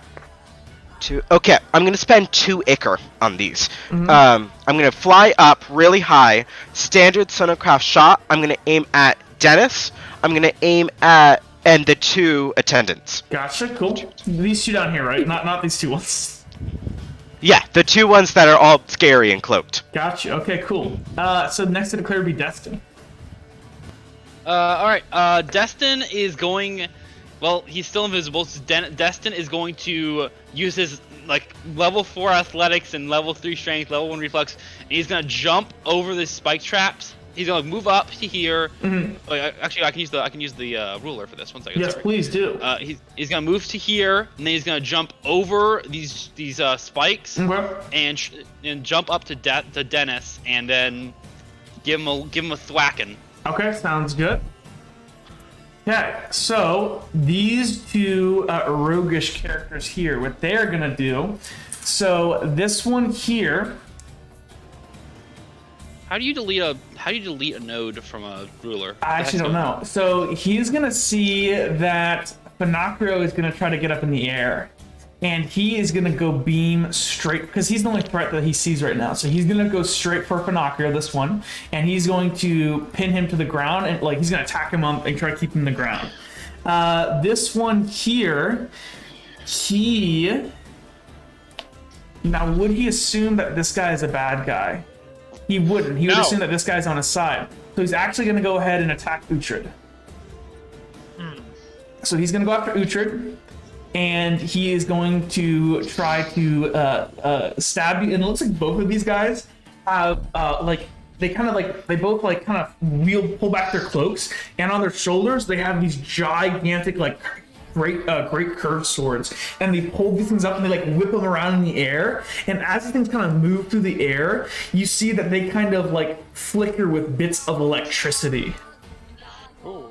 2. Okay, I'm going to spend 2 Ichor on these. I'm going to fly up really high, standard Sonocraft shot. I'm going to aim at Dennis. I'm going to aim at and the 2 attendants. Gotcha, cool. These two down here, right? Not these two ones. Yeah, the 2 ones that are all scary and cloaked. Gotcha. Okay, cool. So next to declare would be Destin. Alright, Destin is going... Well, he's still invisible, so Destin is going to use his, like, level 4 athletics and level 3 strength, level 1 reflex, and he's gonna jump over the spike traps. He's gonna move up to here. Oh, actually, I can use the ruler for this. 1 second. Yes, sorry. please do. He's gonna move to here, and then he's gonna jump over these spikes Okay. and jump up to Dennis, and then give him a thwacking. Okay, sounds good. Okay, so these two roguish characters here, what they're gonna do. So this one here. How do you delete a node from a ruler? I actually don't know. So he's gonna see that Pinocchio is gonna try to get up in the air, and he is gonna go beam straight because he's the only threat that he sees right now. So he's gonna go straight for Pinocchio, this one, and he's going to pin him to the ground and like he's gonna attack him up and try to keep him on the ground. This one here, now would he assume that this guy is a bad guy? He wouldn't. He would No. assume that this guy's on his side. So he's actually going to go ahead and attack Uhtred. So he's going to go after Uhtred, and he is going to try to stab you. And it looks like both of these guys have they both kind of pull back their cloaks, and on their shoulders they have these gigantic great curved swords, and they pull these things up and they like whip them around in the air. And as these things kind of move through the air, you see that they kind of like flicker with bits of electricity. Ooh.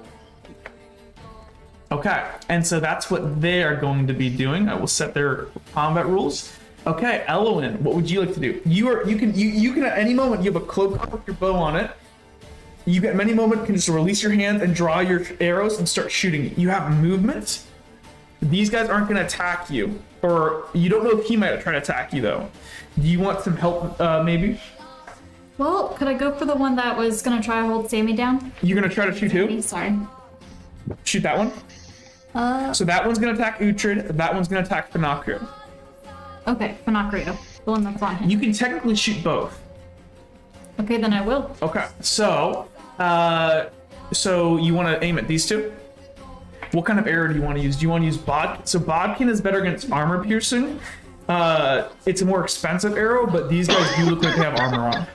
Okay, and so that's what they are going to be doing. I will set their combat rules. Okay, Elwyn, what would you like to do? You can at any moment, you have a cloak with your bow on it. You at any moment can just release your hand and draw your arrows and start shooting. You have movement. These guys aren't going to attack you, or you don't know if he might try to attack you though. Do you want some help? Maybe. Well, could I go for the one that was gonna try to hold Sammy down? You're going to try to shoot who? Sorry. Shoot that one. So that one's going to attack Uhtred. That one's going to attack Finocchio. Okay, Finocchio, the one that's on him. You can technically shoot both. Okay, then I will. Okay, so you want to aim at these two? What kind of arrow do you want to use? Do you want to use Bodkin? So Bodkin is better against armor piercing. It's a more expensive arrow, but these guys do look like they have armor on.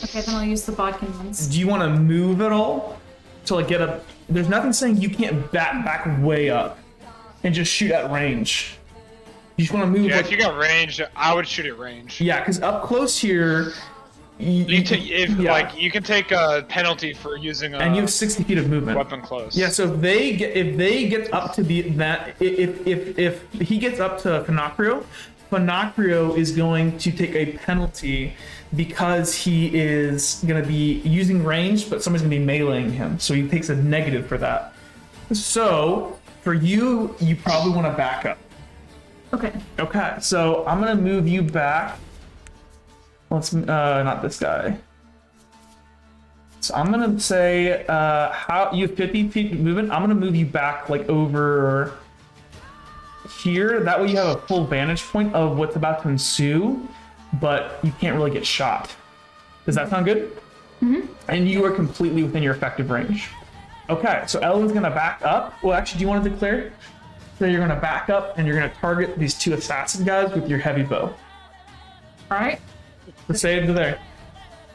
Okay, then I'll use the Bodkin ones. Do you want to move at all to like get a? There's nothing saying you can't back way up and just shoot at range. You just want to move. Yeah, like, if you got range, I would shoot at range. yeah, because up close here. You can take a penalty for using a and you have 60 feet of movement. weapon close. Yeah, so if they get up to if he gets up to Finocchio is going to take a penalty because he is going to be using range, but somebody's going to be meleeing him, so he takes a negative for that. So for you probably want to back up. Okay. Okay, so I'm going to move you back. Let's not this guy. So I'm gonna say how you have 50 feet movement. I'm gonna move you back like over here. That way you have a full vantage point of what's about to ensue, but you can't really get shot. Does that sound good? Mm-hmm. And you are completely within your effective range. Okay, so Ellen's gonna back up. Well, actually, do you want to declare? So you're gonna back up and you're gonna target these two assassin guys with your heavy bow. All right. Let's say it to there.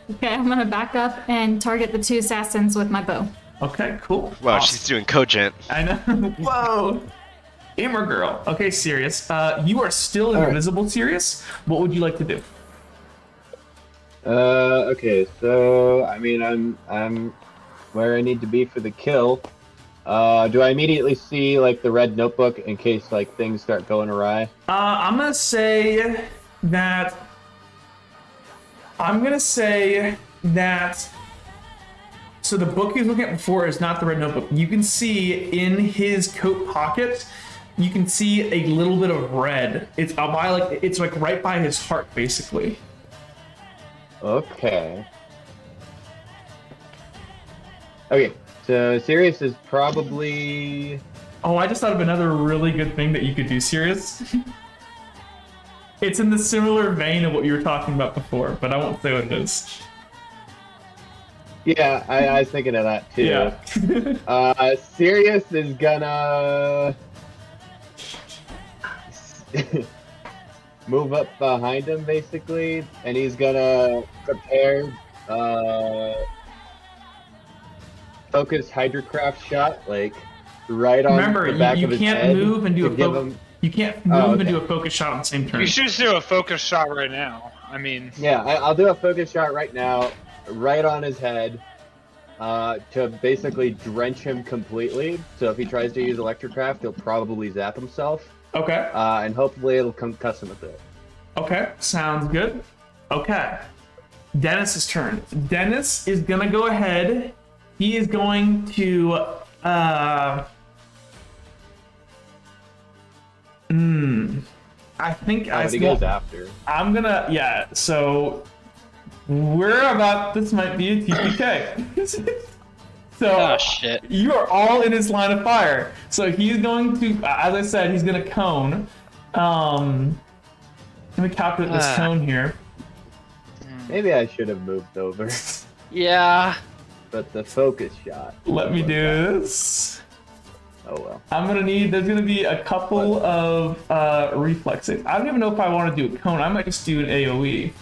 Okay, I'm gonna back up and target the two assassins with my bow. Okay, cool. Wow, Awesome. she's doing cogent. I know. Whoa. Gamer girl. Okay, Sirius. You are still invisible, Sirius. What would you like to do? Okay, so I mean, I'm where I need to be for the kill. Do I immediately see like the red notebook in case like things start going awry? I'm gonna say that. So the book he was looking at before is not the red notebook. You can see in his coat pocket, you can see a little bit of red. It's like right by his heart, basically. Okay. Okay, so Sirius is probably... Oh, I just thought of another really good thing that you could do, Sirius. It's in the similar vein of what you were talking about before, but I won't say what it is. Yeah, I was thinking of that too. Yeah. Sirius is gonna move up behind him basically, and he's gonna prepare focus hydrocraft shot, like right on Remember, the back you of his can't head move and do to a give focus. him. You can't move and okay. do a focus shot on the same turn. You should just do a focus shot right now. I mean, Yeah, I'll do a focus shot right now, right on his head, to basically drench him completely. So if he tries to use Electrocraft, he'll probably zap himself, Okay. and hopefully it'll concuss him a bit. Okay. Sounds good. Okay. Dennis's turn. Dennis is gonna go ahead. He is going to I think But he goes after. I'm gonna so we're about this might be a TPK. So Oh shit. you are all in his line of fire. So he's going to, as I said, he's gonna cone. Let me calculate this cone here. Maybe I should have moved over, Yeah. but the focus shot. Let me do this. Oh well. I'm gonna need, there's gonna be a couple of reflexes. I don't even know if I want to do a cone. I might just do an AoE.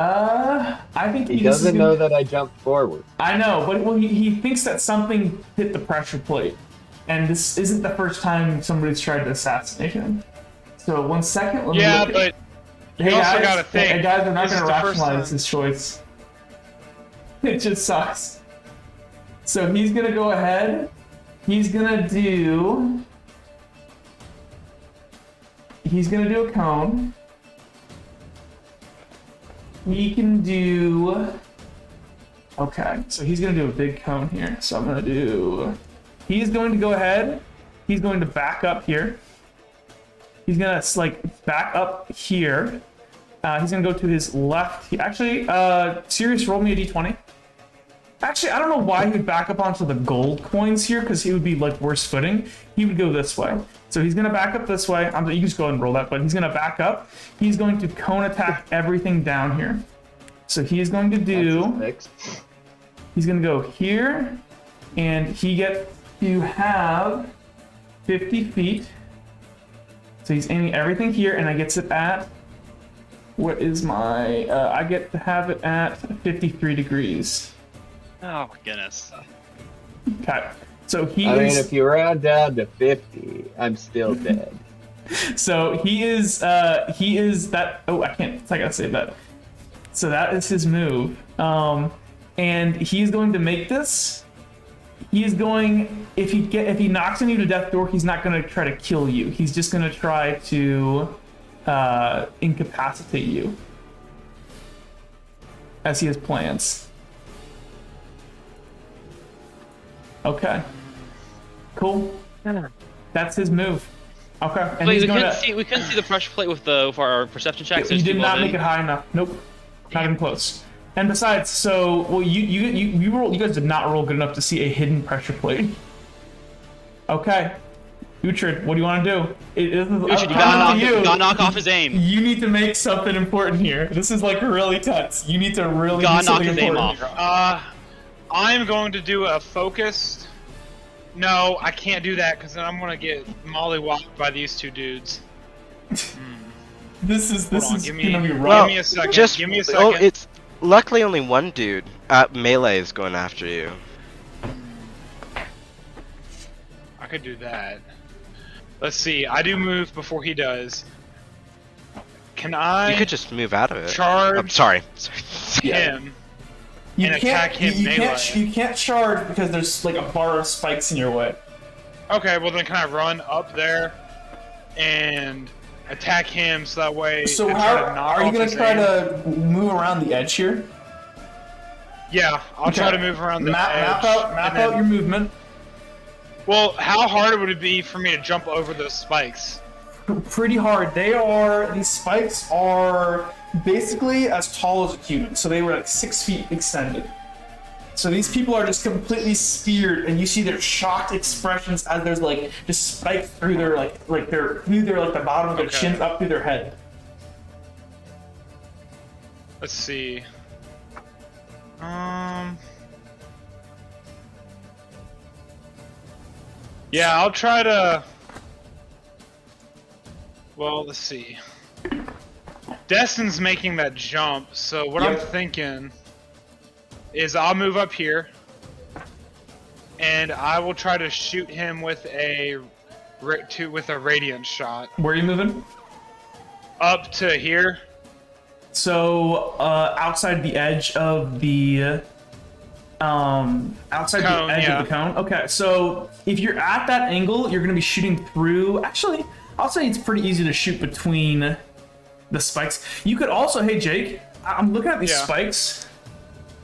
I think He this is doesn't gonna- know that I jumped forward. I know, but well, he thinks that something hit the pressure plate, and this isn't the first time somebody's tried to assassinate him. So 1 second. Let me Yeah, look at- but hey you also guys, gotta think, hey guys, they're not this is going to the first rationalize time. his choice. It just sucks. So he's gonna go ahead. He's gonna do a cone. He can do. Okay, so he's gonna do a big cone here. So I'm gonna do. He's going to go ahead. He's going to back up here. He's gonna like back up here. He's gonna go to his left. Actually, Sirius, roll me a d20. Actually, I don't know why he would back up onto the gold coins here, because he would be like worse footing. He would go this way. So he's gonna back up this way. You can just go ahead and roll that, but he's gonna back up. He's going to cone attack everything down here. So he's going to do. That's He's gonna go here, and he gets to have 50 feet. So he's aiming everything here, and I gets it at. What is my? I get to have it at 53 degrees. Oh my goodness. Okay. So he I mean, is. if you round down to 50, I'm still dead. So he is that. Oh, I can't. I gotta save that. So that is his move. And he's going to make this. He's going. If he knocks on you to death door, he's not going to try to kill you. He's just going to try to incapacitate you, as he has plans. Okay. Cool. That's his move. Okay. And Wait, he's we gonna. couldn't see the pressure plate with our perception checks. You There's did two not above make it it. high enough. Nope. Not even close. And besides, so well, you roll. You guys did not roll good enough to see a hidden pressure plate. Okay, Uhtred, what do you want to do? It is Uhtred, you gotta knock off his aim. You need to make something important here. This is like really tense. You need to really Gotta do something knock his aim important. off. I'm going to do a focused. No, I can't do that because then I'm gonna get mollywopped by these two dudes. This is Hold on, give me- gonna be rough. Well, me a second, Just give me a oh, second. it's luckily only one dude at melee is going after you. I could do that. Let's see. I do move before he does. Can I You could just move out of it. charge I'm sorry. him? You and can't. attack him you melee. you can't charge because there's like a bar of spikes in your way. Okay, well then can I run up there and attack him so that way? So and how try to knock are you off gonna his try aim? to move around the edge here? Yeah, I'll try to move around the map edge. out and then- your movement. Well, how hard would it be for me to jump over those spikes? Pretty hard. These spikes are basically as tall as a human, so they were like 6 feet extended. So these people are just completely speared, and you see their shocked expressions as there's like just spikes through their the bottom of their Okay. chins up through their head. Let's see. Yeah, I'll try to. Well, let's see. Destin's making that jump, so what I'm Yep. thinking is I'll move up here, and I will try to shoot him with a radiant shot Where are you moving? up to here. So outside the edge of the outside Cone, the edge yeah. of the cone. Okay, so if you're at that angle, you're gonna be shooting through. Actually, I'll say it's pretty easy to shoot between the spikes. You could also, hey Jake, I'm looking at these Yeah. spikes.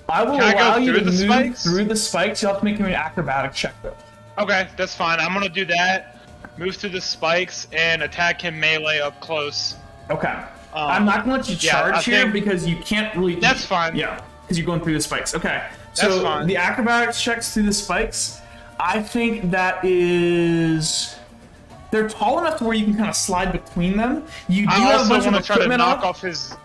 I will Can I go allow you to through the move spikes? through the spikes. You'll have to make me an acrobatic check though. Okay, that's fine. I'm gonna do that. Move through the spikes and attack him melee up close. Okay. I'm not gonna let you yeah, charge I here think- because you can't really. That's fine. Yeah, because you're going through the spikes. Okay. So That's fine. the acrobatics checks through the spikes, I think that is. They're tall enough to where you can kind of slide between them. You do I have a also bunch want of to try to equipment knock up. off his.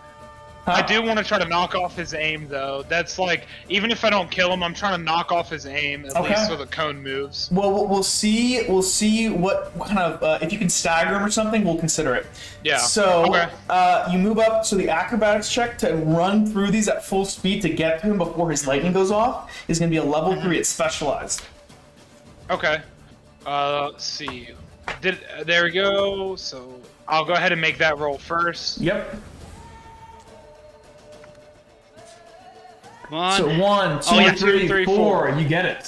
I do want to try to knock off his aim, though. That's like, even if I don't kill him, I'm trying to knock off his aim, at Okay. least so the cone moves. Well, we'll see. We'll see what kind of if you can stagger him or something. We'll consider it. Yeah. So Okay. you move up. So the acrobatics check to run through these at full speed to get to him before his lightning goes off is going to be a level 3. It's specialized. Okay. Let's see. There we go. So I'll go ahead and make that roll first. Yep. Come on. So 1, 2, Oh, yeah, 3, 2, 3, 4. 4. You get it.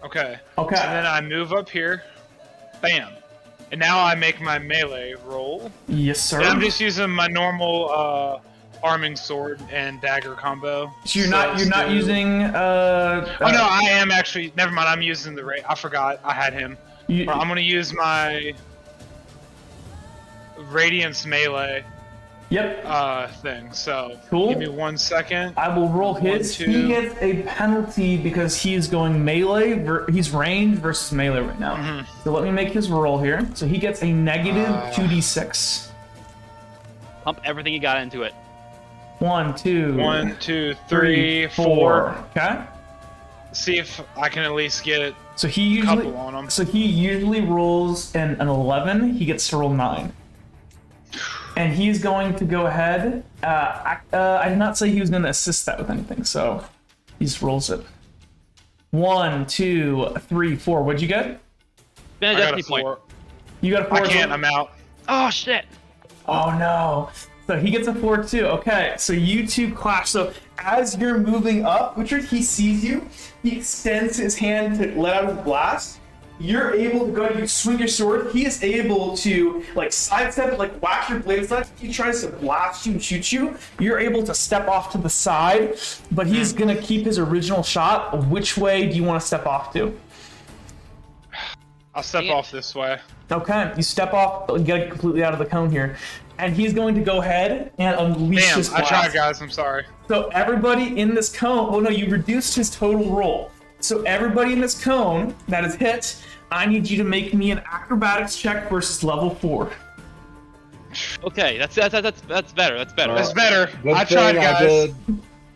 Okay. Okay. And then I move up here. Bam. And now I make my melee roll. Yes, sir. And I'm just using my normal arming sword and dagger combo. So you're not let's do- using Oh no, I am actually. Never mind. I'm using the I forgot. I had him. you- I'm gonna use my Radiance melee Yep. thing. So Cool. give me 1 second. I will roll his. 1, 2. He gets a penalty because he is going melee. He's ranged versus melee right now. Mm-hmm. So let me make his roll here. So he gets a negative 2d6. Pump everything you got into it. 1, 2, 1, 2, 3, 4. Okay. See if I can at least get So he a couple usually. on him. So he usually rolls an 11. He gets to roll 9. And he's going to go ahead. I did not say he was going to assist that with anything, so he just rolls it. 1, 2, 3, 4. What'd you get? Spend a I got a destiny point. 4. You got a 4. I as can't. well? I'm out. Oh shit. Oh no. So he gets a 4 too. Okay, so you two clash. So as you're moving up, Richard, he sees you. He extends his hand to let out his blast. You're able to go and you swing your sword. He is able to like sidestep it, like whack your blade aside. He tries to blast you and shoot you. You're able to step off to the side, but he's gonna keep his original shot. Which way do you want to step off to? I'll step Dang it. off this way. Okay, you step off, get completely out of the cone here, and he's going to go ahead and unleash Damn, his I blast. tried, guys. I'm sorry. So everybody in this cone, oh no, you reduced his total roll. So everybody in this cone that is hit, I need you to make me an acrobatics check versus level 4. Okay, that's better. That's better. That's better. Good I tried, thing guys.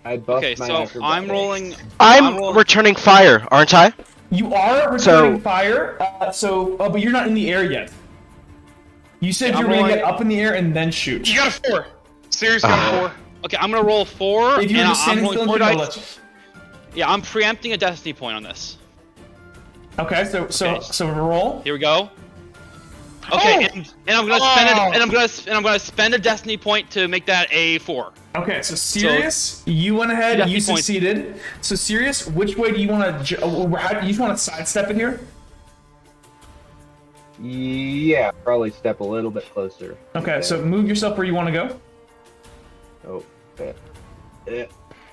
I buffed Okay, my so I'm acrobatics. rolling. I'm rolling- returning fire, aren't I? You are returning fire, but you're not in the air yet. You said Yeah, you I'm were gonna rolling- get up in the air and then shoot. You got a 4. Serious got a 4. Okay, I'm gonna roll 4, If you were and just I'm standing rolling still, 4 I'll dice. let you. Yeah, I'm preempting a destiny point on this. Okay, so roll. Here we go. Okay, Oh! and I'm gonna spend it, Oh! and I'm gonna spend a destiny point to make that a 4. Okay, so Sirius, you went ahead, Destiny you point. succeeded. So Sirius, which way do you want to? How do you just want to sidestep it here? Yeah, probably step a little bit closer. Okay, so move yourself where you want to go. Oh,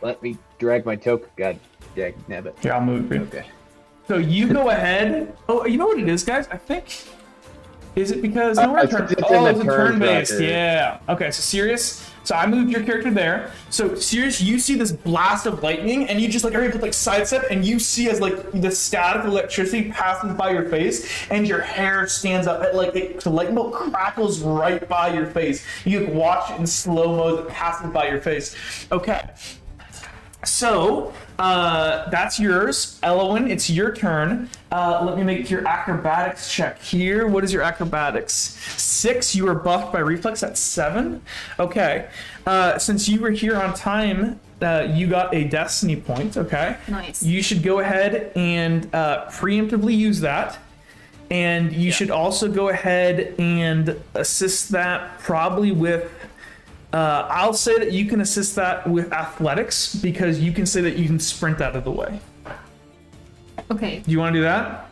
let me drag my token. God, dag nabbit. Here, I'll move for you. Okay. So you go ahead. Oh, you know what it is, guys? I think. Is it because no, we're It's turn? in the Oh, it's a turn turn-based. tracker. Yeah. Okay, so Sirius. So I moved your character there. So Sirius, you see this blast of lightning, and you just like are able to like sidestep, and you see as like the static electricity passes by your face, and your hair stands up. At, like the lightning bolt crackles right by your face. You like, watch it in slow mo as it passes by your face. Okay. So, that's yours. Elowen, it's your turn. Let me make your acrobatics check here. What is your acrobatics? 6, you were buffed by reflex, that's 7. Okay. Since you were here on time, you got a destiny point, okay? Nice. You should go ahead and preemptively use that. And you should also go ahead and assist that probably with I'll say that you can assist that with athletics because you can say that you can sprint out of the way. Okay, Do you want to do that?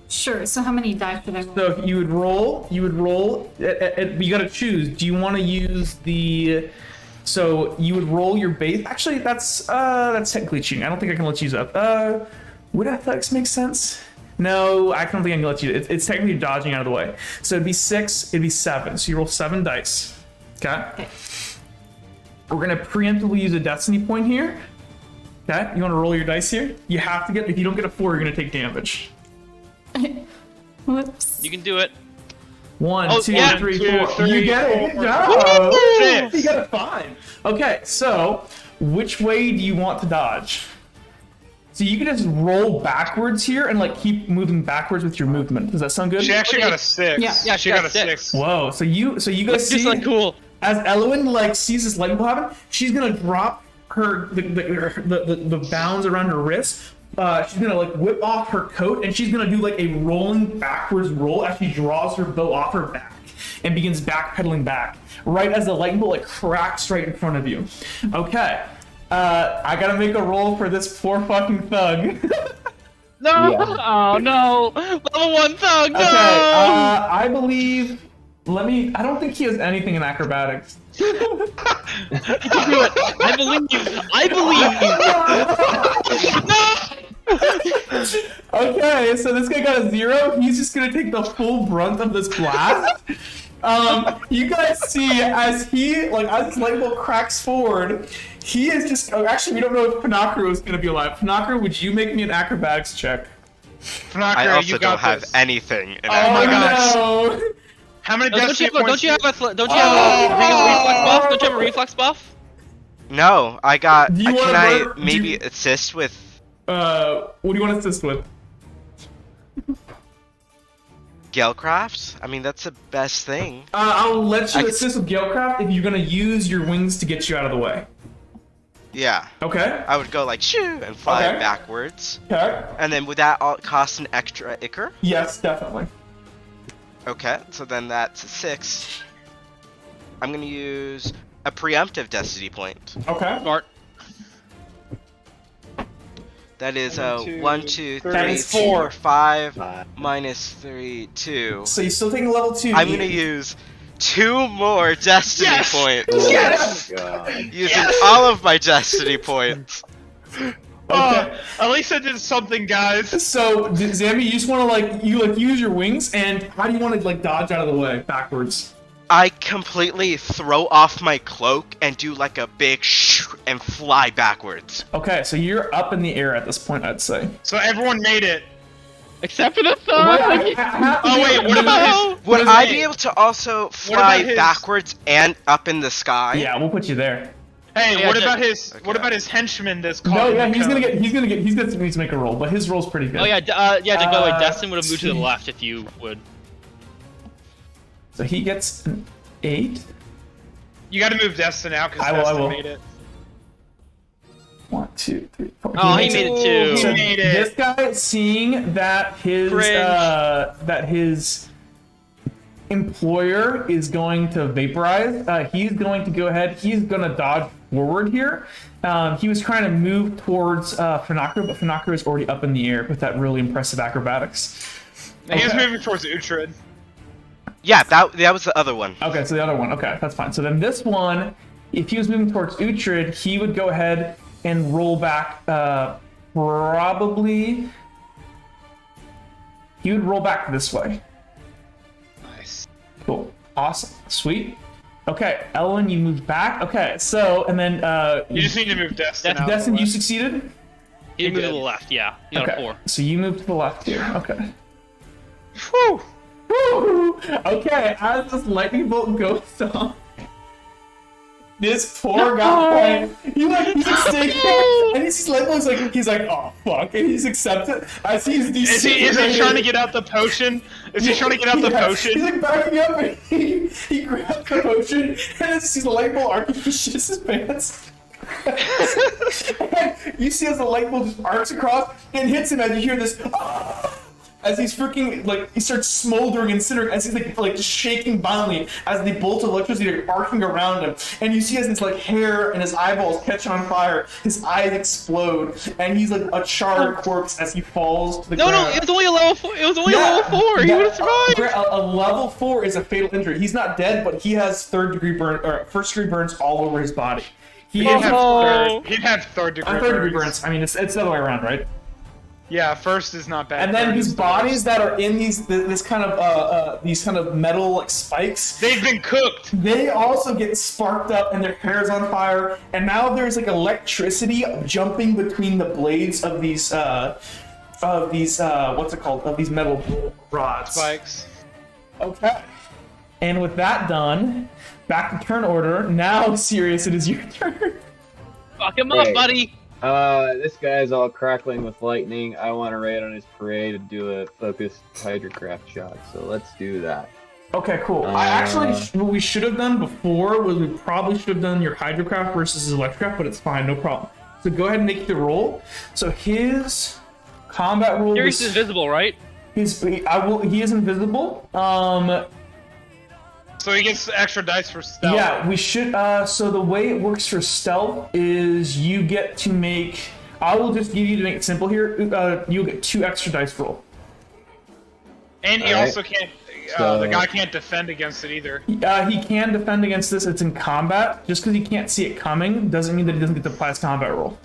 sure. So how many dice should I roll? So you would roll. You got to choose. Do you want to use the? So you would roll your base. Actually, that's technically cheating. I don't think I can let you use that. Would athletics make sense? No, I don't think I can let you. It's technically dodging out of the way. So it'd be 6. It'd be 7. So you roll 7 dice. Okay. We're gonna preemptively use a destiny point here. Okay, you want to roll your dice here? You have to get. If you don't get a 4, you're gonna take damage. Whoops. You can do it. 1, Oh, 2, yeah. 3, 2, 4. 3, You get it. Good 4. job. Six. You got a 5. Okay, so which way do you want to dodge? So you can just roll backwards here and like keep moving backwards with your movement. Does that sound good? She actually got a 6. Yeah. Yeah, she got a 6. Whoa. So you guys It's see just like cool. as Elwyn like sees this lightning bolt happen, she's gonna drop the bounds around her wrist. She's gonna like whip off her coat and she's gonna do like a rolling backwards roll as she draws her bow off her back and begins backpedaling back right as the lightning bolt like cracks right in front of you. Okay, I gotta make a roll for this poor fucking thug. No! Yeah. Oh no! Level 1 thug, no! Okay, I believe. I don't think he has anything in acrobatics. You can do it! I believe you! I believe you! No! Okay, so this guy got a 0. He's just gonna take the full brunt of this blast. You guys see as he, like, as this lightning bolt cracks forward, he is just. Oh, actually, we don't know if Panakaru is gonna be alive. Panakaru, would you make me an acrobatics check? Panakra, I also you got don't have this. anything in Oh my acrobatics. gosh. No. How many Don't destiny you have points? a reflex buff? Don't you have a reflex buff? No, I got. Do you Can wanna I work- maybe assist with What do you want to assist with? Galecraft? I mean, that's the best thing. I'll let I you could- assist with Galecraft if you're gonna use your wings to get you out of the way. Yeah, Okay. I would go like shoo and fly Okay. backwards, Okay. and then would that all cost an extra ichor? Yes, definitely. Okay, so then that's a 6. I'm gonna use a preemptive destiny point. Okay. Smart. That is 1, 1, 2, 2, 3, 3, 4. 4, 5, 5. minus 3, 2. So you're still taking level 2. I'm gonna use 2 more destiny Yes! points. Oh my god. Using all of my destiny points. Okay. At least I did something, guys. So, Zambi, you just want to use your wings, and how do you want to like dodge out of the way backwards? I completely throw off my cloak and do like a big shoo and fly backwards. Okay, so you're up in the air at this point, I'd say. So everyone made it. Except for the Wait, thug! Oh wait, what about his? Would his I name? be able to also about fly his- backwards and up in the sky? Yeah, we'll put you there. Hey, Yeah, what just- about his? Okay. What about his henchman? That's caught. No, in yeah, the he's cone? gonna need to make a roll, but his roll's pretty good. Oh yeah, by the way, Destin would have moved to the see. left if you would. So he gets an 8. You got to move Destin out because I will, I Destin will. made it. 1, 2, 3, 4. Oh, he makes made it too. He So made it. this guy, seeing that his employer is going to vaporize, he's going to go ahead. He's going to dodge forward here. He was trying to move towards Funakru, but Funakru is already up in the air with that really impressive acrobatics. He was Okay. moving towards Uhtred. Yeah, that was the other one. Okay, so the other one. Okay, that's fine. So then this one, if he was moving towards Uhtred, he would go ahead and roll back. Probably, he would roll back this way. Nice. Cool. Awesome. Sweet. Okay, Elwyn, you moved back. Okay, so and then You just need to move Destin out. Destin, of the you way. succeeded. He moved to did. the left, yeah. You got a Okay, 4. so you moved to the left here. Okay. Whew. Woo! Okay, as this lightning bolt goes off, this poor guy, he's like standing there, and he's like, oh fuck, and he's accepted as he's Is he trying to get out the potion? Is he trying to get out the He's potion? like backing up, and he grabs the potion, and then sees the light bulb arcing, he shits his pants. And you see as the light bulb just arcs across and hits him, as you hear this. "Ah!" As he's freaking, like, he starts smoldering and incinerating, as he's like just shaking violently as the bolts of electricity are arcing around him. And you see as his like hair and his eyeballs catch on fire, his eyes explode, and he's like a charred corpse as he falls to the No, ground. no, it was only a level 4. It was only a Yeah, level 4. He that- would have survived. A level 4 is a fatal injury. He's not dead, but he has first degree burns all over his body. He He'd is have Oh. third. He'd have third degree. third degree burns. burns. I mean, it's the other way around, right? Yeah, first is not bad. And then third these is the bodies worst. that are in these kind of metal like spikes, They've been cooked. they also get sparked up and their hair's on fire. And now there's like electricity jumping between the blades of these what's it called? Of these metal rods. Spikes. Okay. And with that done, back to turn order. Now, Sirius, it is your turn. Fuck him up, Right. buddy. This guy's all crackling with lightning. I want to raid on his parade and do a focused hydrocraft shot. So let's do that. Okay, cool. What we should have done before was we probably should have done your hydrocraft versus his electrocraft, but it's fine, no problem. So go ahead and make the roll. So his combat roll Sirius was is invisible, right? he is invisible. So he gets extra dice for stealth. Yeah, we should. So the way it works for stealth is you get to make. I will just give you to make it simple here. You'll get 2 extra dice roll. And he Alright. also can't. So- The guy can't defend against it either. He can defend against this. It's in combat. Just because he can't see it coming doesn't mean that he doesn't get to apply his combat roll.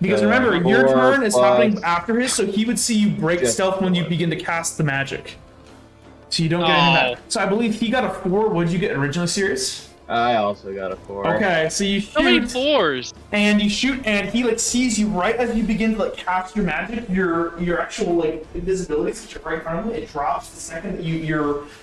Because remember, your 4 turn is happening plus- after his, so he would see you break Just stealth when you 4. begin to cast the magic. So you don't get any of Oh. that. So I believe he got a 4. What did you get originally, Sirius? I also got a 4. Okay, so you So many shoot, 4s. and you shoot, and he like sees you right as you begin to like cast your magic. Your actual like invisibility, since you're right in front of him, it drops the second that you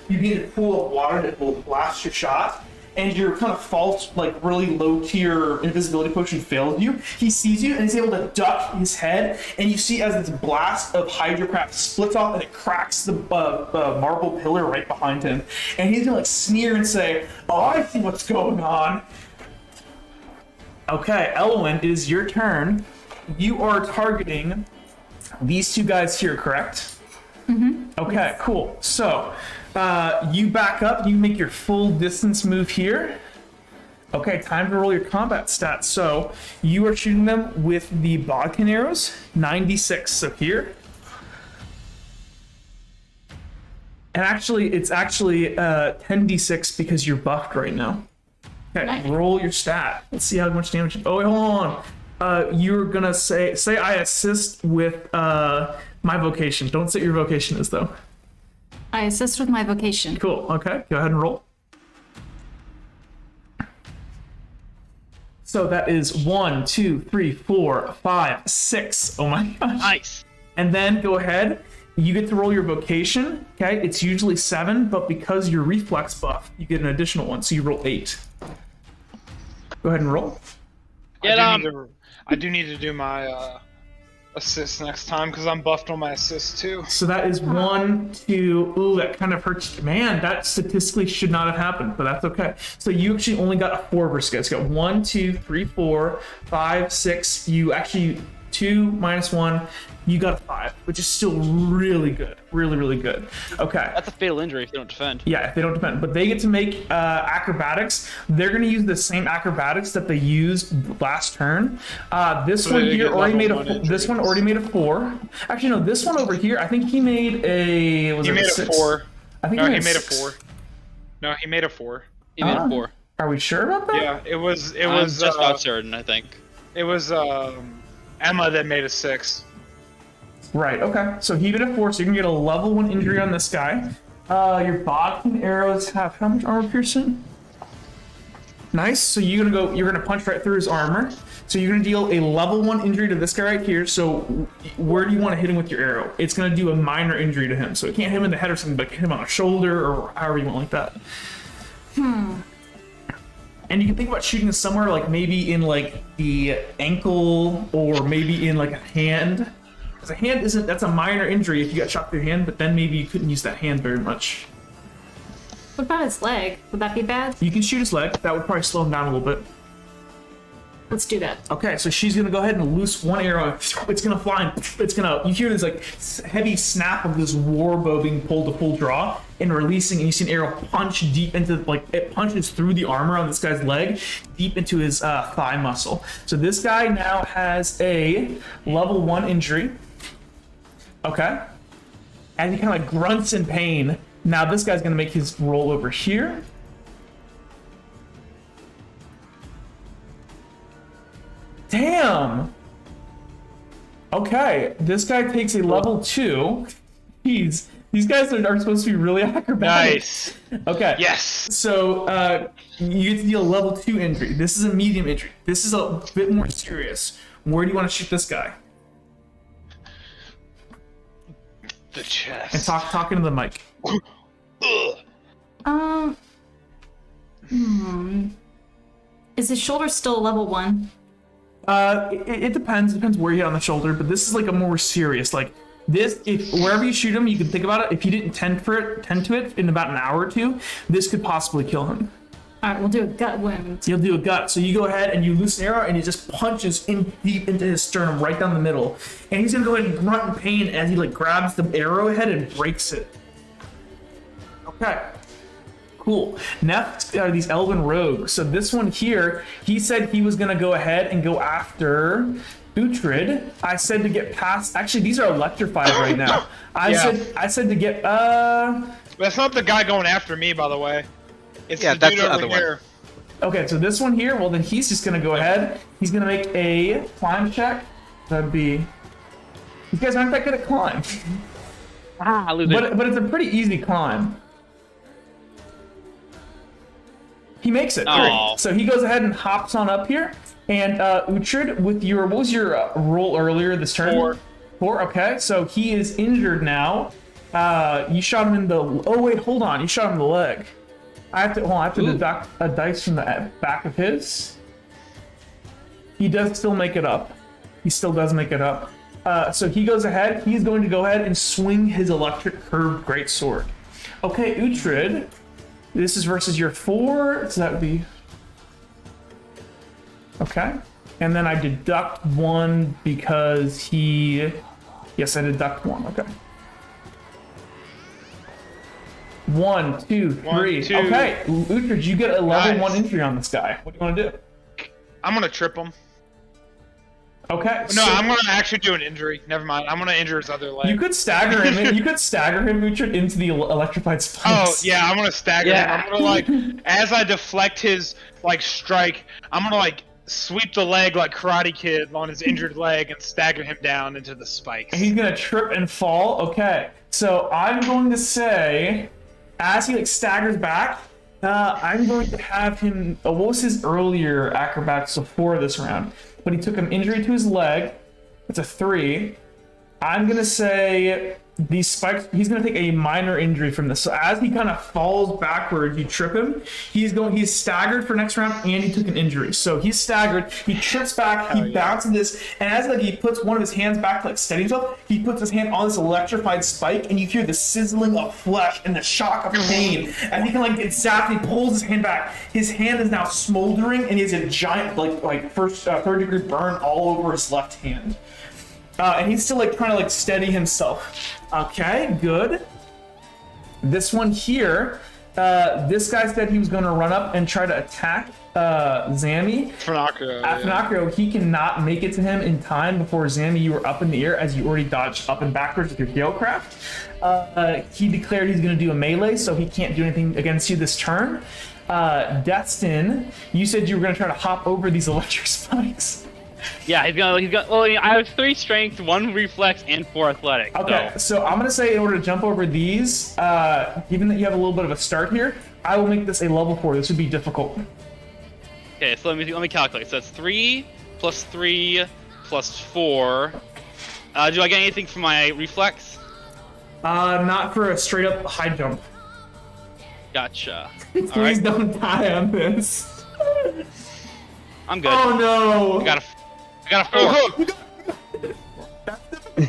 begin to pool of water that will blast your shot. And your kind of false, like really low tier invisibility potion fails you. He sees you and he's able to duck his head, and you see as this blast of hydrocraft splits off and it cracks the marble pillar right behind him. And he's gonna like sneer and say, "Oh, I see what's going on." Okay, Elwyn, it is your turn. You are targeting these 2 guys here, correct? Okay, cool. So, you back up, you make your full distance move here. Okay, time to roll your combat stats. So, you are shooting them with the bodkin arrows, 96. So here. And actually, it's actually 10d6 because you're buffed right now. Okay, Nice. roll your stat. Let's see how much damage. Oh, wait, hold on. You're gonna say I assist with my vocation. Don't say what your vocation is though. I assist with my vocation. Cool. Okay, go ahead and roll. So that is 1, 2, 3, 4, 5, 6. Oh my gosh. Nice. And then go ahead. You get to roll your vocation. Okay, it's usually 7, but because you're reflex buff, you get an additional 1, so you roll 8. Go ahead and roll. I do need to do my assist next time because I'm buffed on my assist too. So that is 1, 2. Ooh, that kind of hurts. Man, that statistically should not have happened, but that's okay. So you actually only got a 4 versus guys. You got 1, 2, 3, 4, 5, 6. You actually 2 minus 1. You got a 5, which is still really good. Really, really good. Okay. That's a fatal injury if you don't defend. Yeah, if they don't defend. But they get to make acrobatics. They're going to use the same acrobatics that they used last turn. This So one they here get already level made one a. This one injuries. already made a 4. Actually, no. This one over here, I think he made a. Was He it made a 6? 4. I think No, he he made a 6. 4. No, he made a 4. He made Ah. a 4. Are we sure about that? Yeah, it was I'm just about certain, I think. it was Emma that made a 6. Right, okay. So he made a 4, so you can get a level 1 injury on this guy. Your bodkin arrows have how much armor piercing? Nice. So you're gonna punch right through his armor. So you're gonna deal a level 1 injury to this guy right here. So where do you want to hit him with your arrow? It's gonna do a minor injury to him. So it can't hit him in the head or something, but it can hit him on the shoulder or however you want like that. And you can think about shooting somewhere like maybe in like the ankle or maybe in like a hand. Because a hand that's a minor injury if you got shot through your hand, but then maybe you couldn't use that hand very much. What about his leg? Would that be bad? You can shoot his leg. That would probably slow him down a little bit. Let's do that. Okay, so she's gonna go ahead and loose one arrow. It's gonna fly and it's gonna. You hear this like heavy snap of this war bow being pulled to full draw and releasing, and you see an arrow punch deep into it punches through the armor on this guy's leg, deep into his thigh muscle. So this guy now has a level 1 injury. Okay, and he kind of like grunts in pain. Now this guy's gonna make his roll over here. Damn! Okay, this guy takes a level 2. These guys are supposed to be really acrobatic. Nice. Okay. Yes. So you get to deal a level 2 injury. This is a medium injury. This is a bit more serious. Where do you want to shoot this guy? The chest. And talk into the mic. Ugh. Is his shoulder still level 1? It depends. It depends where you hit on the shoulder, but this is like a more serious, like this. If wherever you shoot him, you can think about it. If you didn't tend to it in about an hour or two, this could possibly kill him. Alright, we'll do a gut wound. You'll do a gut. So you go ahead and you loose an arrow, and it just punches in deep into his sternum, right down the middle. And he's gonna go ahead and grunt in pain as he like grabs the arrowhead and breaks it. Okay. Cool. Next are these elven rogues. So this one here, he said he was gonna go ahead and go after Uhtred. I said to get past. Actually, these are electrified right now. I said to get. That's not the guy going after me, by the way. It's Yeah, the that's dude the over other one. here. Okay, so this one here. Well, then he's just gonna go ahead. He's gonna make a climb check. That'd be. These guys aren't that good at climb, but it's a pretty easy climb. He makes it. Aw. So he goes ahead and hops on up here. And Uhtred, with your what was your roll earlier this turn? 4. 4. Okay, so he is injured now. You shot him in the. Oh wait, hold on. You shot him in the leg. I have to deduct a dice from the back of his. He does still make it up. He still does make it up. So he goes ahead. He's going to go ahead and swing his electric curved greatsword. Okay, Uhtred. This is versus your 4, so that would be... Okay. And then I deduct 1 because he... Yes, I deduct 1, okay. 1, 2, 3. 1, 2. Okay, Uhtred, you get a level Nice. 1 injury on this guy. What do you want to do? I'm gonna trip him. Okay. No, I'm gonna actually do an injury. Never mind. I'm gonna injure his other leg. You could stagger him. You could stagger him, Uhtred, into the electrified Oh spikes. yeah, I'm gonna stagger him. Yeah. I'm gonna like, as I deflect his like strike, I'm gonna like sweep the leg like Karate Kid on his injured leg and stagger him down into the spikes. He's gonna trip and fall. Okay, so I'm going to say, as he like staggers back, I'm going to have him. What was his earlier acrobatics before this round? But he took an injury to his leg. It's a 3. I'm gonna say these spikes. He's gonna take a minor injury from this. So as he kind of falls backwards, you trip him. He's staggered for next round, and he took an injury. So he's staggered. He trips back. He bounces this, and as like he puts one of his hands back to like steady himself, he puts his hand on this electrified spike, and you hear the sizzling of flesh and the shock of pain. And he can like get zapped. He pulls his hand back. His hand is now smoldering, and he has a giant like first 3rd-degree burn all over his left hand. And he's still like trying to like steady himself. Okay, good. This one here, this guy said he was going to run up and try to attack Zammy. Funakrio, Funakrio, he cannot make it to him in time before Zammy. You were up in the air as you already dodged up and backwards with your Galecraft. He declared he's going to do a melee, so he can't do anything against you this turn. Destin, you said you were going to try to hop over these electric spikes. Yeah, he's gonna. Well, I have 3 strength, 1 reflex, and 4 athletic. Okay, so I'm gonna say in order to jump over these, given that you have a little bit of a start here, I will make this a level 4. This would be difficult. Okay, so let me calculate. So that's 3 plus 3 plus 4. Do I get anything for my reflex? Not for a straight up high jump. Gotcha. Please don't die on this. I'm good. Oh no! I got a 4.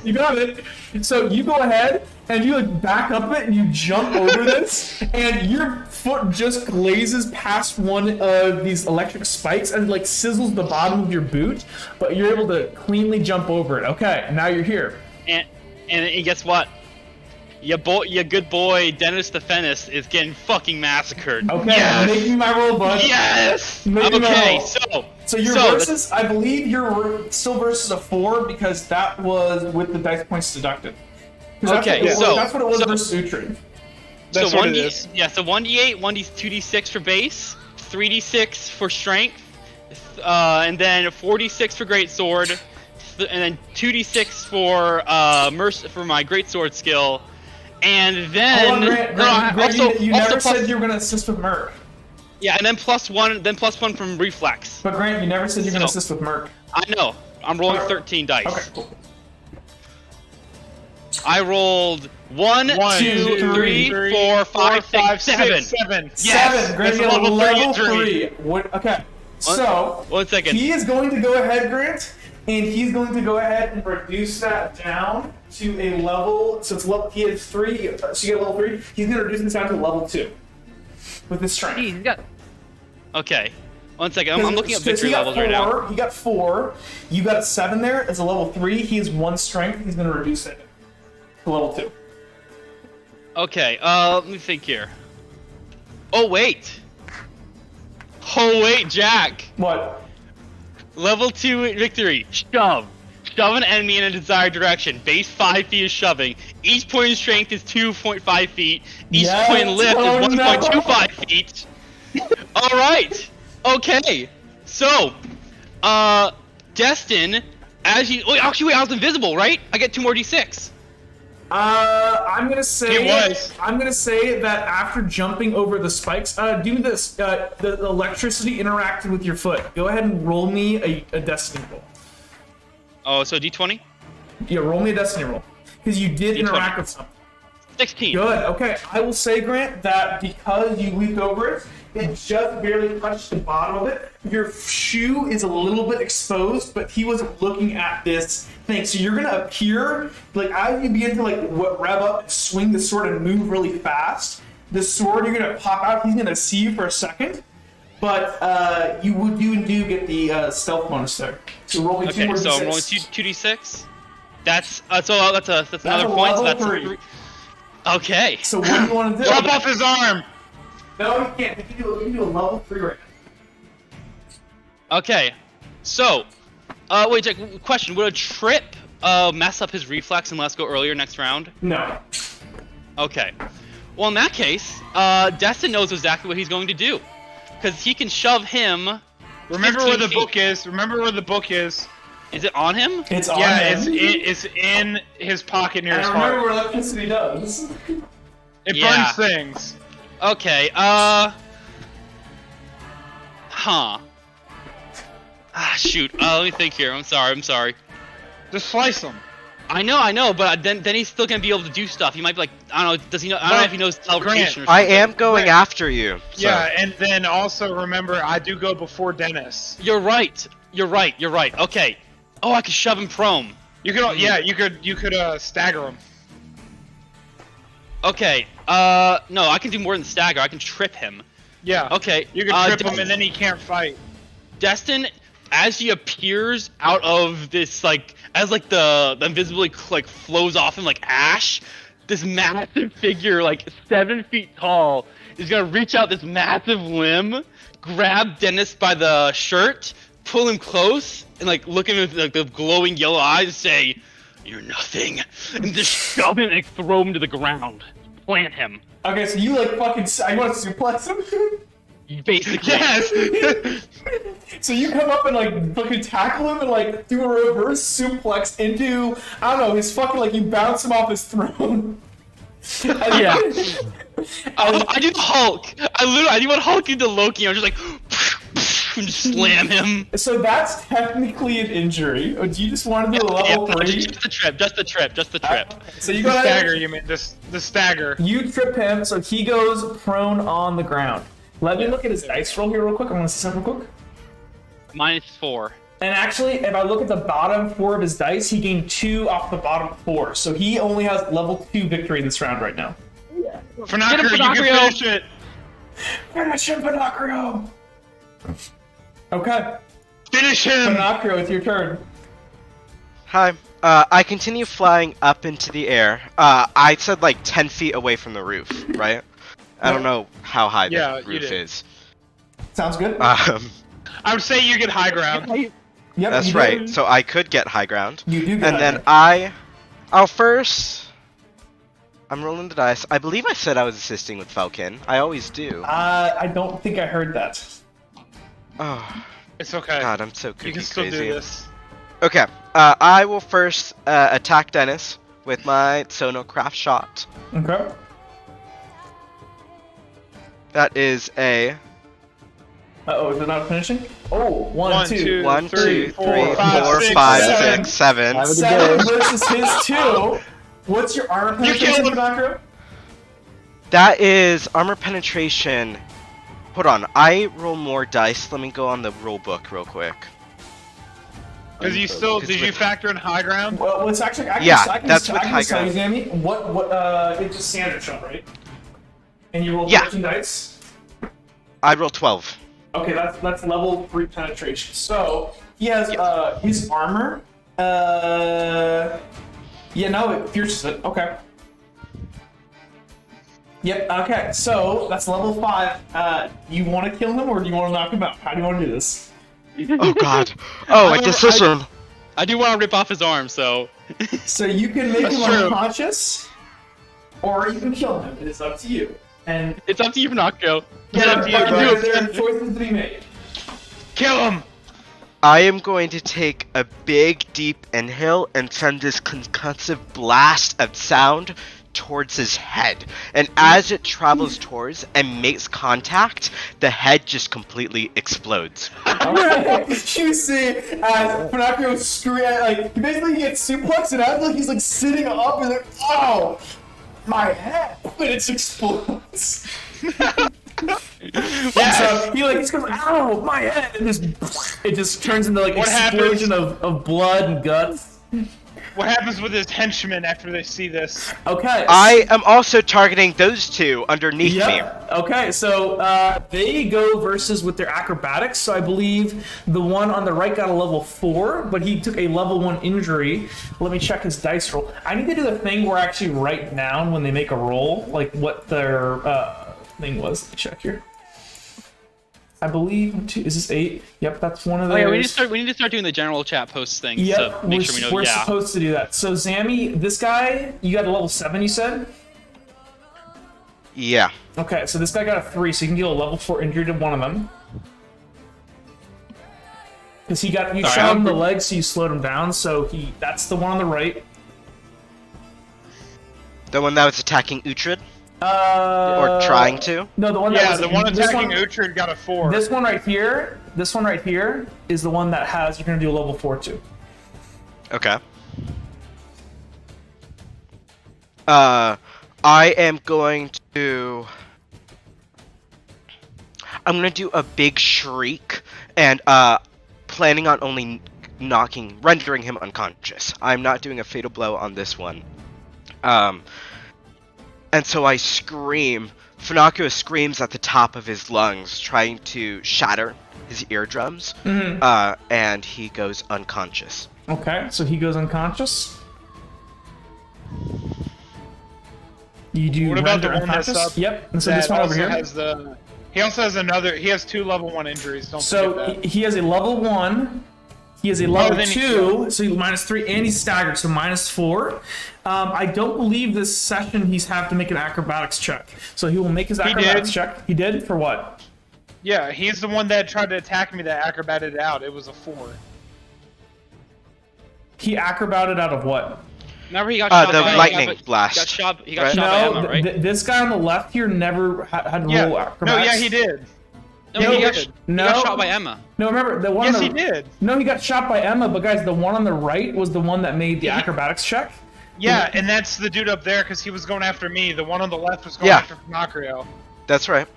You got it. So you go ahead and you like back up it and you jump over this, and your foot just glazes past one of these electric spikes and like sizzles the bottom of your boot, but you're able to cleanly jump over it. Okay, now you're here. And guess what? Your good boy Dennis the Fennis is getting fucking massacred. Okay, Yes! make me my roll, bud. Yes. Make me my Okay. roll. So your versus, I believe you're still versus a 4 because that was with the dice points deducted. 'Cause Okay, that's what it was so- versus Uhtred. That's so what 1d, it is. Yeah, so 1d8, 2d6 for base, 3d6 for strength, and then 4d6 for greatsword, and then 2d6 for for my greatsword skill, and then Hold on, Grant, also you never plus, said you were gonna assist with Merc. yeah, and then +1 from reflex. But Grant, you never said you're gonna So- assist with Merc. I know. I'm rolling 13 dice. Okay, cool. I rolled 1, 2, 3, 4, 5, 6, 7. 7. Yes, 7. Grant, it's you a have a level 3 level injury. 3. What? Okay. So 1 second. he is going to go ahead, Grant, and he's going to go ahead and reduce that down to a level. So it's level. He has 3. So you get level 3. He's going to reduce this down to level 2 with his strength. Jeez, you got. Okay. 1 second. I'm looking at victory he got levels right now. He got 4. You got 7 there. It's a level 3. He has 1 strength. He's going to reduce it to level 2. Okay. Let me think here. Oh wait. Jack. What? Level 2 victory. Shove. Shove an enemy in a desired direction. Base 5 feet is shoving. Each point in strength is 2.5 feet. Each Yes! point in lift Oh, is 1.25 feet. Alright. Okay. So, Destin, as you. Wait, actually, wait, I was invisible, right? I get 2 more d6. I'm gonna say. He was. I'm gonna say that after jumping over the spikes, do this. The electricity interacted with your foot. Go ahead and roll me a destiny roll. Oh, so d20? Yeah, roll me a destiny roll because you did D20. interact with something. 16. Good. Okay, I will say, Grant, that because you leaped over it, it just barely touched the bottom of it. Your shoe is a little bit exposed, but he wasn't looking at this thing. So you're gonna appear like as you begin to rev up, swing the sword, and move really fast. The sword, you're gonna pop out. He's gonna see you for a second, but you do get the stealth bonus there. So roll me 2 Okay, more so I'm d6. rolling 2d6. That's that's another a point. So level that's 3. Okay. So what do you want to do? Chop off his arm. No, you can't. You can do a level 3 right now. Okay. So, wait, Jack. Question: would a trip mess up his reflex and let's go earlier next round? No. Okay. Well, in that case, Destin knows exactly what he's going to do, because he can shove him. Remember 15 where the feet. book is. Remember where the book is. Is it on him? It's on Yeah, him. it's in his pocket near And his remember heart. what electricity does. It Yeah. burns things. Okay. Shoot. Let me think here. I'm sorry. Just slice him. I know, but then he's still gonna be able to do stuff. He might be like, I don't know. Does he know? I don't know if he knows teleportation or I something. am going Right. after you. So. Yeah, and then also remember, I do go before Dennis. You're right. Okay. Oh, I could shove him prone. You could, yeah, you could stagger him. Okay. No, I can do more than stagger. I can trip him. Yeah. Okay. You could trip him, and then he can't fight. Destin, as he appears out of this, as the invisibly flows off him like ash, this massive figure, 7 feet tall, is gonna reach out this massive limb, grab Dennis by the shirt, pull him close, and look at him with the glowing yellow eyes, and say, "You're nothing," and just shove him and throw him to the ground, plant him. Okay, so you fucking. I want to suplex him. Basically. Yes. So you come up and fucking tackle him and do a reverse suplex into I don't know his fucking you bounce him off his throne. Yeah. I do the Hulk. I do what Hulk did to Loki. I'm just and just slam him. So that's technically an injury. Or do you just want to do a level 3? Just the trip. So you The go stagger, ahead. you mean? The stagger. You trip him, so he goes prone on the ground. Let me look at his dice roll here real quick. I want to see something real quick. -4. And actually, if I look at the bottom 4 of his dice, he gained 2 off the bottom 4. So he only has level 2 victory in this round right now. Finocchio, you can Finocchio. finish it. Finish him, Pinocchio! Okay, Finish him. Pinocchio, it's your turn. Hi. I continue flying up into the air. I said 10 feet away from the roof, right? I don't know how high Yeah, the you roof did. is. Sounds good. I would say you get high ground. Yep, That's you do. right. So I could get high ground. You do get And then high I'll first. I'm rolling the dice. I believe I said I was assisting with Falcon. I always do. I don't think I heard that. Oh, It's okay. God, I'm so cookie You can still crazy. do this. Okay. I will first attack Dennis with my Sonocraft shot. Okay. That is a Uh-oh, is it not finishing? Oh, 1, 2. 1, 2, 3, 4, 5, 4, 6, 5, 7. 6, 7. 7 versus his 2. What's your armor You penetration, killed him. Pinocchio? That is armor penetration. Hold on, I roll more dice. Let me go on the rule book real quick. Because you still did you factor in high ground? Well, it's actually I can Yeah, I can that's I with can high tell you, ground. Sammy, it's just standard shot, right? And you roll Yeah. 13 dice. I roll 12. Okay, that's level 3 penetration. So he has his armor. Yeah, no, it pierces it. Okay. Yep. Okay. So that's level 5. You want to kill him or do you want to knock him out? How do you want to do this? Oh god. Oh, a decision. I do want to rip off his arm, so. So you can make That's him true. unconscious, or you can kill him. It is up to you. And It's up to you, Pinocchio. It's up to you, there bro. are choices to be made. Kill him! I am going to take a big, deep inhale and send this concussive blast of sound towards his head. And as it travels towards and makes contact, the head just completely explodes. Okay. You see, as Pinocchio like basically he gets suplexed and acts like he's like sitting up and like, oh, my head, but it explodes. So he like just goes, ow, my head, and it just turns into like What explosion of blood and guts. What happens with his henchmen after they see this? Okay. I am also targeting those two underneath me. Yep. Okay, so they go versus with their acrobatics. So I believe the one on the right got a level 4, but he took a level 1 injury. Let me check his dice roll. I need to do the thing where I actually write down when they make a roll, like what their thing was. Let me check here. I believe is this 8? Yep, that's one of Oh those. yeah, we need to start doing the general chat post thing. Yep, So make sure we know. we're Yeah. supposed to do that. So Zammy, this guy, you got a level 7, you said? Yeah. Okay, so this guy got a 3, so you can deal a level 4 injury to one of them. Because you shot him in the leg, so you slowed him down. So that's the one on the right. The one that was attacking Uhtred? Or Or trying to? No, the one that Yeah, was the one this attacking Uhtred got a 4. This one right here. This one right here is the one that has. You're gonna do a level 4 too. Okay. I am going to... I'm gonna do a big shriek, and planning on only rendering him unconscious. I'm not doing a fatal blow on this one. And so I scream. Finocchio screams at the top of his lungs, trying to shatter his eardrums, and he goes unconscious. Okay, so he goes unconscious. You do. What about the render one that's unconscious? up? Yep. And so That this one over also here. has the. He also has another. He has 2 level 1 injuries. Don't So forget that. he has a level 1. He has a level then he 2, so -3, and he's staggered, so -4. I don't believe this session he's have to make an acrobatics check. So he will make his acrobatics did. check. He did? For what? Yeah, he's the one that tried to attack me that acrobated out. It was a 4. He acrobated out of what? Remember he got shot The by lightning blast. He got Right. shot by No, Emma, right? this guy on the left here never had to Yeah. roll No, acrobatics. yeah, he did. No, No, he he got did. he got No. shot by Emma. No, remember the one. Yes, on the, he did. No, he got shot by Emma. But guys, the one on the right was the one that made the acrobatics check. Yeah, and that's the dude up there because he was going after me. The one on the left was going Yeah. after Pinocchio. That's right.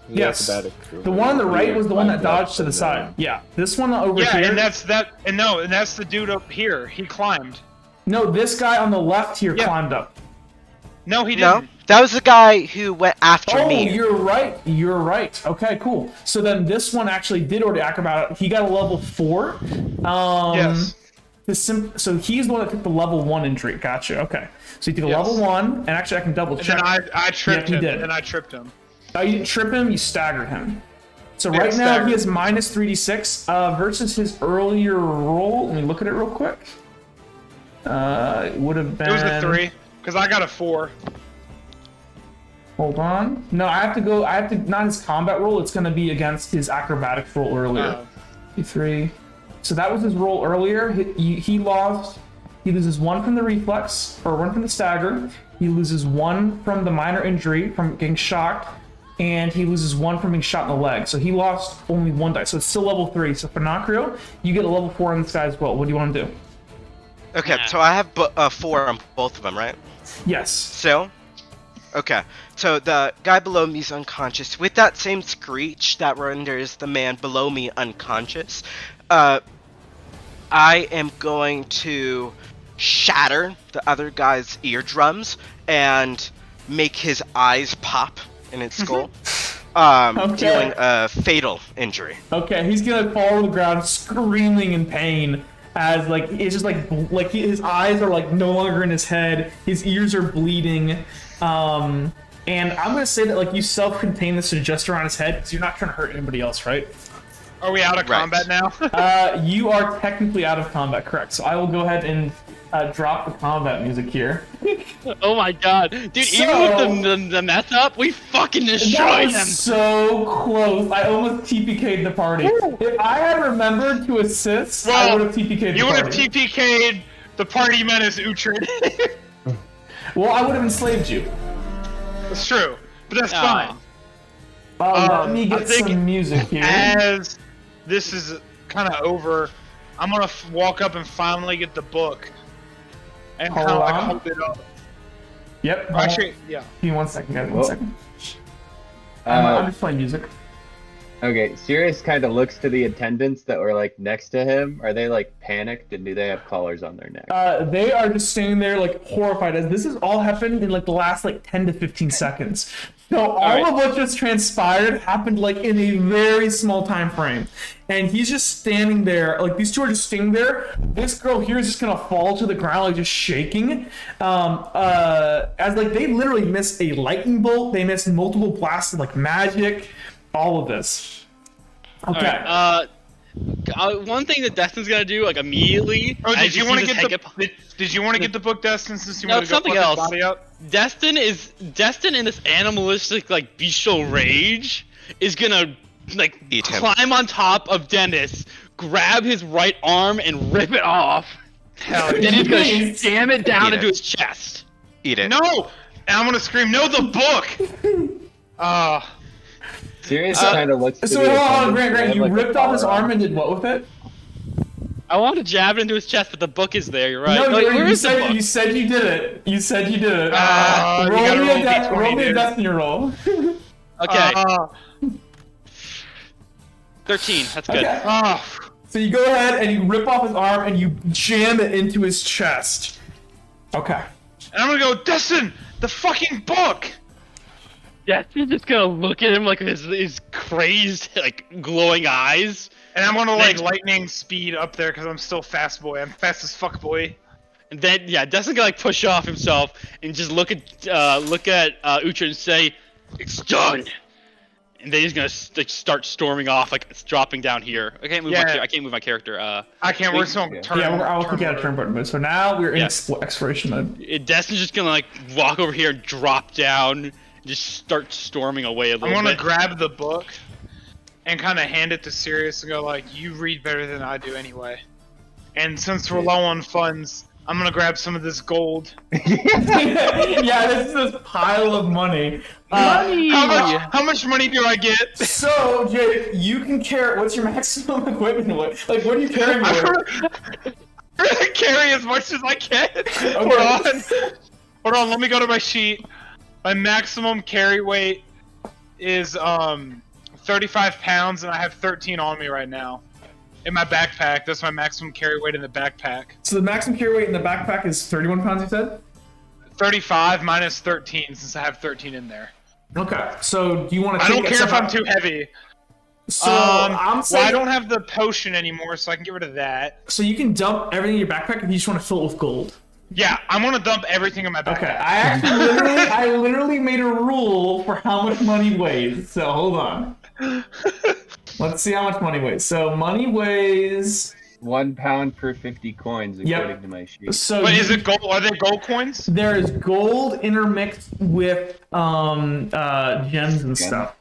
Yes. Acrobatic. The one on the right was the one that Like dodged to the and, side. Yeah, this one over Yeah, here. and that's that. And no, and that's the dude up here. He climbed. No, this guy on the left here Yeah. climbed up. No, he No, didn't. that was the guy who went after Oh, me. you're right. You're right. Okay, cool. So then this one actually did already acrobat. He got a level 4. Yes. So he's the one that took the level 1 injury. Gotcha. Okay. So he took a Yes. level 1, and actually I can double And check. then I tripped he him. did. And I tripped him. Oh, you didn't trip him. You staggered him. So Yeah, right now staggered. he has -3d6 versus his earlier roll. Let me look at it real quick. It would have been. It was a 3 because I got a 4. Hold on. No, I have to go. I have to not his combat roll. It's going to be against his acrobatics roll earlier. Oh. 3. So that was his roll earlier. He lost. He loses 1 from the reflex or 1 from the stagger. He loses 1 from the minor injury from getting shocked, and he loses 1 from being shot in the leg. So he lost only 1 die. So it's still level 3. So Pinocchio, you get a level 4 on this guy as well. What do you want to do? Okay, Nah. so I have 4 on both of them, right? Yes. Still? Okay, so the guy below me is unconscious. With that same screech that renders the man below me unconscious, I am going to shatter the other guy's eardrums and make his eyes pop in its skull, Okay. dealing a fatal injury. Okay, he's gonna fall to the ground screaming in pain as like it's just like his eyes are like no longer in his head, his ears are bleeding, and I'm gonna say that like you self-contain this to just around his head because you're not trying to hurt anybody else, right? Are we out of Right. combat now? You are technically out of combat, correct? So I will go ahead and drop the combat music here. Oh my god, dude! So- Even with the mess up, we fucking That destroyed was them. so close. I almost TPK'd the party. If I had remembered to assist, I Well, would have TPK'd the You would have party. TPK'd the party menace Uhtred. Well, I would have enslaved you. That's true, but that's Aw. fine. Let me I get think some music here. As this is kind of over, I'm gonna walk up and finally get the book and kind of Hold like on. hold it up. Yep. Actually, yeah. Give me 1 second, guys. 1 Oh. second. I'm Uh, just playing music. okay, Sirius kind of looks to the attendants that were like next to him. Are they like panicked and do they have collars on their neck? They are just standing there like horrified as this has all happened in like the last like 10 to 15 seconds. So all right. of what just transpired happened like in a very small time frame. And he's just standing there, like these two are just standing there. This girl here is just gonna fall to the ground, like just shaking. As like they literally missed a lightning bolt, they missed multiple blasts of like magic, all of this. Okay. Alright, one thing that Destin's gonna do, like immediately. Oh, as did you see want to this get head the? Did you want to get the book, Destin? Since you No, want to go something fuck his else. body up. Destin in this animalistic, like bestial rage, is gonna like Eat him. climb on top of Dennis, grab his right arm, and rip it off. Hell Then he's gonna Please. jam it down Eat into it. his chest. Eat it. No! And I'm gonna scream, no, the book! Sirius kind of looks to So the hold on, attendants. Grant, They Grant, have, you like, a ripped off his collar on. arm and did what with it? I want to jab it into his chest, but the book is there. You're right. No, Wait, you, where you is the said book? you said you did it. You said you did it. You roll gotta me roll a D20, roll me a dude. destiny roll. Okay, Uh, 13. That's good. Okay. uh, So you go ahead and you rip off his arm and you jam it into his chest. Okay. and I'm gonna go, Destin, the fucking book! Destin's just gonna look at him like his crazed, like glowing eyes, And I'm gonna like Then- lightning speed up there because I'm still fast boy. I'm fast as fuck boy. and then Destin's gonna like push off himself and just look at Uhtred and say, "It's done." And then he's gonna like start storming off, like it's dropping down here. I can't move Yeah. I can't move my character. I can't. We're still Yeah. turn. Yeah, I'll kick you out of turn button mode. So now we're in Yeah. exploration mode. Destin's just gonna like walk over here and drop down, and just start storming away a little I'm gonna bit. grab the book and kind of hand it to Sirius and go like, "You read better than I do anyway." And since we're low on funds, I'm gonna grab some of this gold. Yeah, this is this pile of money. How much money do I get? So, Jake, you can carry. What's your maximum equipment? Like, what do you carry? I'm With? gonna carry as much as I can. Hold on. Let me go to my sheet. My maximum carry weight is 35 pounds, and I have 13 on me right now. In my backpack. That's my maximum carry weight in the backpack. So the maximum carry weight in the backpack is 31 pounds. You said. 35 minus 13, since I have 13 in there. Okay. So do you want to? I don't care if I'm too heavy. So I'm Well, saying. I don't have the potion anymore, so I can get rid of that. So you can dump everything in your backpack if you just want to fill it with gold. Yeah, I'm gonna dump everything in my backpack. Okay. I literally made a rule for how much money weighs. So hold on. Let's see how much money weighs. So money weighs. 1 pound per 50 coins, Yep. according to my sheet. So But you- is it gold? Are they gold coins? there is gold intermixed with gems and stuff.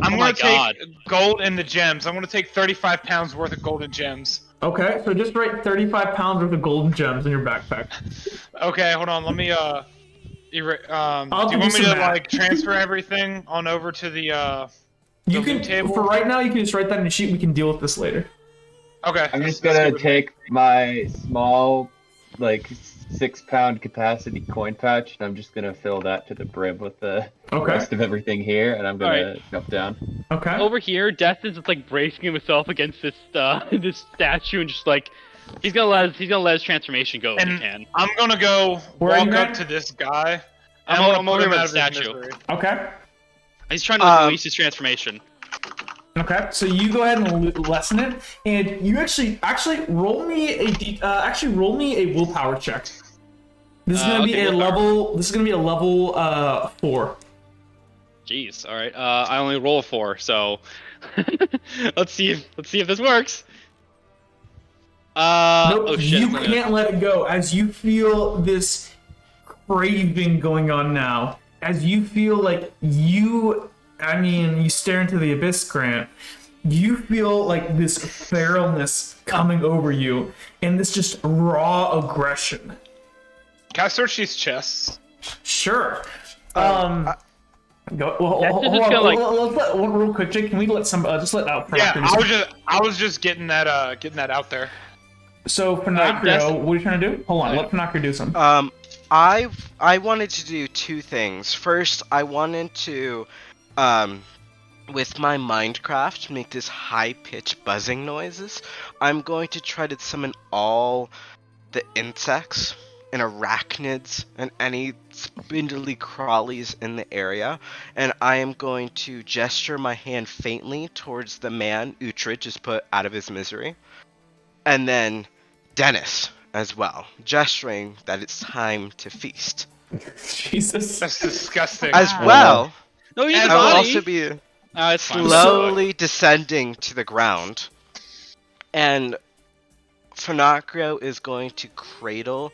I'm Oh my gonna take God. gold and the gems. I'm gonna take 35 pounds worth of gold and gems. Okay, so just write 35 pounds worth of golden gems in your backpack. Okay, hold on. Let me I'll do you give want you me some to math. like transfer everything on over to the You The can loot table? for right now. You can just write that in the sheet. We can deal with this later. Okay. I'm just that's gonna good. take my small like 6-pound capacity coin pouch, and I'm just gonna fill that to the brim with the Okay. rest of everything here, and I'm gonna jump down. Okay. Oh. Over here, Destin's just like bracing himself against this this statue and just like he's gonna let his transformation go if he And can. I'm gonna go Where are you, walk up Grant? to this guy. I'm and over put him by the out of his statue. misery. Okay. He's trying to release his transformation. Okay, so you go ahead and lessen it, and you actually roll me roll me a willpower check. This is gonna be okay, a willpower. level. This is gonna be a level 4. Jeez. All right. I only roll a 4, so let's see if this works. Nope, Oh shit. you it's only can't let it go as you feel this craving going on now. As you feel like you stare into the abyss, Grant. You feel like this feralness coming over you, and this just raw aggression. Can I search these chests? Sure. Go. Well, That's hold just on. gonna, like- Let's let one real quick, Jake. Can we let some just let out? Yeah, Finocchio do I was just getting that out there. So Finocchio, what are you trying to do? Hold on, let Finocchio do something. I wanted to do two things. First, I wanted to, with my Minecraft, make this high-pitched buzzing noises. I'm going to try to summon all the insects and arachnids and any spindly crawlies in the area, and I am going to gesture my hand faintly towards the man Uhtred just put out of his misery, and then Dennis as well, gesturing that it's time to feast. Jesus. That's disgusting. As well, No, he's And I will body. also be It's fine. slowly descending to the ground, and Finocchio is going to cradle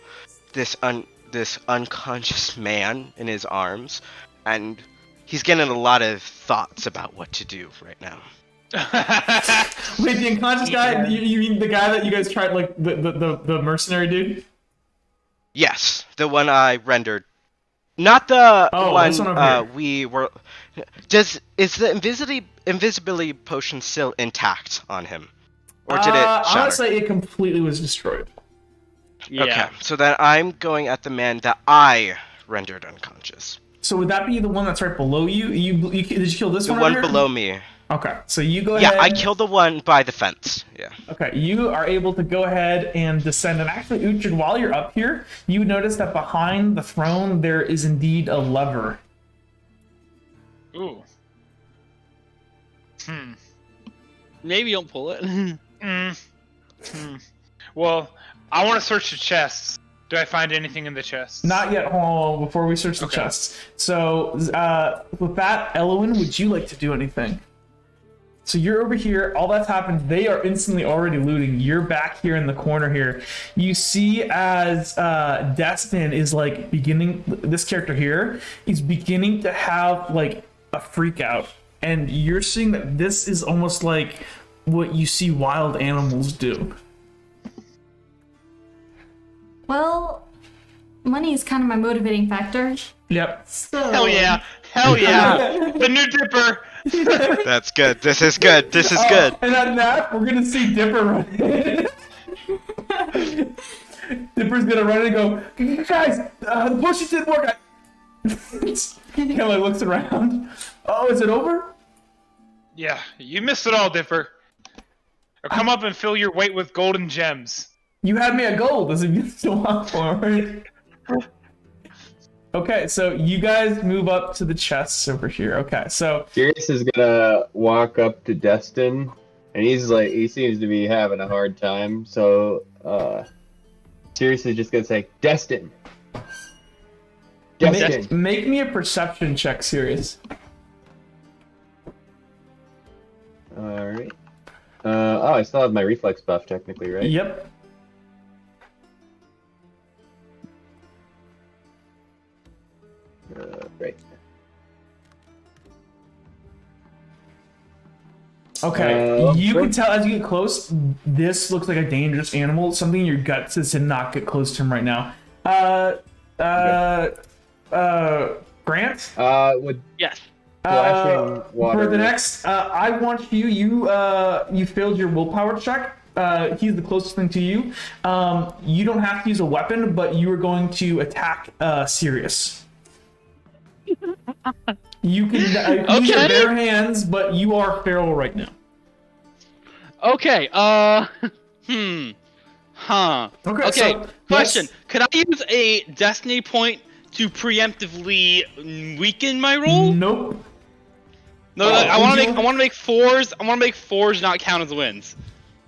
this unconscious man in his arms, and he's getting a lot of thoughts about what to do right now. Wait, the unconscious guy? You mean the guy that you guys tried, like the mercenary dude? Yes, the one I rendered. Not the Oh, one, this one over here. we were. Is the invisibility potion still intact on him, or did it I shatter? want to say it completely was destroyed. Yeah. Okay, so then I'm going at the man that I rendered unconscious. So would that be the one that's right below you? Did you kill this The one? one over here? below me. Okay, so you go Yeah, ahead. I killed the one by the fence. Yeah. Okay, you are able to go ahead and descend. And actually, Uhtred, while you're up here, you notice that behind the throne there is indeed a lever. Ooh. Maybe don't pull it. Well, I want to search the chests. Do I find anything in the chests? Not yet. Hold on, before we search the chests. So, with that, Elwyn, would you like to do anything? So you're over here. All that's happened. They are instantly already looting. You're back here in the corner here. You see as Destin is like beginning. This character here, he's beginning to have like a freak out, and you're seeing that this is almost like what you see wild animals do. Well, money is kind of my motivating factor. Yep. So Hell yeah! Hell yeah! The new Dipper. That's good. This is good. This is good. And at that, we're gonna see Dipper run in. Dipper's gonna run in and go, guys, the potion didn't work. He kind of like looks around. Oh, is it over? Yeah, you missed it all, Dipper. Or come up and fill your weight with golden gems. You had me at gold. Does it still want forward? Okay, so you guys move up to the chests over here. Okay, so Sirius is gonna walk up to Destin, and he seems to be having a hard time. So Sirius is just gonna say, Destin. Destin. make me a perception check, Sirius. All right. Oh, I still have my reflex buff technically, right? Yep. Right. Okay, you sure. can tell as you get close, this looks like a dangerous animal. Something in your gut says to not get close to him right now. Grant? With Yes. flashing water. For the next, I want you failed your willpower check. he's the closest thing to you. You don't have to use a weapon, but you are going to attack Sirius. You can use your Okay. bare hands, but you are feral right now. Okay. Huh. Okay. Okay, So, question. yes. Could I use a destiny point to preemptively weaken my roll? Nope. No, Oh, I want would to you- make. I want to make fours. I want to make fours not count as wins.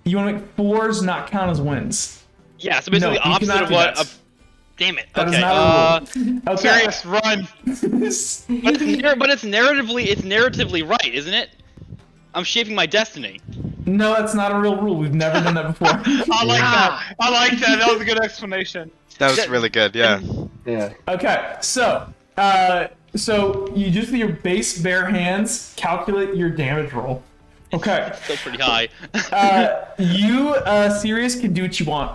You want to make fours not count as wins. Yeah, so basically No, the you opposite cannot of do what. that. Damn it. That is Okay. not a rule. Okay. Serious, run. But it's narratively right, isn't it? I'm shaping my destiny. No, that's not a real rule. We've never done that before. I like that. I like that. That was a good explanation. That was really good. Yeah. Yeah. Okay, so you just with your base bare hands calculate your damage roll. Okay, Still pretty high. you Sirius can do what you want.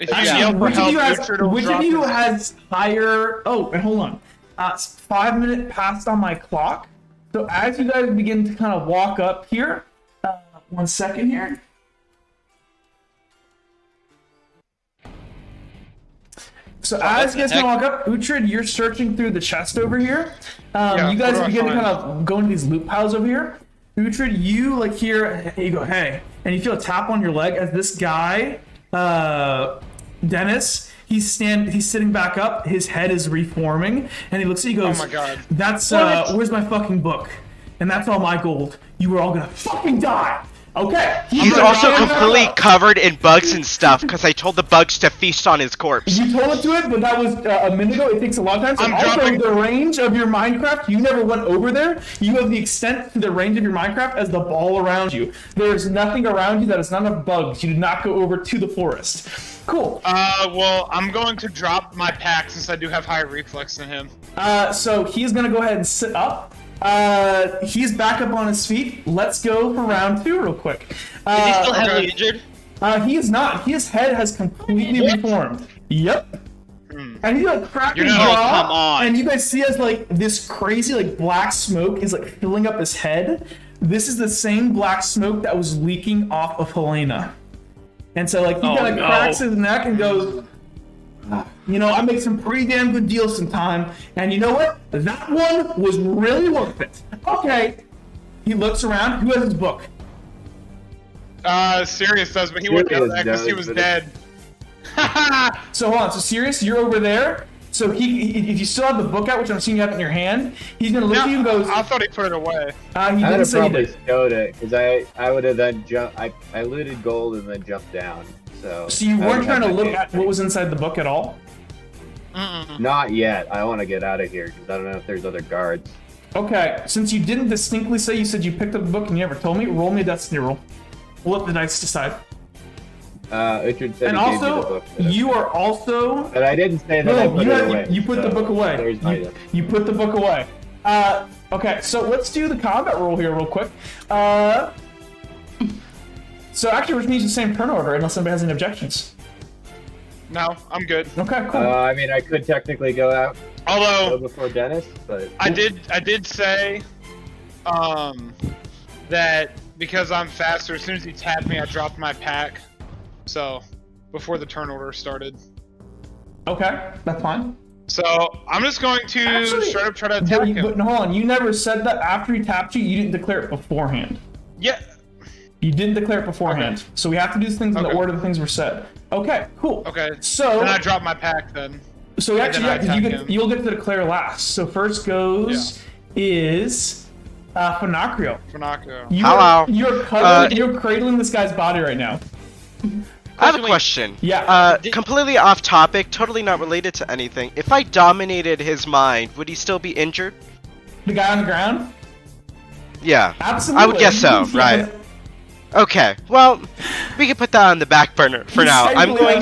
If you Actually, yell for which of help, you has Richard will which of drop you his- has higher? Oh, and hold on. 5 minutes passed on my clock. So as you guys begin to kind of walk up here, 1 second here. So as you guys kind of walk up, Uhtred, you're searching through the chest over here. Yeah, You guys what do I begin to find? kind of go into these loot piles over here. Uhtred, you like hear, you go, hey, and you feel a tap on your leg as this guy, Dennis, he's sitting back up. His head is reforming, and he looks at you. Goes, Oh my God. That's where's my fucking book? And that's all my gold. You were all gonna fucking die. Okay. He's also completely covered in bugs and stuff because I told the bugs to feast on his corpse. You told it to it, but that was a minute ago. It takes a long time. So I'm also, dropping- the range of your Minecraft, you never went over there. You have the extent to the range of your Minecraft as the ball around you. There's nothing around you that is none of bugs. You did not go over to the forest. Cool. Well, I'm going to drop my pack since I do have higher reflex than him. So he's gonna go ahead and sit up. He's back up on his feet. Let's go for round 2 real quick. Is he still heavily okay. injured? He is not. His head has completely reformed. Yep. And he's like cracking You're his not- jaw, come on. and you guys see as like this crazy like black smoke is like filling up his head. This is the same black smoke that was leaking off of Helena. And so like he Oh, kind of no. cracks his neck and goes, you know, I make some pretty damn good deals sometime, and you know what? That one was really worth it. Okay. He looks around. Who has his book? Sirius does, but he wouldn't know Sirius that because he does, was but dead. So hold on. So Sirius, you're over there. So he if you still have the book out, which I'm seeing you have in your hand, he's gonna look at you and goes, I thought he put it away. he I'd didn't have say he probably did. stowed it because I would have then jumped. I looted gold and then jumped down. So. So you I weren't would trying to have my look game at what was inside the book at all? Not yet. I want to get out of here because I don't know if there's other guards. Okay, since you didn't distinctly say you said you picked up the book and you never told me, roll me a destiny roll. We'll let the dice decide. Richard said And he gave me the also, book. you are also... But I didn't say that I No, put you, it away. you put the so book away. There's my You put the book away. Okay, so let's do the combat roll here real quick. So actually, we're going to use the same turn order unless somebody has any objections. No, I'm good. Okay, cool. I mean, I could technically go out Although before Dennis, but I did say, that because I'm faster, as soon as he tapped me, I dropped my pack. So, before the turn order started. Okay, that's fine. So, I'm just going to Actually, straight up try to attack him. But hold on, you never said that after he tapped you, you didn't declare it beforehand. Yeah, You didn't declare it beforehand. Okay. So we have to do things in the Okay. order the things were said. Okay, cool. okay. So, Then I drop my pack then. so actually, then I yeah, 'cause attack him. you'll get to declare last. So first goes is Finacrio. Funako. Hello. You're cradling this guy's body right now. I have a Wait. question. Yeah. Completely off topic, totally not related to anything. If I dominated his mind, would he still be injured? The guy on the ground? Yeah. Absolutely. I would guess so, right. Okay, well, we can put that on the back burner for now. I'm going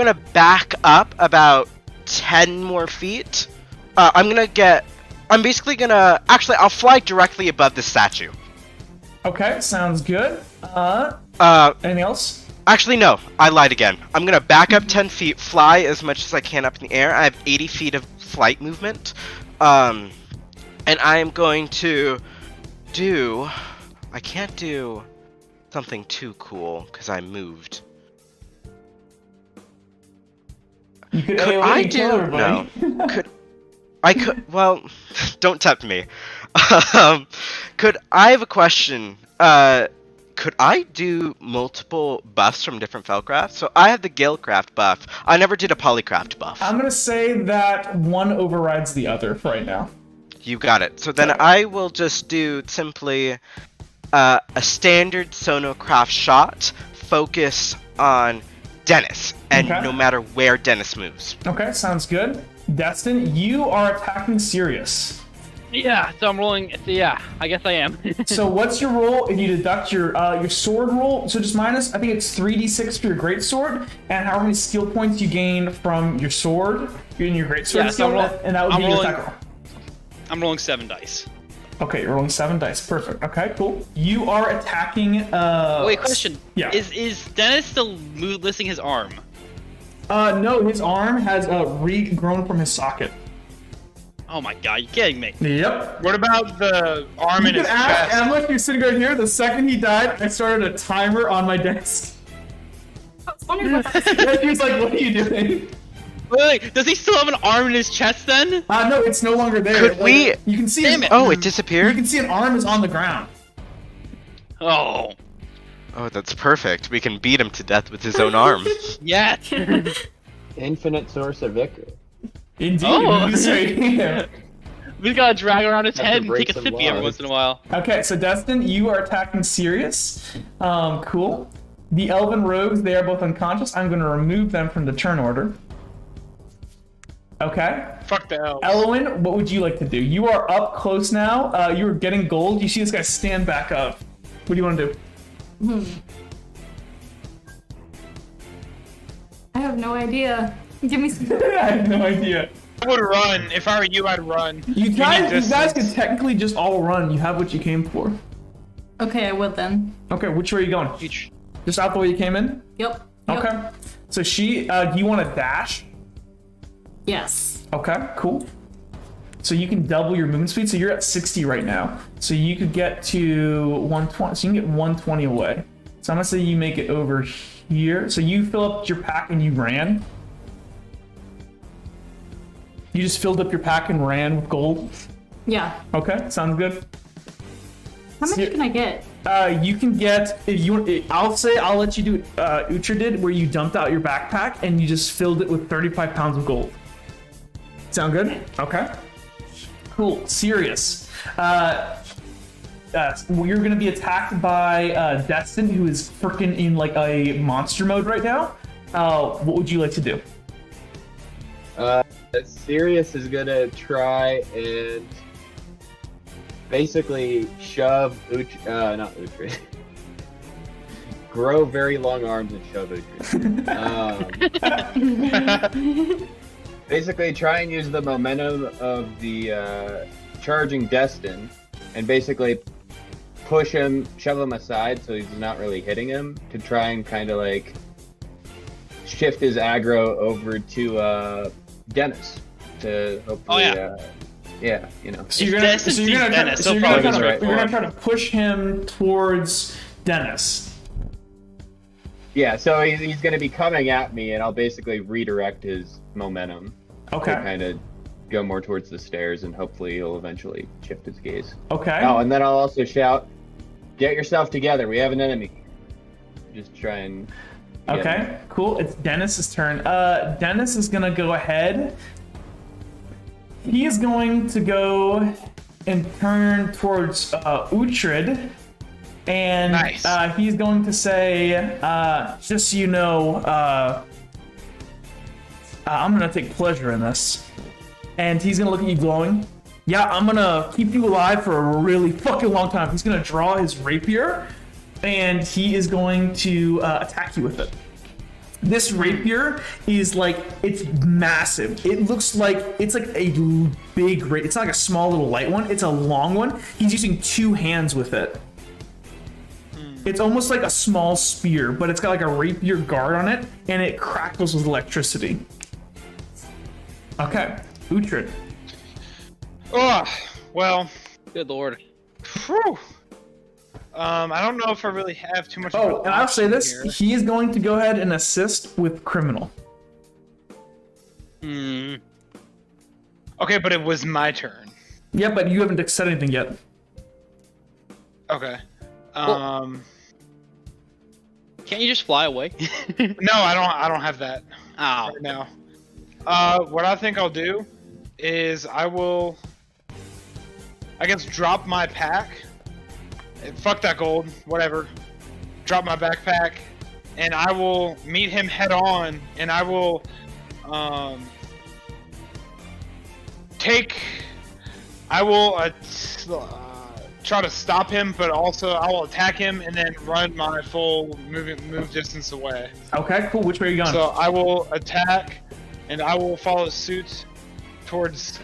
to back up about 10 more feet. I'm basically gonna, actually, I'll fly directly above the statue. Okay, sounds good. Anything else? Actually, no, I lied again. I'm gonna back up 10 feet, fly as much as I can up in the air. I have 80 feet of flight movement. And I am going to do, I can't do something too cool because I moved. You could Could AoE I and kill do? everybody. No. Well, don't tempt me. I have a question. Could I do multiple buffs from different Felcraft? So I have the Gilcraft buff. I never did a Polycraft buff. I'm gonna say that one overrides the other for right now. You got it. So then I will just do simply a standard Sonocraft shot, focus on Dennis, and Okay. no matter where Dennis moves. Okay, sounds good. Destin, you are attacking Sirius. Yeah, so I'm rolling. So yeah, I guess I am. So what's your roll if you deduct your sword roll? So just minus, I think it's 3d6 for your great sword, and however many skill points you gain from your sword in your great sword Yeah, so skill, I'm and that would I'm be your rolling- attack roll. I'm rolling 7 dice. Okay, you're rolling 7 dice. Perfect. Okay, cool. You are attacking. Wait, question. Yeah. Is Dennis still listing his arm? No, his arm has regrown from his socket. Oh my god, you're kidding me. Yep. What about the arm You in can his ask chest? Emma, you're sitting right here. The second he died, I started a timer on my desk. I was wondering what that And he was like, "What are you doing?" Wait, does he still have an arm in his chest then? No, it's no longer there. Could we- You can see. Damn his- it. Oh, it You disappeared? can see an arm is on the ground. Oh, Oh, that's perfect. We can beat him to death with his own arm. yes. Infinite source of victory. Indeed. Oh. He's right here. We just gotta drag around his Have to head and break take a some sippy every laws. once in a while. Okay, so Destin, you are attacking Sirius. Cool. The Elven Rogues, they are both unconscious. I'm going to remove them from the turn order. Okay. Fuck the elves. Elwyn, what would you like to do? You are up close now. You are getting gold. You see this guy stand back up. What do you want to do? I have no idea. Give me some. I have no idea. I would run. If I were you, I'd run. You need guys distance. could technically just all run. You have what you came for. Okay, I would then. Okay, which way are you going? Each- Just out the way you came in? Yep. Yep. Okay. So do you want to dash? Yes. Okay, cool. So you can double your movement speed. So you're at 60 right now. So you could get to 120. So you can get 120 away. So I'm gonna say you make it over here. So you fill up your pack and you ran. You just filled up your pack and ran with gold. Yeah. Okay, sounds good. How much See- can I get? You can get if you. I'll let you do what Utra did, where you dumped out your backpack and you just filled it with 35 pounds of gold. Sound good? Okay. Cool. Serious. You're gonna be attacked by Destin, who is freaking in like a monster mode right now. What would you like to do? Sirius is gonna try and basically shove not Uhtred. Grow very long arms and shove Uhtred. Basically try and use the momentum of the charging Destin and basically push him, shove him aside so he's not really hitting him to try and kind of like shift his aggro over to Dennis to hopefully yeah, you know. So If you're gonna, Destin so you're sees gonna, Dennis, so he'll you're gonna, probably try go to, right you're for gonna him. try to push him towards Dennis. Yeah, so he's going to be coming at me, and I'll basically redirect his momentum to Okay. kind of go more towards the stairs, and hopefully he'll eventually shift his gaze. Okay. Oh, and then I'll also shout, "Get yourself together! We have an enemy." Just try and. get Okay, him. cool. It's Dennis's turn. Dennis is gonna go ahead. He is going to go and turn towards Uhtred, and Nice. he's going to say, "Just so you know, I'm gonna take pleasure in this." And he's gonna look at you glowing. Yeah, I'm gonna keep you alive for a really fucking long time. He's gonna draw his rapier, and he is going to attack you with it. This rapier is like, it's massive. It looks like it's like a big rapier. It's not like a small little light one. It's a long one. He's using 2 hands with it. It's almost like a small spear, but it's got like a rapier guard on it, and it crackles with electricity. Okay, Uhtred. Oh, well, Good lord. Whew. I don't know if I really have too much. of Oh, an and I'll say option this: here. he is going to go ahead and assist with criminal. Hmm. Okay, but it was my turn. Yeah, but you haven't said anything yet. Okay. Can't you just fly away? No, I don't have that Ow. right now. What I think I'll do is I will, I guess, drop my pack. Fuck that gold, whatever. Drop my backpack, and I will meet him head on, and I will, try to stop him, but also I will attack him and then run my full move distance away. Okay, cool. Which way are you going? So I will attack, and I will follow suit towards,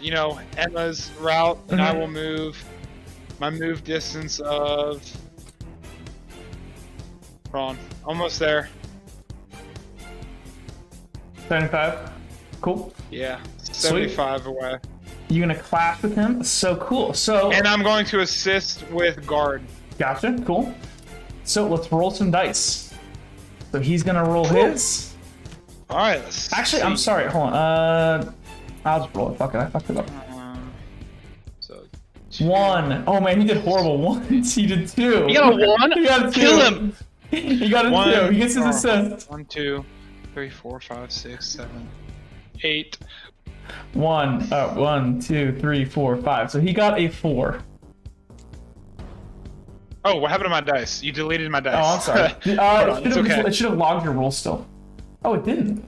Emma's route, and I Mhm. will move my move distance of. Hold on, almost there. 75. Cool. Yeah, 75 away. You're gonna clash with him. So cool. So And I'm going to assist with guard. gotcha. Cool. So let's roll some dice. So he's gonna roll his. All right, let's. Actually, I'm see. sorry. Hold on. I'll just roll it. Fuck it. I fucked it up. So 1. Oh man, he did horrible once. He did 2. You got a 1? He got a 2. Kill him! He got a 2. He gets his assist. 1, 2, 3, 4, 5, 6, 7, 8. 1, 2, 3, 4, 5. So he got a 4. Oh, what happened to my dice? You deleted my dice. Oh, I'm sorry. Hold on, it's okay. It should have logged your roll still. Oh, it didn't.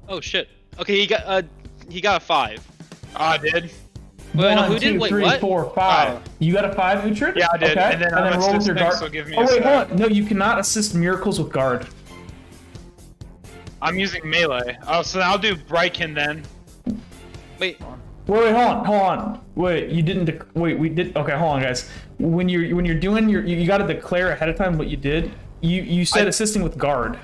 Oh shit. Okay, he got a 5. Oh, I did. Wait, no, 1, who did? 2, Wait, 3, what? 4, 5. Oh. You got a 5, Uhtred? Yeah, I did. Okay. And then I'm roll with your assisting, guard. so give me oh a wait, sec. hold on. No, you cannot assist miracles with guard. I'm using melee. Oh, so I'll do Bryken then. Wait. Wait, hold on. Wait, you didn't. Wait, we did. Okay, hold on, guys. When you're doing you got to declare ahead of time what you did. You said assisting with guard.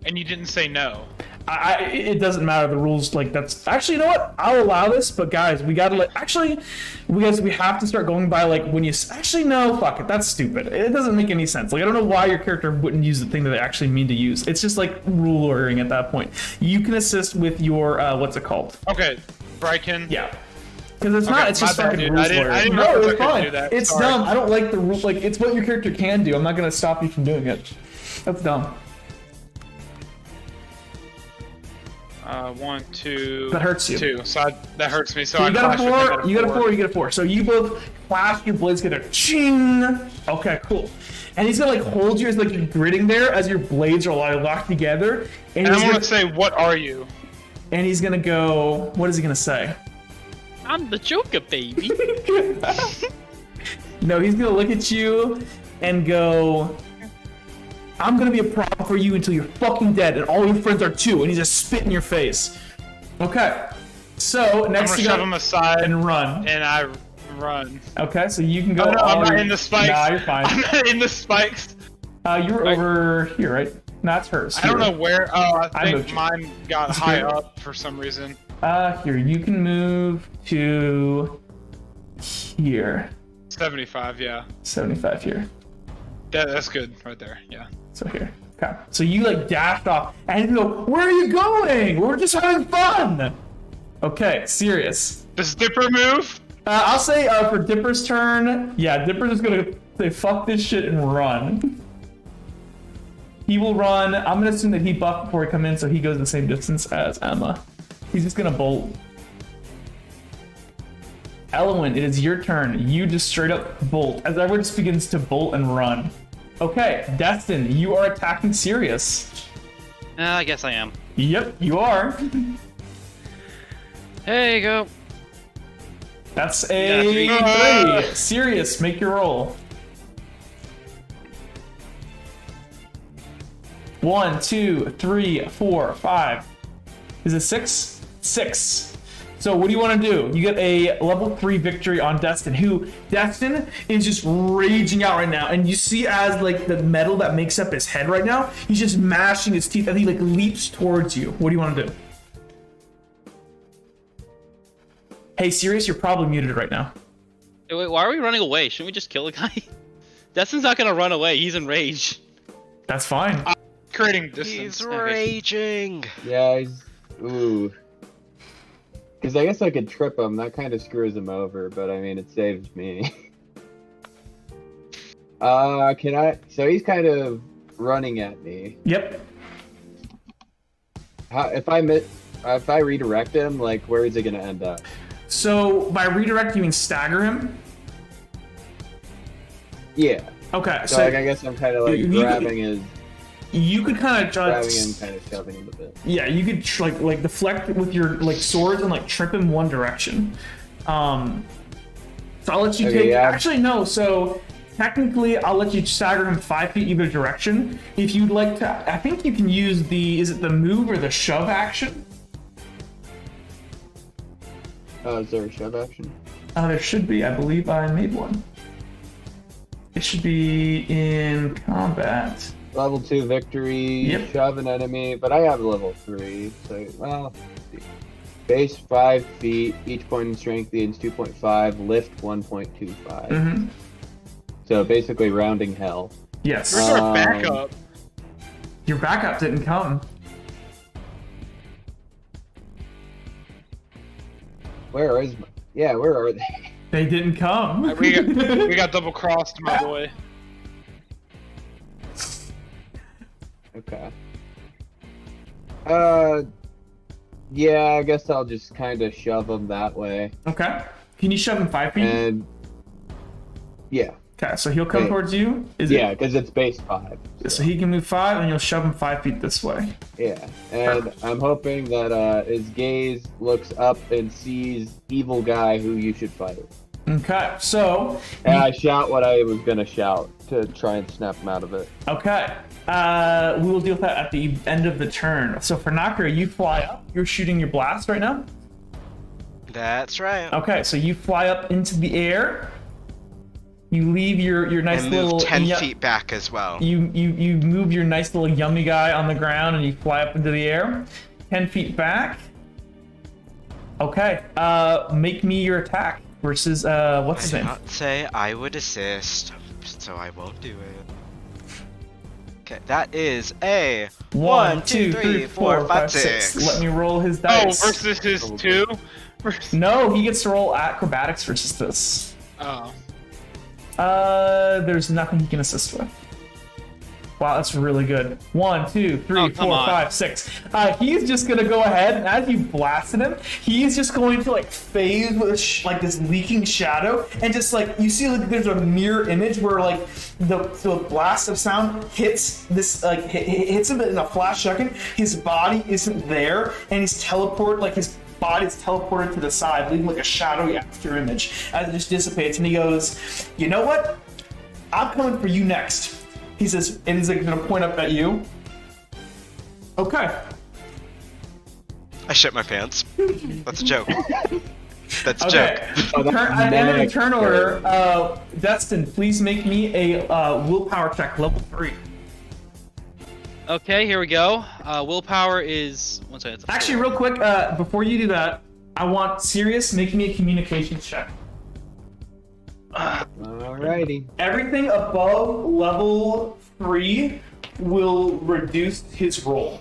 And you didn't say no. It doesn't matter the rules. Like that's actually, you know what? I'll allow this, but guys, we gotta we have to start going by like when you actually no, fuck it, that's stupid. It doesn't make any sense. Like I don't know why your character wouldn't use the thing that they actually mean to use. It's just like rule lawyering at that point. You can assist with your what's it called? Okay, Bryken. Yeah. Because it's not, Okay, it's just my bad, fucking dude. rules I didn't lawyering. realize No, I it's couldn't fine. do that. It's Sorry. dumb. I don't like the rule. Like it's what your character can do. I'm not gonna stop you from doing it. That's dumb. 1, 2. That hurts you. 2. So that hurts me. So, So I you got a clashed with 4, you got a 4, you get a 4. So you both clash your blades together. Ching! Okay, cool. And he's gonna like hold you as like you're gritting there as your blades are like locked together. And, And he's I want gonna, to say, what are you? and he's gonna go. What is he gonna say? I'm the Joker, baby. No, he's gonna look at you and go, I'm gonna be a problem for you until you're fucking dead and all your friends are too, and he's just spit in your face. Okay. So I'm next gonna you shove got him aside and run. and I run. Okay, so you can go. Oh, no, I'm all not your- in the spikes. Nah, you're fine. I'm not in the spikes. You're Right. over here, right? No, that's hers. I don't Here. know where. Oh, I I moved think you. mine got It's high here. up for some reason. Here, you can move to here. 75, yeah. 75 here. That's good right there, yeah. So here. Okay. So you like dashed off and you go, where are you going? We're just having fun. Okay, serious. Does Dipper move? I'll say for Dipper's turn, yeah, Dipper's just gonna say fuck this shit and run. He will run. I'm gonna assume that he buffed before he come in, so he goes the same distance as Emma. He's just gonna bolt. Elwyn, it is your turn. You just straight up bolt as everyone just begins to bolt and run. Okay, Destin, you are attacking Sirius. I guess I am. Yep, you are. There you go. That's Yeah, a 3. Sirius, make your roll. 1, 2, 3, 4, 5. Is it 6? 6. So what do you want to do? You get a level 3 victory on Destin, who Destin is just raging out right now. And you see as like the metal that makes up his head right now, he's just mashing his teeth and he like leaps towards you. What do you want to do? Hey, Sirius, you're probably muted right now. Wait, why are we running away? Shouldn't we just kill the guy? Destin's not gonna run away. He's in rage. That's fine. Creating distance. He's Okay. raging. Yeah, ooh. Because I guess I could trip him. That kind of screws him over, but I mean, it saves me. Can I? So he's kind of running at me. Yep. If I redirect him, like, where is he gonna end up? So by redirect, you mean stagger him? Yeah. Okay. So, So like, I guess I'm kind of like you- grabbing his, you could kind of grabbing him, kind of shoving him a bit. Yeah, you could like deflect with your like swords and like trip him one direction. So I'll let you Okay, take. yeah. Actually, no. So technically, I'll let you stagger him 5 feet either direction. If you'd like to, I think you can use the. Is it the move or the shove action? Oh, is there a shove action? There should be. I believe I made one. It should be in combat. Level 2 victory, Yep. shove an enemy, but I have level 3, so, well, let's see. Base 5 feet, each point in strength gains 2.5, lift 1.25. Mm-hmm. So basically rounding hell. Yes. Where's our backup? Your backup didn't come. Where is my... Yeah, where are they? They didn't come. We got double crossed, my boy. Okay. Yeah, I guess I'll just kind of shove them that way. Okay. Can you shove him 5 feet? And... Yeah. Okay, so he'll come Wait. towards you. Yeah, because it's base 5. So he can move 5, and you'll shove him 5 feet this way. Yeah, and I'm hoping that his gaze looks up and sees evil guy who you should fight. Okay, so And I shout what I was gonna shout to try and snap him out of it. okay, we will deal with that at the end of the turn. So for Knocker, you fly up. You're shooting your blast right now. That's right. Okay, so you fly up into the air. You leave your nice And move little 10 feet back as well. You move your nice little yummy guy on the ground and you fly up into the air. 10 feet back. Okay. Make me your attack versus what's his I name? did not say I would assist, so I won't do it. Okay, that is a 1, 2, 3, 4, 5, 6. 6. Let me roll his Oh, dice. versus his 2? No, he gets to roll acrobatics versus this. Oh. There's nothing he can assist with. Wow, that's really good. 1, 2, 3, Oh, come 4, on. 5, 6. He's just gonna go ahead, and as you blasted him, he's just going to like phase with like this leaking shadow, and just like you see, like there's a mirror image where like the blast of sound hits this like hits him in a flash second. His body isn't there, and he's his body's teleported to the side, leaving like a shadowy after image as it just dissipates. And he goes, "You know what? I'm coming for you next." He says, and he's like gonna point up at you. Okay. I shit my pants. That's a joke. That's a Okay. joke. Oh, that's At the end of the manic. turn order, Destin, please make me a willpower check, level 3. Okay, here we go. Willpower is 1 second. it's a Actually, 4. real quick, before you do that, I want Sirius make me a communications check. Alrighty. Everything above level 3 will reduce his roll.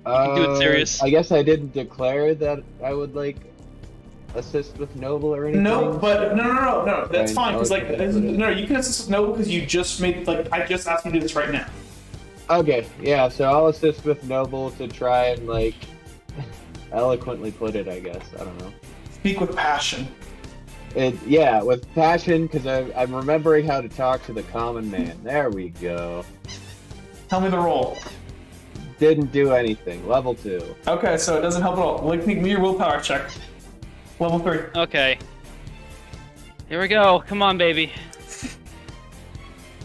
can do it serious. I guess I didn't declare that I would like assist with noble or anything. No, but no. That's Fine, fine because like okay. no, you can assist with noble because you just made like I just asked you to do this right now. Okay, yeah. So I'll assist with noble to try and like eloquently put it. I guess I don't know. Speak with passion. Yeah, with passion because I'm remembering how to talk to the common man. There we go. Tell me the roll. Didn't do anything. Level 2. Okay, so it doesn't help at all. Like, make me your willpower check. Level 3. Okay. Here we go. Come on, baby.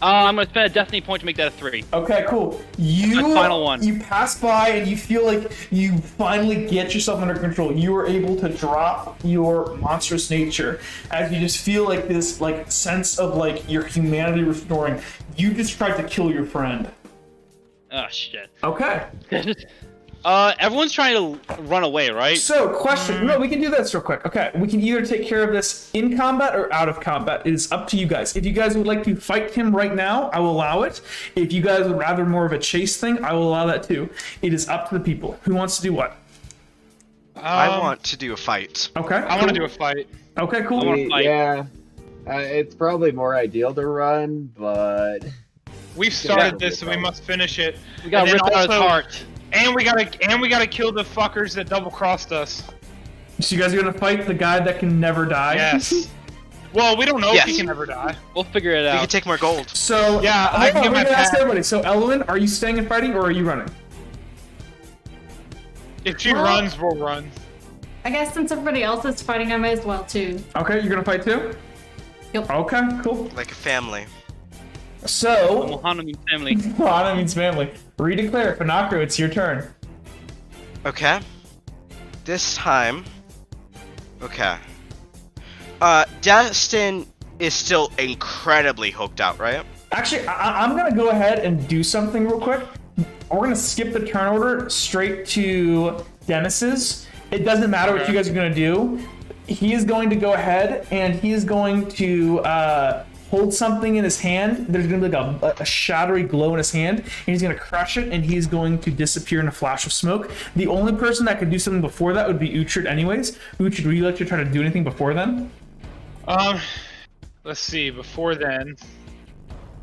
I'm gonna spend a destiny point to make that a 3. Okay, cool. You My final one. You pass by and you feel like you finally get yourself under control. You are able to drop your monstrous nature as you just feel like this like sense of like your humanity restoring. You just tried to kill your friend. Oh shit. Okay. Everyone's trying to run away, right? So, question. No, we can do this real quick. Okay, we can either take care of this in combat or out of combat. It is up to you guys. If you guys would like to fight him right now, I will allow it. If you guys would rather more of a chase thing, I will allow that too. It is up to the people. Who wants to do what? I want to do a fight. Okay. I want to do a fight. Okay, cool. wanna fight. Yeah. It's probably more ideal to run, but We've started this, so we must finish it. We gotta And then rip out his also- heart. And we gotta kill the fuckers that double crossed us. So you guys are gonna fight the guy that can never die? Yes. Well, we don't know if Yes. he can ever die. We'll figure it We out. can take more gold. So Yeah, I hold can on, get we're my gonna ask pack. everybody. So Elwyn, are you staying and fighting, or are you running? If she Well- runs, we'll run. I guess since everybody else is fighting, I might as well too. Okay, you're gonna fight too. Yep. Okay, cool. Like a family. So Mohana means family. Hana means family. Redeclare, Panakro, it's your turn. Okay. This time. Okay. Destin is still incredibly hooked out, right? Actually, I'm gonna go ahead and do something real quick. We're gonna skip the turn order straight to Dennis's. It doesn't matter what you guys are gonna do. He is going to go ahead and he is going to hold something in his hand. There's gonna be like a shadowy glow in his hand, and he's gonna crush it, and he's going to disappear in a flash of smoke. The only person that could do something before that would be Uhtred anyways. Uhtred, would you like to try to do anything before then? Let's see. Before then,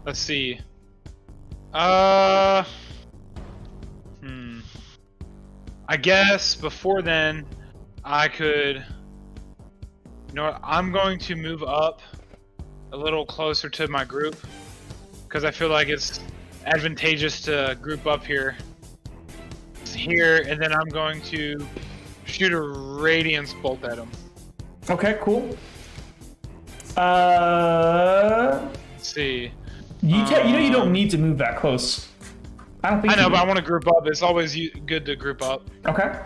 let's see. I guess before then, I could. You know what? I'm going to move up a little closer to my group because I feel like it's advantageous to group up here. Here, and then I'm going to shoot a radiance bolt at him. Okay, cool. Let's see. You can't. You know you don't need to move that close. I don't think. I know, you but I do. want to group up. It's always good to group up. Okay.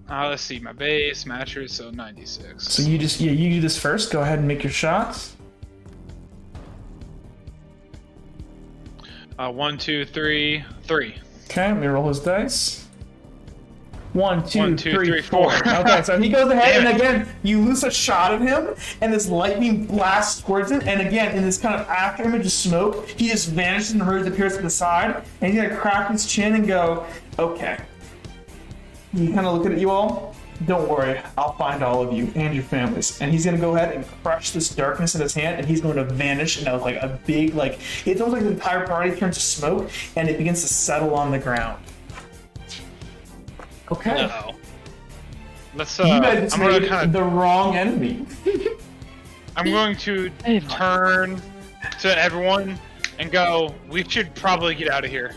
Let's see, my base matches, so 96. So you just you do this first. Go ahead and make your shots. 1, 2, 3, 3. Okay, let me roll his dice. 1, 2, 1, 2, 3, 3, 4. 4. Okay, so he goes ahead, Damn and it. again, you lose a shot at him, and this lightning blasts towards him, and again, in this kind of after image of smoke, he just vanishes and emerges, appears to the side, and he's gonna crack his chin and go, okay. He kind of look at you all. Don't worry, I'll find all of you and your families. And he's gonna go ahead and crush this darkness in his hand, and he's going to vanish in like a big, like, it's almost like the entire party turns to smoke, and it begins to settle on the ground. Okay. No. Let's, You guys just I'm gonna made kind of, the wrong enemy. I'm going to turn to everyone and go, we should probably get out of here.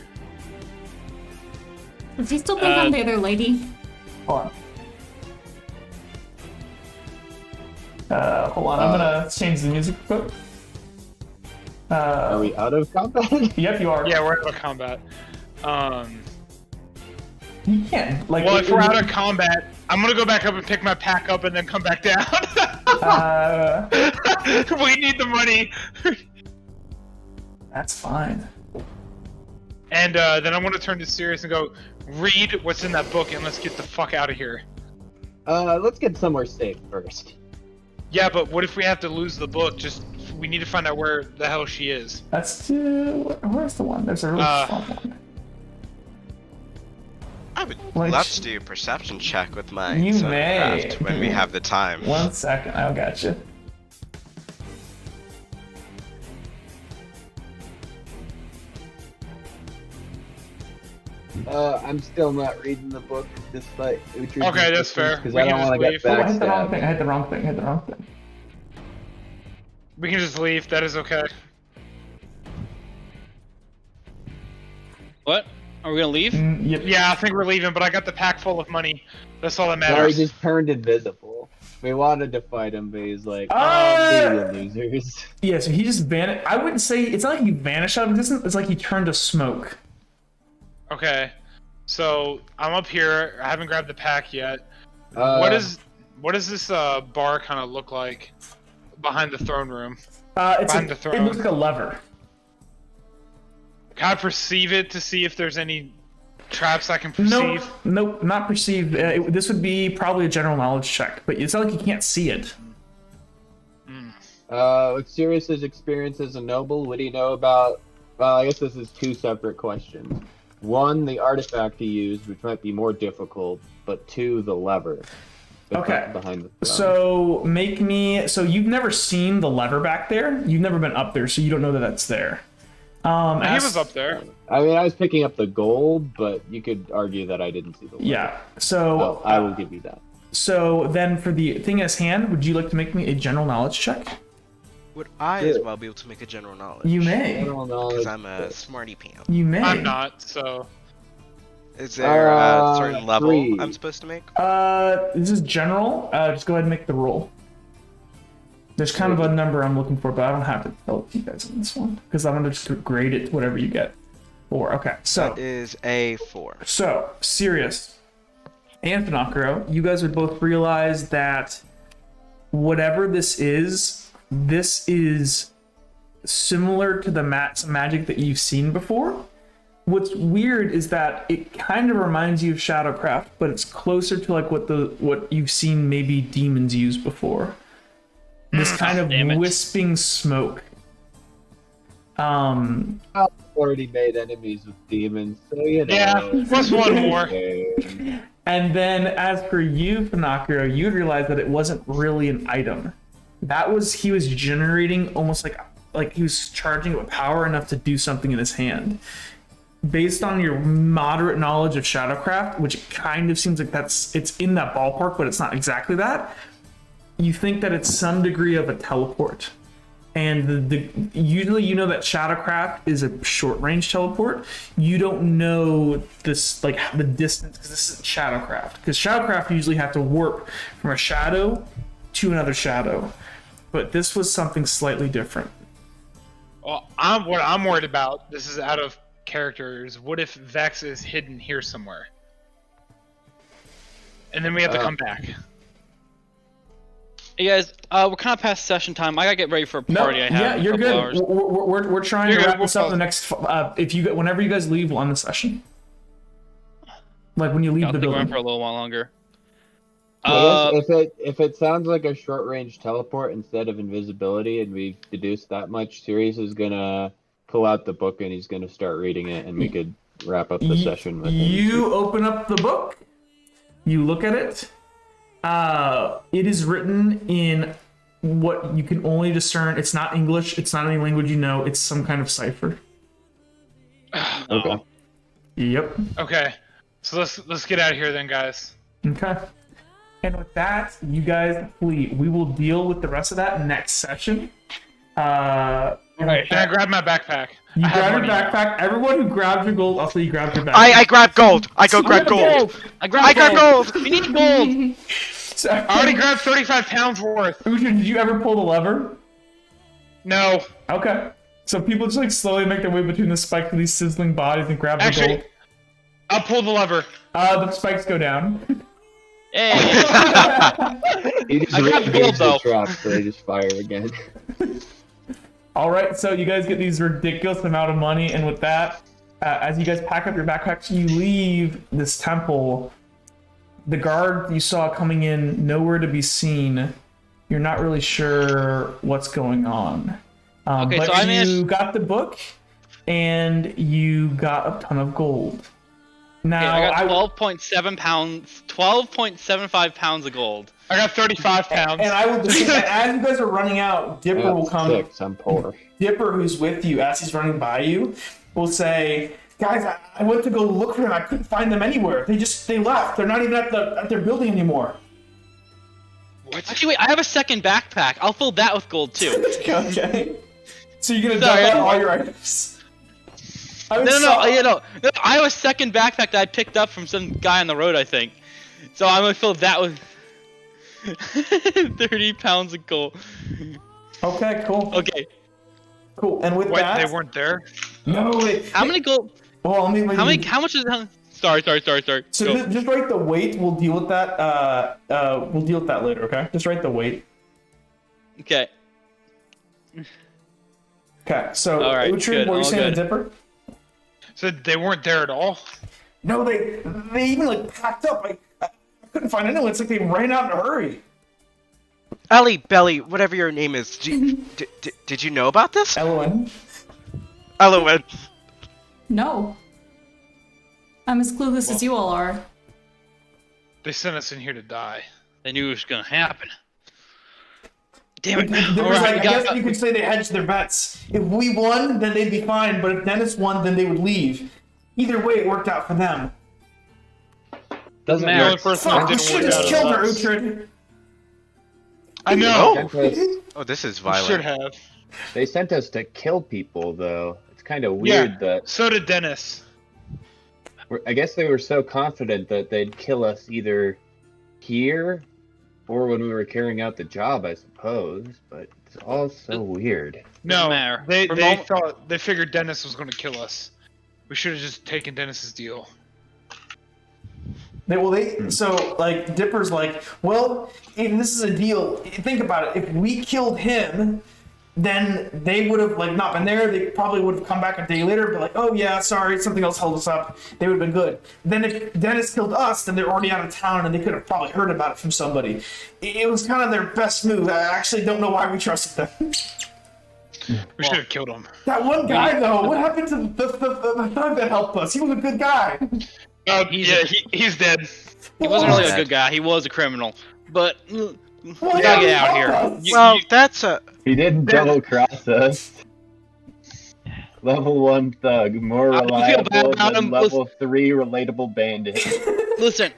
Does he still think I'm the other lady? Hold on. Hold on, I'm gonna change the music quick. Are we out of combat? Yep, you are. Yeah, we're out of combat. You can't. Like, Well, if we're out of combat, I'm gonna go back up and pick my pack up and then come back down. We need the money. That's fine. And then I'm gonna turn to Sirius and go, read what's in that book and let's get the fuck out of here. Let's get somewhere safe first. Yeah, but what if we have to lose the book? Just we need to find out where the hell she is. That's too. Where's the one? There's a really fun one. I would Which- love to do a perception check with my You Zone of may. Craft when we have the time. 1 second, I got you. I'm still not reading the book despite Uhtred's Okay, that's fair. because We I can don't want to just get Oh, I hit the wrong backstabbed. thing. I hit the wrong thing. I hit the wrong thing. We can just leave. That is okay. What? Are we gonna leave? Yep. Yeah, I think we're leaving, but I got the pack full of money. That's all that No, he matters. just turned invisible. We wanted to fight him, but he's like, Ah! you losers. Yeah, so he just vanished. I wouldn't say it's not like he vanished out of existence. It's like he turned to smoke. Okay, so I'm up here. I haven't grabbed the pack yet. Uh, What does this bar kind of look like behind the throne room? It's Behind the it throne. looks like a lever. Can I perceive it to see if there's any traps I can Nope, perceive? nope, not perceived. This would be probably a general knowledge check, but it's not like you can't see it. With Sirius's experience as a noble, would he know about? Well, I guess this is two separate questions. One, the artifact he used, which might be more difficult, but two, the lever. Okay. Behind the throne. So make me. So you've never seen the lever back there. You've never been up there, so you don't know that that's there. He as- was up there. I mean, I was picking up the gold, but you could argue that I didn't see the lever. Yeah. So Well, I will give you that. So then for the thing in his hand, would you like to make me a general knowledge check? Would I as well be able to make a general knowledge? You may. General knowledge. Because I'm a smarty pants. You may. I'm not, so. Is there a certain 3. level I'm supposed to make? This is general. Just go ahead and make the roll. There's kind of a number I'm looking for, but I don't have to tell you guys on this one because I'm gonna just grade it to whatever you get. 4. Okay. So That is a 4. Sirius and Finocchio, you guys would both realize that whatever this is similar to the magic that you've seen before. What's weird is that it kind of reminds you of Shadowcraft, but it's closer to like what you've seen maybe demons use before. This kind of Damn it. wisping smoke. Already made enemies with demons, so you know. Yeah, plus one more. And then as for you, Finocchio, you realize that it wasn't really an item. He was generating almost like he was charging it with power enough to do something in his hand. Based on your moderate knowledge of Shadowcraft, which kind of seems like it's in that ballpark, but it's not exactly that, you think that it's some degree of a teleport. And usually you know that Shadowcraft is a short range teleport. You don't know this like the distance because this is Shadowcraft. Because Shadowcraft usually have to warp from a shadow to another shadow. But this was something slightly different. Well, what I'm worried about, this is out of character, is what if Vex is hidden here somewhere? And then we have to come back. Hey guys, we're kind of past session time. I gotta get ready for a No, party I have yeah, in a you're couple good. hours. We're trying You're to good, wrap this we'll up in the next. Whenever you guys leave, we'll end the session. Like when you leave I'll the think we're in building. for a little while longer. I guess if it sounds like a short range teleport instead of invisibility, and we've deduced that much, Sirius is gonna pull out the book and he's gonna start reading it, and we could wrap up the session with him. You open up the book. You look at it. It is written in what you can only discern. It's not English. It's not any language you know. It's some kind of cipher. Okay. Yep. Okay, so let's get out of here then, guys. Okay. And with that, you guys flee. We will deal with the rest of that next session. Alright, can I grab my backpack? You I have grab your money. backpack. Everyone who grabbed your gold, I'll say you grabbed your backpack. I grab gold! I go grab gold! I I grabbed grab gold! We need gold. So, I already grabbed 35 pounds worth. Uhtred, did you ever pull the lever? No, Okay. So people just like slowly make their way between the spikes of these sizzling bodies and grab the actually, gold. I'll pull the lever. The spikes go down. Hey, You just I grabbed re-engage gold, the though. trap, so they just fire again. All right, so you guys get these ridiculous amount of money, and with that, as you guys pack up your backpacks, you leave this temple. The guard you saw coming in, nowhere to be seen. You're not really sure what's going on. Okay, but so I you managed- got the book, and you got a ton of gold. Now, I got 12.75 pounds of gold. I got 35 pounds. and I will just, as you guys are running out, Dipper I will got come. 6, I'm poor. Dipper, who's with you as he's running by you, will say, "Guys, I went to go look for them. I couldn't find them anywhere. They left. They're not even at their building anymore." Actually, wait, I have a second backpack. I'll fill that with gold too. Okay. So you're gonna Sorry, dump out I- all your items. No, no, I have a second backpack that I picked up from some guy on the road, I think. So I'm gonna fill that with 30 pounds of gold. Okay, cool. Okay, Cool. And with Wait, that, they weren't there? no. Wait, how many gold? well, let me. How much is that? Sorry. So Go. just write the weight. We'll deal with that. We'll deal with that later. Okay. Just write the weight. Okay. Okay. So, All right, Uhtred, good, what were you all saying to good. Dipper? So they weren't there at all? No, they even like packed up. I couldn't find anyone. It's like they ran out in a hurry. Ellie, Belly, whatever your name is, did you know about this? Elowen. Elowen. No. I'm as clueless as you all are. They sent us in here to die. They knew it was gonna happen. Damn it! There was, Alright, like, I guess you could say they hedged their bets. If we won, then they'd be fine. But if Dennis won, then they would leave. Either way, it worked out for them. Doesn't The matter. only person Fuck, that we didn't should work have just out killed her, of us. Uhtred. I know. Dennis, Oh, this is We should violent. have. they sent us to kill people, though. It's kind of weird that So did Dennis. I guess they were so confident that they'd kill us either here or when we were carrying out the job, I suppose. But it's all so weird. No, matter. they For a they moment- thought they figured Dennis was going to kill us. We should have just taken Dennis's deal. So like Dipper's like, well, if this is a deal, think about it. If we killed him, then they would have like not been there. They probably would have come back a day later, but like, oh yeah, sorry, something else held us up. They would have been good. Then if Dennis killed us, then they're already out of town and they could have probably heard about it from somebody. It was kind of their best move. I actually don't know why we trusted them. We should have killed him. That one guy though, what happened to the thug that helped us? He was a good guy. He's dead. He wasn't really a Sad. good guy. He was a criminal. But we Well, gotta get yeah, out of he here. helped us. Well, that's a. He didn't double cross us. Level 1 thug, more I do feel reliable bad about than him. level 3 relatable bandit. Listen,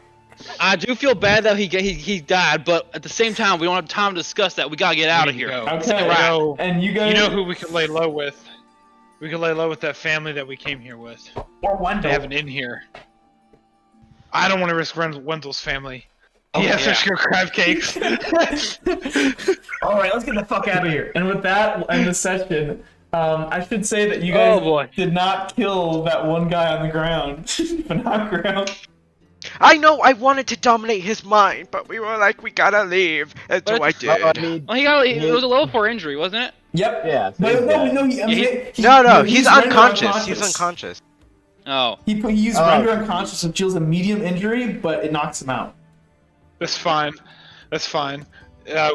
I do feel bad that he died, but at the same time, we don't have time to discuss that. We gotta get out of here. Go. Okay, You know, and you guys, you know who we could lay low with? We could lay low with that family that we came here with. or They Wendell. have an inn here. I don't want to risk Wendell's family. He Oh, has yeah. such good crab cakes. All right, let's get the fuck out of here. And with that, we'll end the session. I should say that you guys Oh, boy. did not kill that one guy on the ground. Ground. I know I wanted to dominate his mind, but we were like, we gotta leave. And so But I it's- did. Well, it was a level 4 injury, wasn't it? Yep. Yeah, so But he's no, dead. no, he, I mean, Yeah, he- No, no, he's rendered unconscious. He's unconscious. Oh. He used Oh. render unconscious, which deals a medium injury, but it knocks him out. That's fine. That's fine.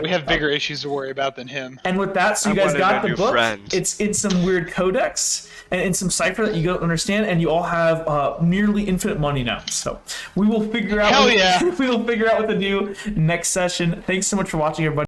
We have bigger issues to worry about than him. And with that, so you I guys wanted got a the new book. friend. It's in some weird codex and in some cipher that you don't understand, and you all have nearly infinite money now. So we will figure out. Hell yeah. We will figure out what to do next session. Thanks so much for watching, everybody.